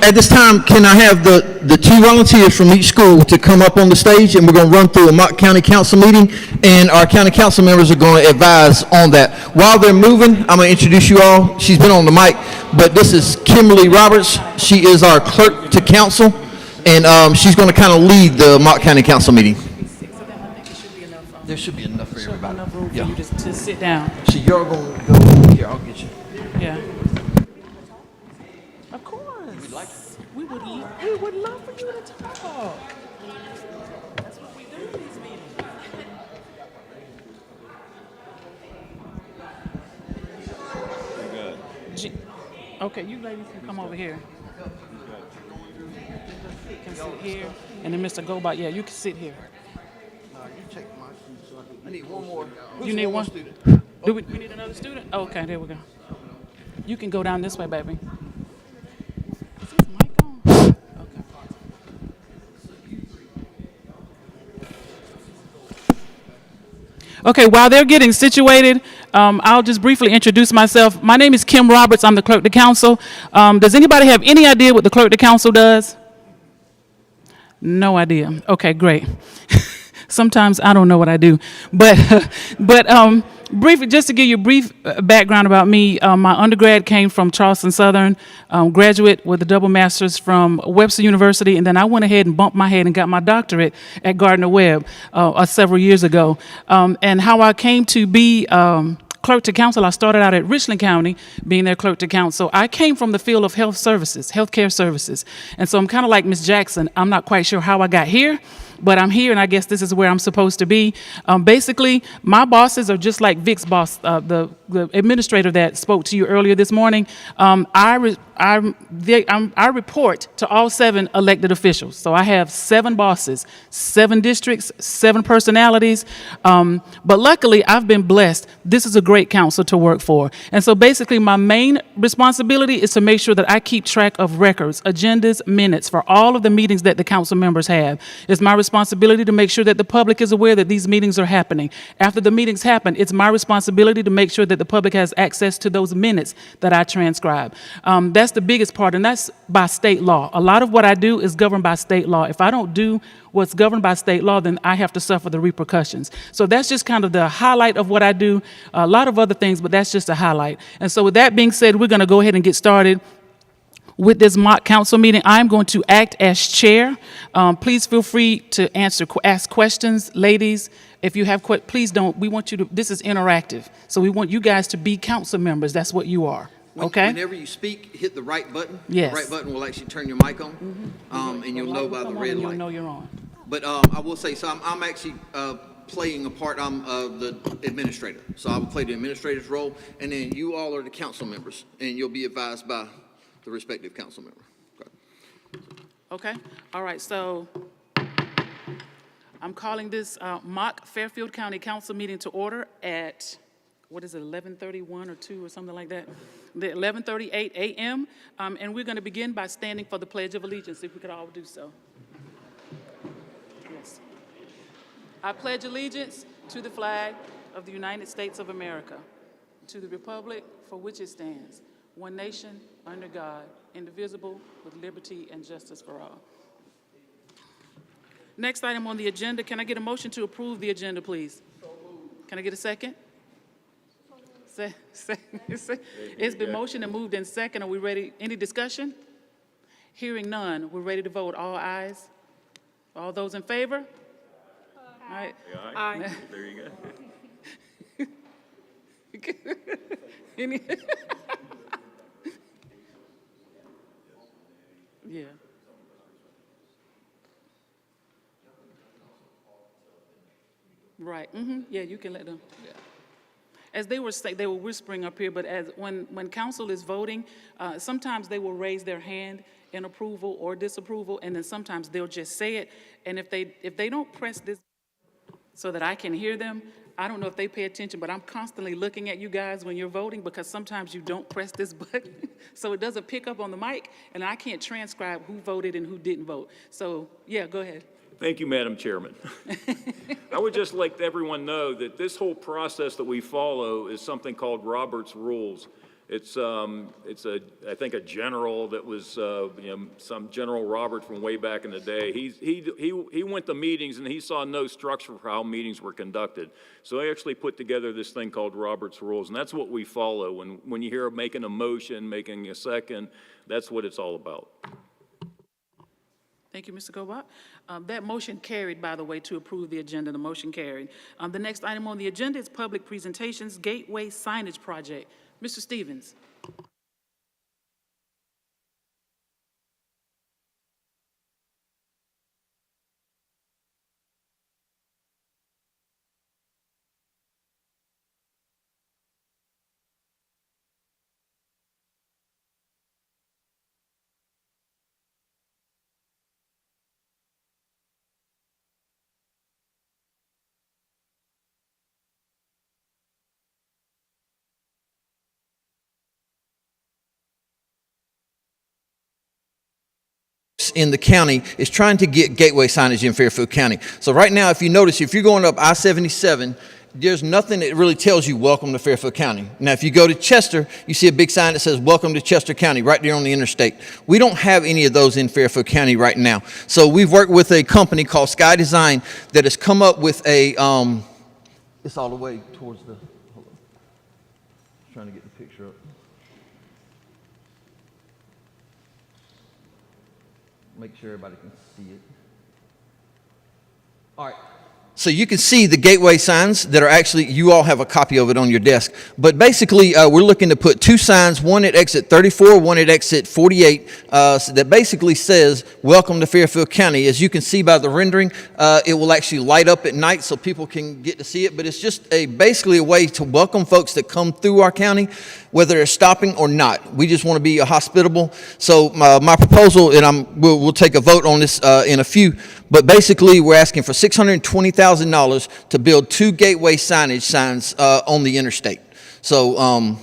at this time, can I have the two volunteers from each school to come up on the stage, and we're going to run through a Mott County Council meeting, and our county council members are going to advise on that. While they're moving, I'm going to introduce you all. She's been on the mic, but this is Kimberly Roberts. She is our clerk to council, and she's going to kind of lead the Mott County Council meeting. There should be enough for everybody. Enough room for you to sit down. So you're going to go here. I'll get you. Yeah. Of course. We would love for you to talk. That's what we do in these meetings. Okay, you ladies can come over here. Can sit here, and then Mr. Gobot, yeah, you can sit here. I need one more. You need one student. Do we need another student? Okay, there we go. You can go down this way, baby. Is this mic on? Okay. Okay, while they're getting situated, I'll just briefly introduce myself. My name is Kim Roberts. I'm the clerk to council. Does anybody have any idea what the clerk to council does? No idea. Okay, great. Sometimes I don't know what I do, but briefly, just to give you a brief background about me, my undergrad came from Charleston Southern, graduate with a double master's from Webster University, and then I went ahead and bumped my head and got my doctorate at Gardner-Webb several years ago. And how I came to be clerk to council, I started out at Richland County, being their clerk to council. I came from the field of health services, healthcare services, and so I'm kind of like Ms. Jackson. I'm not quite sure how I got here, but I'm here, and I guess this is where I'm supposed to be. Basically, my bosses are just like Vic's boss, the administrator that spoke to you earlier this morning. I report to all 7 elected officials. So I have 7 bosses, 7 districts, 7 personalities. But luckily, I've been blessed. This is a great council to work for. And so basically, my main responsibility is to make sure that I keep track of records, agendas, minutes for all of the meetings that the council members have. It's my responsibility to make sure that the public is aware that these meetings are happening. After the meetings happen, it's my responsibility to make sure that the public has access to those minutes that I transcribe. That's the biggest part, and that's by state law. A lot of what I do is governed by state law. If I don't do what's governed by state law, then I have to suffer the repercussions. So that's just kind of the highlight of what I do. A lot of other things, but that's just a highlight. And so with that being said, we're going to go ahead and get started with this mock council meeting. I'm going to act as chair. Please feel free to ask questions. Ladies, if you have questions, please don't. We want you to, this is interactive. So we want you guys to be council members. That's what you are. Okay? Whenever you speak, hit the right button. Yes. The right button will actually turn your mic on, and you'll know by the red light. You'll know you're on. But I will say, so I'm actually playing a part. I'm the administrator. So I will play the administrator's role, and then you all are the council members, and you'll be advised by the respective council member. Okay. All right. So I'm calling this mock Fairfield County Council meeting to order at, what is it, 11:31 or 2 or something like that? 11:38 a.m. And we're going to begin by standing for the Pledge of Allegiance, if we could all do so. Yes. I pledge allegiance to the flag of the United States of America, to the republic for which it stands, one nation, under God, indivisible, with liberty and justice for all. Next item on the agenda, can I get a motion to approve the agenda, please? Can I get a second? It's been motioned and moved in second. Are we ready? Any discussion? Hearing none, we're ready to vote. All ayes? All those in favor? All right. Aye. There you go. Any? Yeah. Right. Yeah, you can let them. Yeah. As they were whispering up here, but when council is voting, sometimes they will raise their hand in approval or disapproval, and then sometimes they'll just say it. And if they don't press this so that I can hear them, I don't know if they pay attention, but I'm constantly looking at you guys when you're voting because sometimes you don't press this button, so it doesn't pick up on the mic, and I can't transcribe who voted and who didn't vote. So, yeah, go ahead. Thank you, Madam Chairman. I would just like everyone know that this whole process that we follow is something called Robert's Rules. It's I think a general that was, some General Robert from way back in the day. He went to meetings and he saw no structure for how meetings were conducted. So he actually put together this thing called Robert's Rules, and that's what we follow. When you hear making a motion, making a second, that's what it's all about. Thank you, Mr. Gobot. That motion carried, by the way, to approve the agenda. The motion carried. The next item on the agenda is public presentations, Gateway Signage Project. Mr. Stevens. In the county is trying to get gateway signage in Fairfield County. So right now, if you notice, if you're going up I-77, there's nothing that really tells you welcome to Fairfield County. Now, if you go to Chester, you see a big sign that says welcome to Chester County right there on the interstate. We don't have any of those in Fairfield County right now. So we've worked with a company called Sky Design that has come up with a, it's all the way towards the, hold on. Trying to get the picture up. Make sure everybody can see it. All right. So you can see the gateway signs that are actually, you all have a copy of it on your desk. But basically, we're looking to put two signs, one at exit 34, one at exit 48, so that basically says, welcome to Fairfield County. As you can see by the rendering, it will actually light up at night so people can get to see it. But it's just basically a way to welcome folks that come through our county, whether they're stopping or not. We just want to be hospitable. So my proposal, and we'll take a vote on this in a few, but basically we're asking for $620,000 to build two gateway signage signs on the interstate. So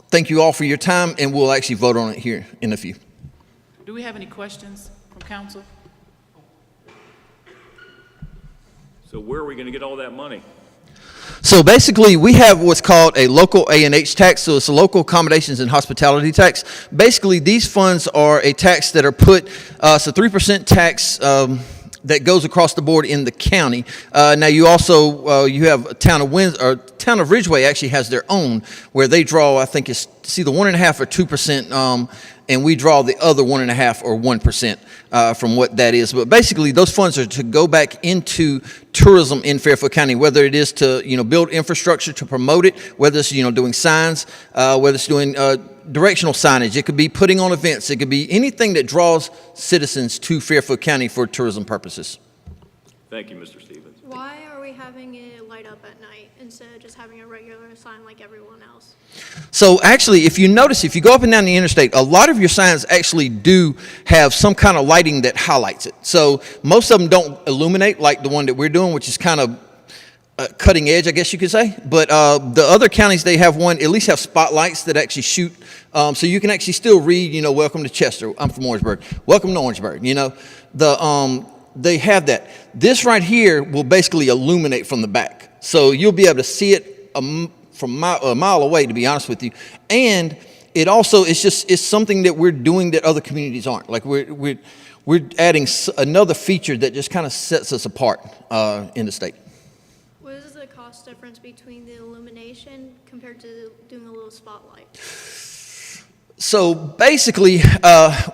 thank you all for your time, and we'll actually vote on it here in a few. Do we have any questions from council? So where are we going to get all that money? So basically, we have what's called a local A&H tax. So it's a local accommodations and hospitality tax. Basically, these funds are a tax that are put, it's a 3% tax that goes across the board in the county. Now, you also, you have a town of Ridgeway actually has their own, where they draw, I think it's either 1.5% or 2%, and we draw the other 1.5% or 1% from what that is. But basically, those funds are to go back into tourism in Fairfield County, whether it is to build infrastructure to promote it, whether it's doing signs, whether it's doing directional signage. It could be putting on events. It could be anything that draws citizens to Fairfield County for tourism purposes. Thank you, Mr. Stevens. Why are we having it light up at night instead of just having a regular sign like everyone else? So actually, if you notice, if you go up and down the interstate, a lot of your signs actually do have some kind of lighting that highlights it. So most of them don't illuminate like the one that we're doing, which is kind of cutting edge, I guess you could say. But the other counties, they have one, at least have spotlights that actually shoot. So you can actually still read, welcome to Chester. I'm from Orangeburg. Welcome to Orangeburg. They have that. This right here will basically illuminate from the back. So you'll be able to see it from a mile away, to be honest with you. And it also, it's something that we're doing that other communities aren't. Like we're adding another feature that just kind of sets us apart in the state. What is the cost difference between the illumination compared to doing a little spotlight? So basically,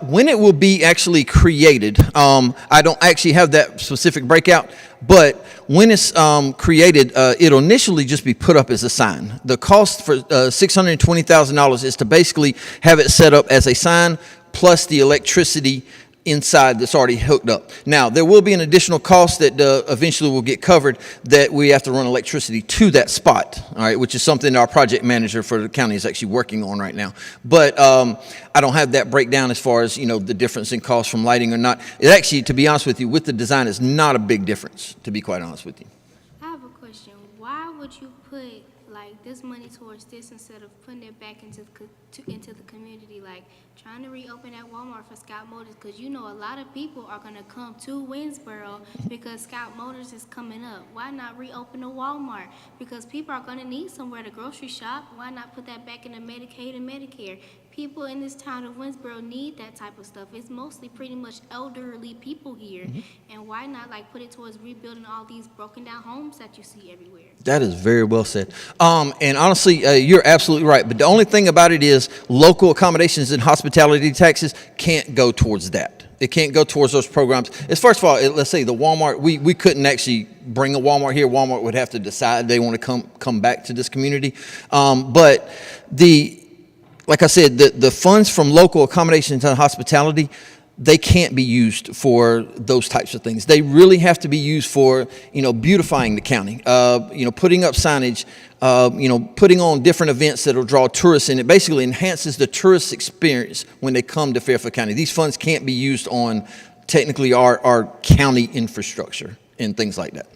when it will be actually created, I don't actually have that specific breakout, but when it's created, it'll initially just be put up as a sign. The cost for $620,000 is to basically have it set up as a sign plus the electricity inside that's already hooked up. Now, there will be an additional cost that eventually will get covered, that we have to run electricity to that spot, all right, which is something our project manager for the county is actually working on right now. But I don't have that breakdown as far as, the difference in cost from lighting or not. It actually, to be honest with you, with the design, is not a big difference, to be quite honest with you. I have a question. why would you put like this money towards this instead of putting it back into into the community, like trying to reopen that Walmart for Scout Motors? Because you know a lot of people are gonna come to Winsboro because Scout Motors is coming up. Why not reopen a Walmart? Because people are gonna need somewhere to grocery shop. Why not put that back into Medicaid and Medicare? People in this town of Winsboro need that type of stuff. It's mostly pretty much elderly people here. And why not like put it towards rebuilding all these broken down homes that you see everywhere? That is very well said. And honestly, you're absolutely right. But the only thing about it is local accommodations and hospitality taxes can't go towards that. It can't go towards those programs. As first of all, let's say the Walmart, we couldn't actually bring a Walmart here. Walmart would have to decide they want to come back to this community. But like I said, the funds from local accommodations and hospitality, they can't be used for those types of things. They really have to be used for, beautifying the county, putting up signage, putting on different events that will draw tourists in. It basically enhances the tourist experience when they come to Fairfield County. These funds can't be used on technically our county infrastructure and things like that.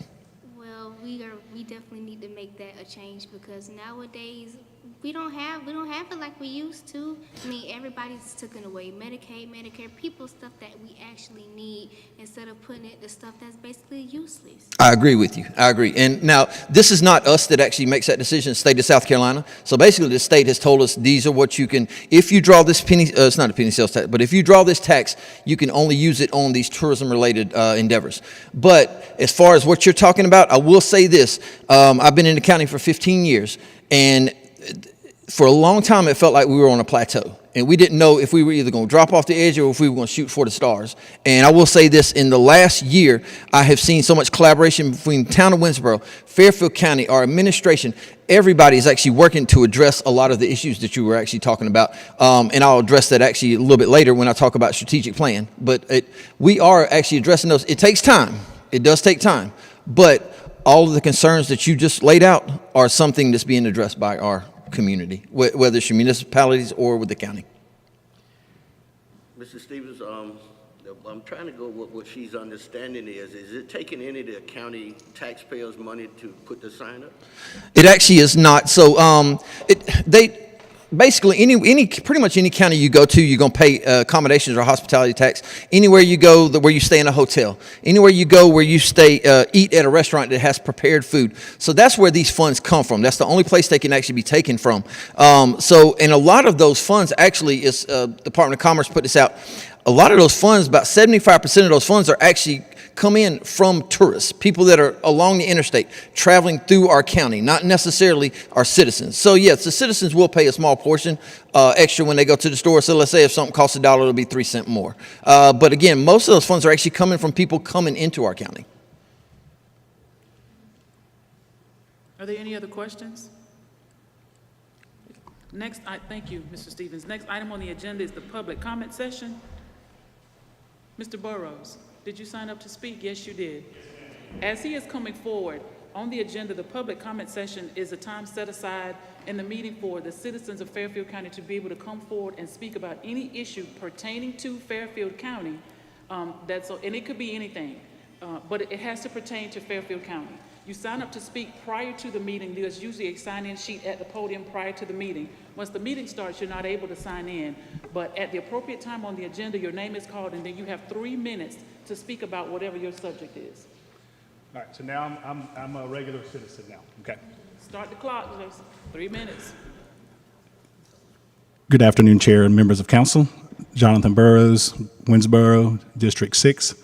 Well, we definitely need to make that a change because nowadays we don't have it like we used to. I mean, everybody's taking away Medicaid, Medicare, people stuff that we actually need instead of putting it the stuff that's basically useless. I agree with you. I agree. And now, this is not us that actually makes that decision, the state of South Carolina. So basically, the state has told us these are what you can, if you draw this penny, it's not a penny sales tax, but if you draw this tax, you can only use it on these tourism-related endeavors. But as far as what you're talking about, I will say this. I've been in the county for 15 years, and for a long time, it felt like we were on a plateau. And we didn't know if we were either going to drop off the edge or if we were going to shoot for the stars. And I will say this, in the last year, I have seen so much collaboration between the town of Winsboro, Fairfield County, our administration. Everybody is actually working to address a lot of the issues that you were actually talking about. And I'll address that actually a little bit later when I talk about strategic plan. But we are actually addressing those. It takes time. It does take time. But all of the concerns that you just laid out are something that's being addressed by our community, whether it's your municipalities or with the county. Mr. Stevens, I'm trying to go with what she's understanding is it taking any of the county taxpayers' money to put the sign up? It actually is not. So basically pretty much any county you go to, you're going to pay accommodations or hospitality tax. Anywhere you go where you stay in a hotel, anywhere you go where you stay, eat at a restaurant that has prepared food. So that's where these funds come from. That's the only place they can actually be taken from. And a lot of those funds actually is, Department of Commerce put this out. A lot of those funds, about 75% of those funds are actually come in from tourists, people that are along the interstate, traveling through our county, not necessarily our citizens. So yes, the citizens will pay a small portion extra when they go to the store. So let's say if something costs $1, it'll be 3 cents more. But again, most of those funds are actually coming from people coming into our county. Are there any other questions? Next, thank you, Mr. Stevens. Next item on the agenda is the public comment session. Mr. Burrows, did you sign up to speak? Yes, you did. As he is coming forward, on the agenda, the public comment session is a time set aside in the meeting for the citizens of Fairfield County to be able to come forward and speak about any issue pertaining to Fairfield County. And it could be anything, but it has to pertain to Fairfield County. You sign up to speak prior to the meeting. There's usually a sign-in sheet at the podium prior to the meeting. Once the meeting starts, you're not able to sign in. But at the appropriate time on the agenda, your name is called, and then you have 3 minutes to speak about whatever your subject is. All right, so now I'm a regular citizen now, okay? Start the clock, just 3 minutes. Good afternoon, Chair and members of council. Jonathan Burrows, Winsboro, District 6.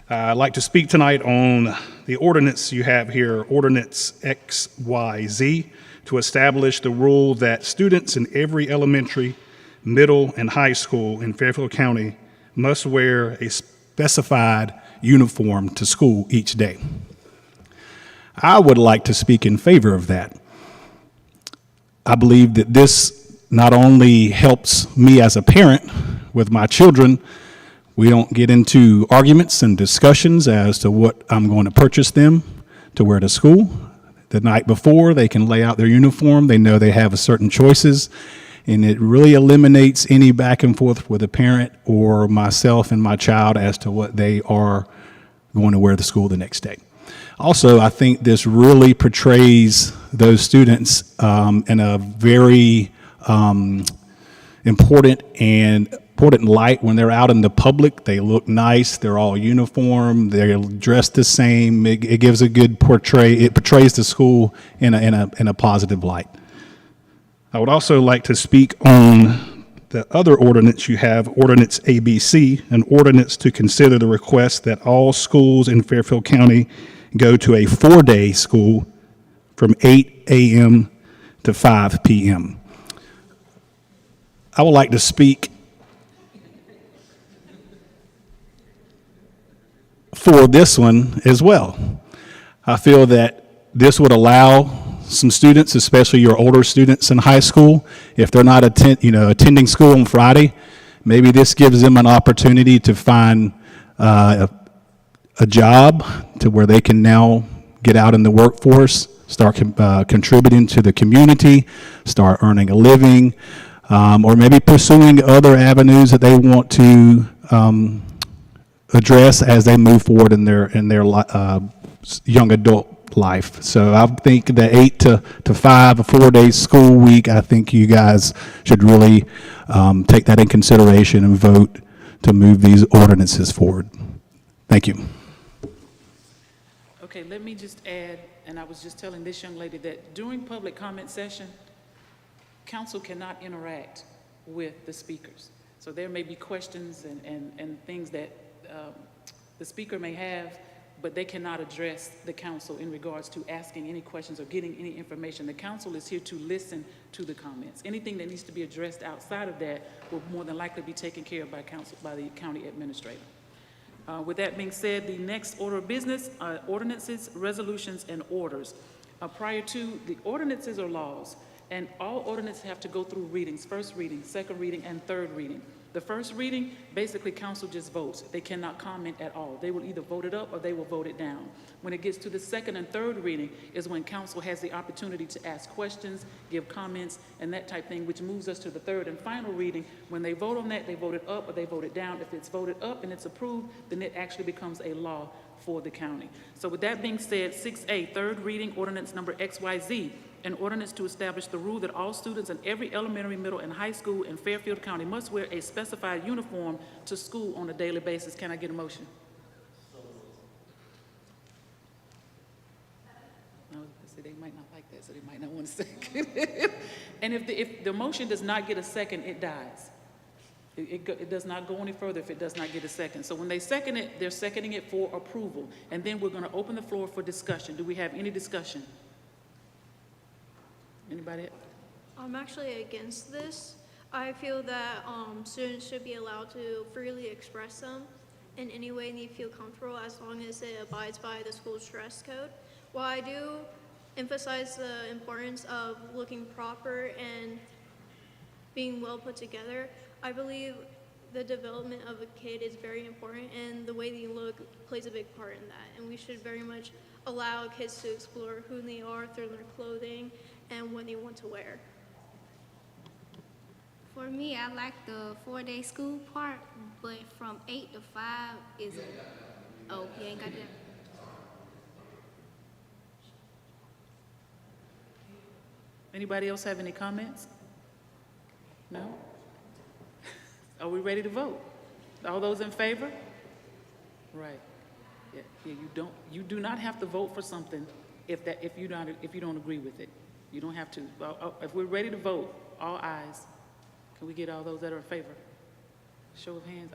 I'd like to speak tonight on the ordinance you have here, Ordinance XYZ, to establish the rule that students in every elementary, middle, and high school in Fairfield County must wear a specified uniform to school each day. I would like to speak in favor of that. I believe that this not only helps me as a parent with my children. We don't get into arguments and discussions as to what I'm going to purchase them to wear to school. The night before, they can lay out their uniform. They know they have certain choices, and it really eliminates any back and forth with a parent or myself and my child as to what they are going to wear to school the next day. Also, I think this really portrays those students in a very important light when they're out in the public. They look nice. They're all uniform. They're dressed the same. It gives a good It portrays the school in a positive light. I would also like to speak on the other ordinance you have, Ordinance ABC, an ordinance to consider the request that all schools in Fairfield County go to a 4-day school from 8 a.m. to 5 p.m. I would like to speak for this one as well. I feel that this would allow some students, especially your older students in high school, if they're not attending school on Friday, maybe this gives them an opportunity to find a job to where they can now get out in the workforce, start contributing to the community, start earning a living, or maybe pursuing other avenues that they want to address as they move forward in their young adult life. So I think the 8 to 5, a 4-day school week, I think you guys should really take that in consideration and vote to move these ordinances forward. Thank you. Okay, let me just add, and I was just telling this young lady that during public comment session, council cannot interact with the speakers. So there may be questions and things that the speaker may have, but they cannot address the council in regards to asking any questions or getting any information. The council is here to listen to the comments. Anything that needs to be addressed outside of that will more than likely be taken care of by the county administrator. With that being said, the next order of business are ordinances, resolutions, and orders. Prior to, the ordinances are laws, and all ordinances have to go through readings, first reading, second reading, and third reading. The first reading, basically council just votes. They cannot comment at all. They will either vote it up or they will vote it down. When it gets to the second and third reading is when council has the opportunity to ask questions, give comments, and that type thing, which moves us to the third and final reading. When they vote on that, they vote it up or they vote it down. If it's voted up and it's approved, then it actually becomes a law for the county. So with that being said, 6A, third reading, ordinance number XYZ, an ordinance to establish the rule that all students in every elementary, middle, and high school in Fairfield County must wear a specified uniform to school on a daily basis. Can I get a motion? No, see, they might not like that, so they might not want a second. And if the motion does not get a second, it dies. It does not go any further if it does not get a second. So when they second it, they're seconding it for approval. And then we're going to open the floor for discussion. Do we have any discussion? Anybody? I'm actually against this. I feel that students should be allowed to freely express them in any way they feel comfortable as long as it abides by the school's dress code. While I do emphasize the importance of looking proper and being well put together, I believe the development of a kid is very important, and the way they look plays a big part in that. And we should very much allow kids to explore who they are through their clothing and what they want to wear. For me, I like the 4-day school part, but from 8 to 5 is, oh, you ain't got that? Anybody else have any comments? No? Are we ready to vote? All those in favor? Right. Yeah, you do not have to vote for something if you don't agree with it. You don't have to. If we're ready to vote, all ayes. Can we get all those that are in favor? Show of hands.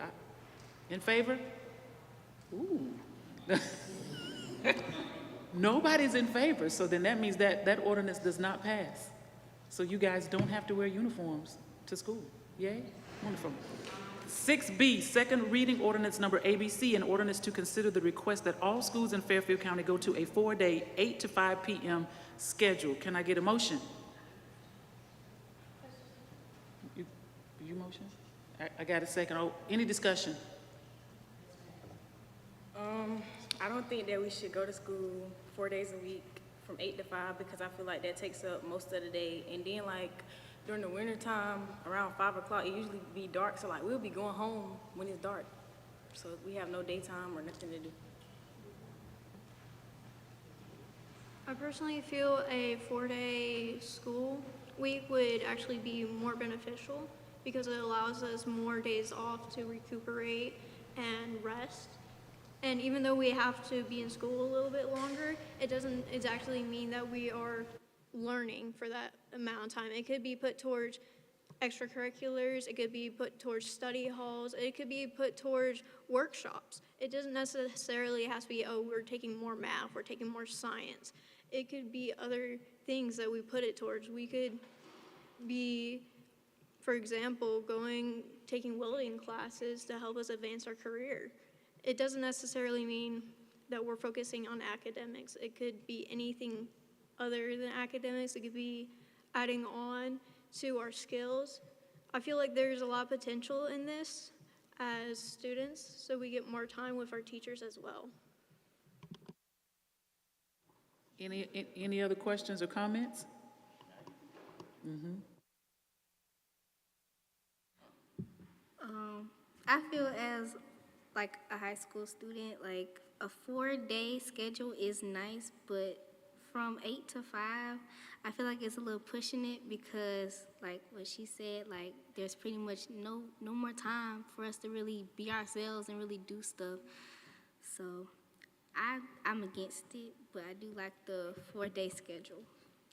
In favor? Ooh. Nobody's in favor, so then that means that ordinance does not pass. So you guys don't have to wear uniforms to school. Yay? Wonderful. 6B, second reading ordinance number ABC, an ordinance to consider the request that all schools in Fairfield County go to a 4-day, 8 to 5 p.m. schedule. Can I get a motion? You motion? I got a second. Oh, any discussion? I don't think that we should go to school 4 days a week from 8 to 5 because I feel like that takes up most of the day. And then like during the winter time, around 5 o'clock, it usually be dark. So like we'll be going home when it's dark. So we have no daytime or nothing to do. I personally feel a 4-day school week would actually be more beneficial because it allows us more days off to recuperate and rest. And even though we have to be in school a little bit longer, it doesn't exactly mean that we are learning for that amount of time. It could be put towards extracurriculars, it could be put towards study halls, it could be put towards workshops. It doesn't necessarily have to be, oh, we're taking more math, we're taking more science. It could be other things that we put it towards. We could be, for example, taking welding classes to help us advance our career. It doesn't necessarily mean that we're focusing on academics. It could be anything other than academics. It could be adding on to our skills. I feel like there's a lot of potential in this as students, so we get more time with our teachers as well. Any other questions or comments? I feel as like a high school student, like a 4-day schedule is nice, but from 8 to 5, I feel like it's a little pushing it because, like what she said, like there's pretty much no more time for us to really be ourselves and really do stuff. So I'm against it, but I do like the 4-day schedule.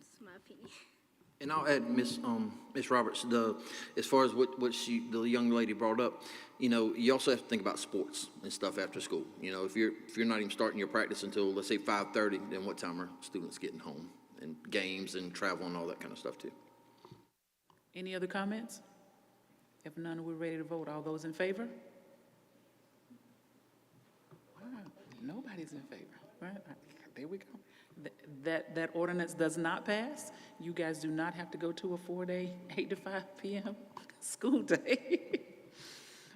That's my opinion. And I'll add, Miss Roberts, as far as what the young lady brought up, you also have to think about sports and stuff after school. If you're not even starting your practice until, let's say, 5:30, then what time are students getting home? And games and travel and all that kind of stuff too. Any other comments? If none, we're ready to vote. All those in favor? Wow, nobody's in favor. Right? There we go. That ordinance does not pass. You guys do not have to go to a 4-day, 8 to 5 p.m. school day.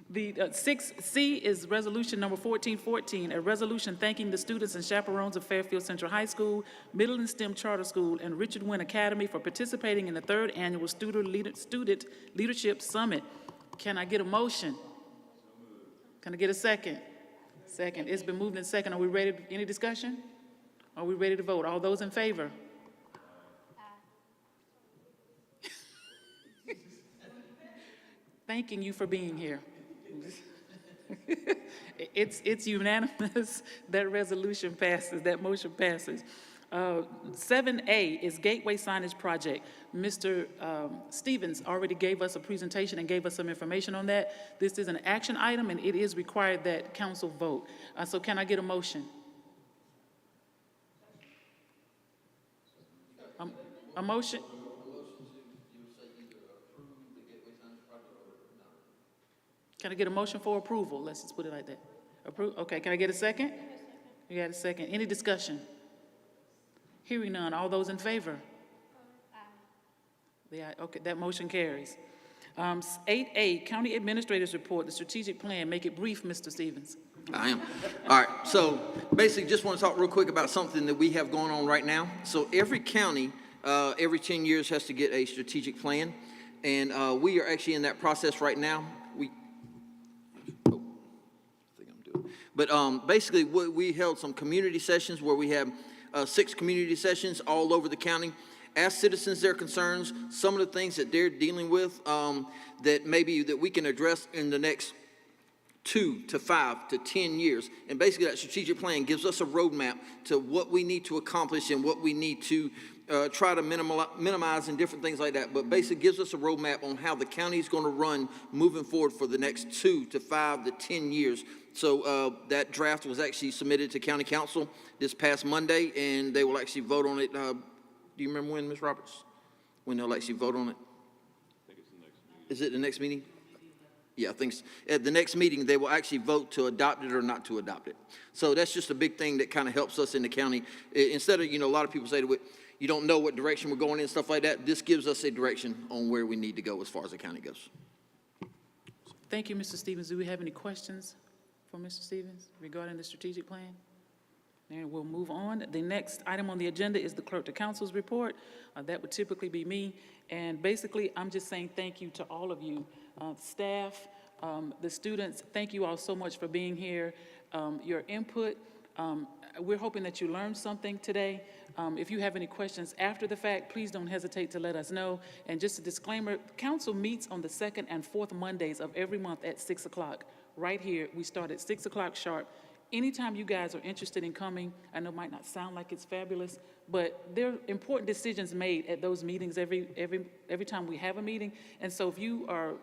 The 6C is resolution number 1414, a resolution thanking the students and chaperones of Fairfield Central High School, Middle and STEM Charter School, and Richard Wynn Academy for participating in the 3rd annual Student Leadership Summit. Can I get a motion? Can I get a second? Second. It's been moved and second. Are we ready? Any discussion? Are we ready to vote? All those in favor? Thanking you for being here. It's unanimous. That resolution passes. That motion passes. 7A is Gateway Signage Project. Mr. Stevens already gave us a presentation and gave us some information on that. This is an action item, and it is required that council vote. So can I get a motion? A motion? Can I get a motion for approval? Let's just put it like that. Approve. Okay, can I get a second? You got a second. Any discussion? Hearing none. All those in favor? Okay, that motion carries. 8A, County Administrator's Report, the strategic plan. Make it brief, Mr. Stevens. I am. All right, so basically just want to talk real quick about something that we have going on right now. So every county, every 10 years has to get a strategic plan, and we are actually in that process right now. But basically, we held some community sessions where we have 6 community sessions all over the county. Ask citizens their concerns, some of the things that they're dealing with that maybe that we can address in the next 2 to 5 to 10 years. And basically that strategic plan gives us a roadmap to what we need to accomplish and what we need to try to minimize and different things like that. But basically gives us a roadmap on how the county is going to run moving forward for the next 2 to 5 to 10 years. So that draft was actually submitted to County Council this past Monday, and they will actually vote on it. Do you remember when, Ms. Roberts? When they'll actually vote on it? I think it's the next meeting. Is it the next meeting? Yeah, I think at the next meeting, they will actually vote to adopt it or not to adopt it. So that's just a big thing that kind of helps us in the county. Instead of, a lot of people say that you don't know what direction we're going in and stuff like that. This gives us a direction on where we need to go as far as the county goes. Thank you, Mr. Stevens. Do we have any questions for Mr. Stevens regarding the strategic plan? And we'll move on. The next item on the agenda is the Clerk to Council's report. That would typically be me. And basically, I'm just saying thank you to all of you, staff, the students. Thank you all so much for being here. Your input we're hoping that you learned something today. If you have any questions after the fact, please don't hesitate to let us know. And just a disclaimer, council meets on the second and fourth Mondays of every month at 6 o'clock. Right here, we start at 6 o'clock sharp. Anytime you guys are interested in coming, I know it might not sound like it's fabulous, but there are important decisions made at those meetings every time we have a meeting. And so if you are,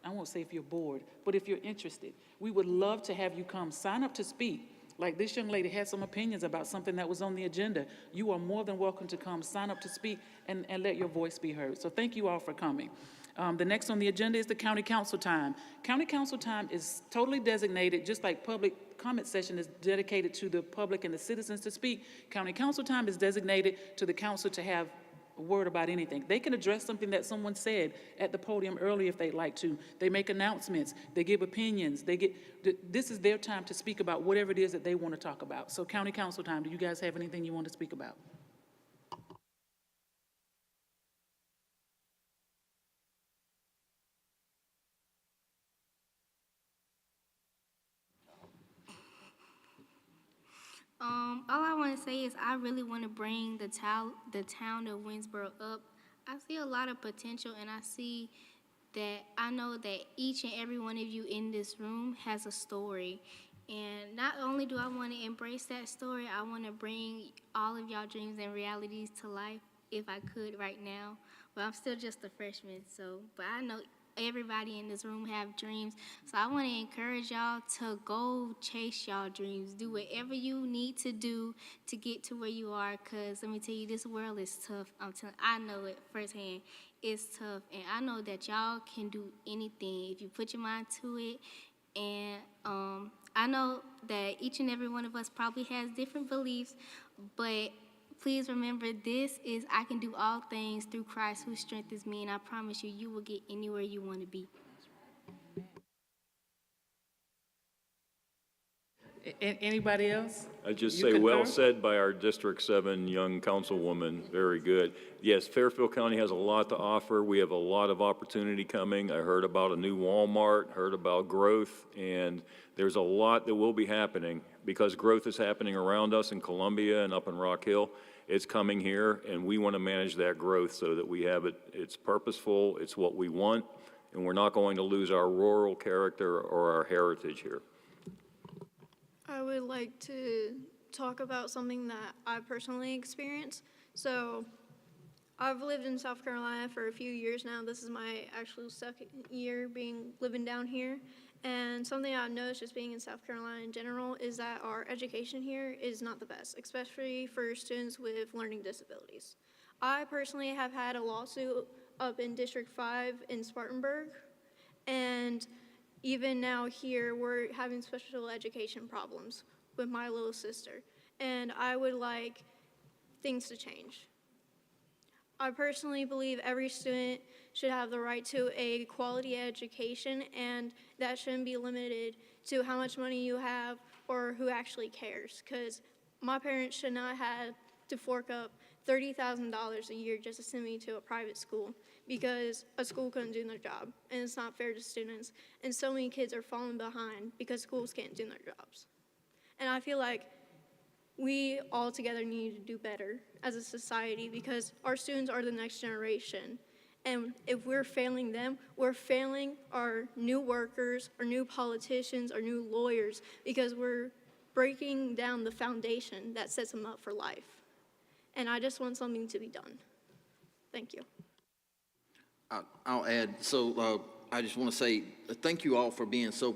I won't say if you're bored, but if you're interested, we would love to have you come sign up to speak. Like this young lady had some opinions about something that was on the agenda. You are more than welcome to come sign up to speak and let your voice be heard. So thank you all for coming. The next on the agenda is the county council time. County council time is totally designated, just like public comment session is dedicated to the public and the citizens to speak. County council time is designated to the council to have a word about anything. They can address something that someone said at the podium earlier if they'd like to. They make announcements, they give opinions, this is their time to speak about whatever it is that they want to talk about. So county council time, do you guys have anything you want to speak about? All I want to say is I really want to bring the town of Winsboro up. I see a lot of potential, and I know that each and every one of you in this room has a story. And not only do I want to embrace that story, I want to bring all of y'all dreams and realities to life if I could right now. But I'm still just a freshman, but I know everybody in this room have dreams. So I want to encourage y'all to go chase y'all dreams. Do whatever you need to do to get to where you are, because let me tell you, this world is tough. I know it firsthand. It's tough, and I know that y'all can do anything if you put your mind to it. And I know that each and every one of us probably has different beliefs, but please remember, I can do all things through Christ who strengthens me, and I promise you, you will get anywhere you want to be. Anybody else? I just You say, well concur? said by our District 7 young councilwoman. Very good. Yes, Fairfield County has a lot to offer. We have a lot of opportunity coming. I heard about a new Walmart, heard about growth, and there's a lot that will be happening because growth is happening around us in Columbia and up in Rock Hill. It's coming here, and we want to manage that growth so that we have it's purposeful, it's what we want, and we're not going to lose our rural character or our heritage here. I would like to talk about something that I personally experienced. So I've lived in South Carolina for a few years now. This is my actual second year living down here. And something I've noticed just being in South Carolina in general is that our education here is not the best, especially for students with learning disabilities. I personally have had a lawsuit up in District 5 in Spartanburg, and even now here, we're having special education problems with my little sister, and I would like things to change. I personally believe every student should have the right to a quality education, and that shouldn't be limited to how much money you have or who actually cares, because my parents should not have to fork up $30,000 a year just to send me to a private school because a school couldn't do their job, and it's not fair to students. And so many kids are falling behind because schools can't do their jobs. And I feel like we all together need to do better as a society because our students are the next generation. And if we're failing them, we're failing our new workers, our new politicians, our new lawyers, because we're breaking down the foundation that sets them up for life. And I just want something to be done. Thank you. I'll add, I just want to say thank you all for being so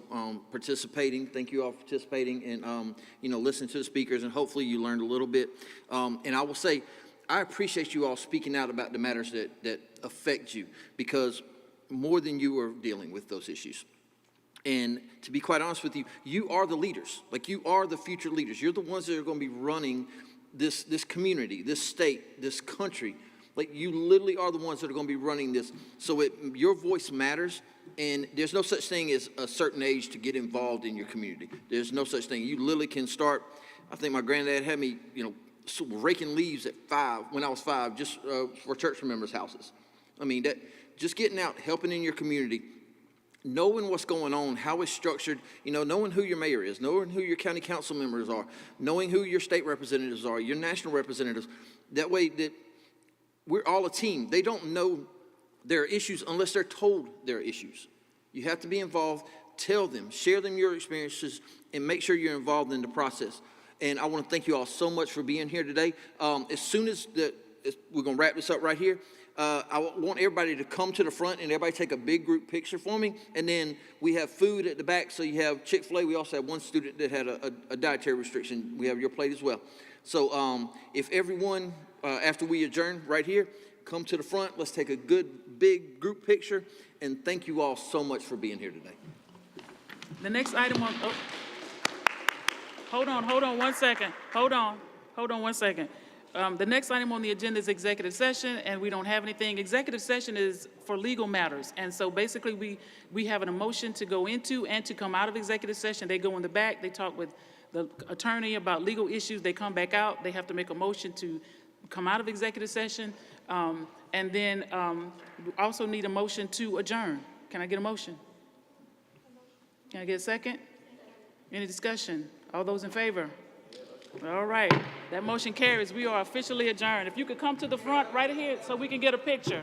participating. Thank you all for participating and, listening to the speakers, and hopefully you learned a little bit. And I will say, I appreciate you all speaking out about the matters that affect you, because more than you are dealing with those issues. And to be quite honest with you, you are the leaders. Like, you are the future leaders. You're the ones that are going to be running this community, this state, this country. Like, you literally are the ones that are going to be running this. So your voice matters, and there's no such thing as a certain age to get involved in your community. There's no such thing. You literally can start. I think my granddad had me, raking leaves at 5, when I was 5, just for church members' houses. I mean, that just getting out, helping in your community. knowing what's going on, how it's structured, knowing who your mayor is, knowing who your county council members are, knowing who your state representatives are, your national representatives. That way that we're all a team. They don't know their issues unless they're told their issues. You have to be involved, tell them, share them your experiences, and make sure you're involved in the process. And I want to thank you all so much for being here today. As soon as we're going to wrap this up right here, I want everybody to come to the front and everybody take a big group picture for me. And then we have food at the back. So you have Chick-fil-A. We also have one student that had a dietary restriction. We have your plate as well. So if everyone, after we adjourn right here, come to the front, let's take a good big group picture. And thank you all so much for being here today. The next item on, hold on 1 second. Hold on 1 second. The next item on the agenda is executive session, and we don't have anything. Executive session is for legal matters, and so basically we have an motion to go into and to come out of executive session. They go in the back, they talk with the attorney about legal issues, they come back out, they have to make a motion to come out of executive session, and then we also need a motion to adjourn. Can I get a motion? Can I get a second? Any discussion? All those in favor? All right, that motion carries. We are officially adjourned. If you could come to the front right here so we can get a picture.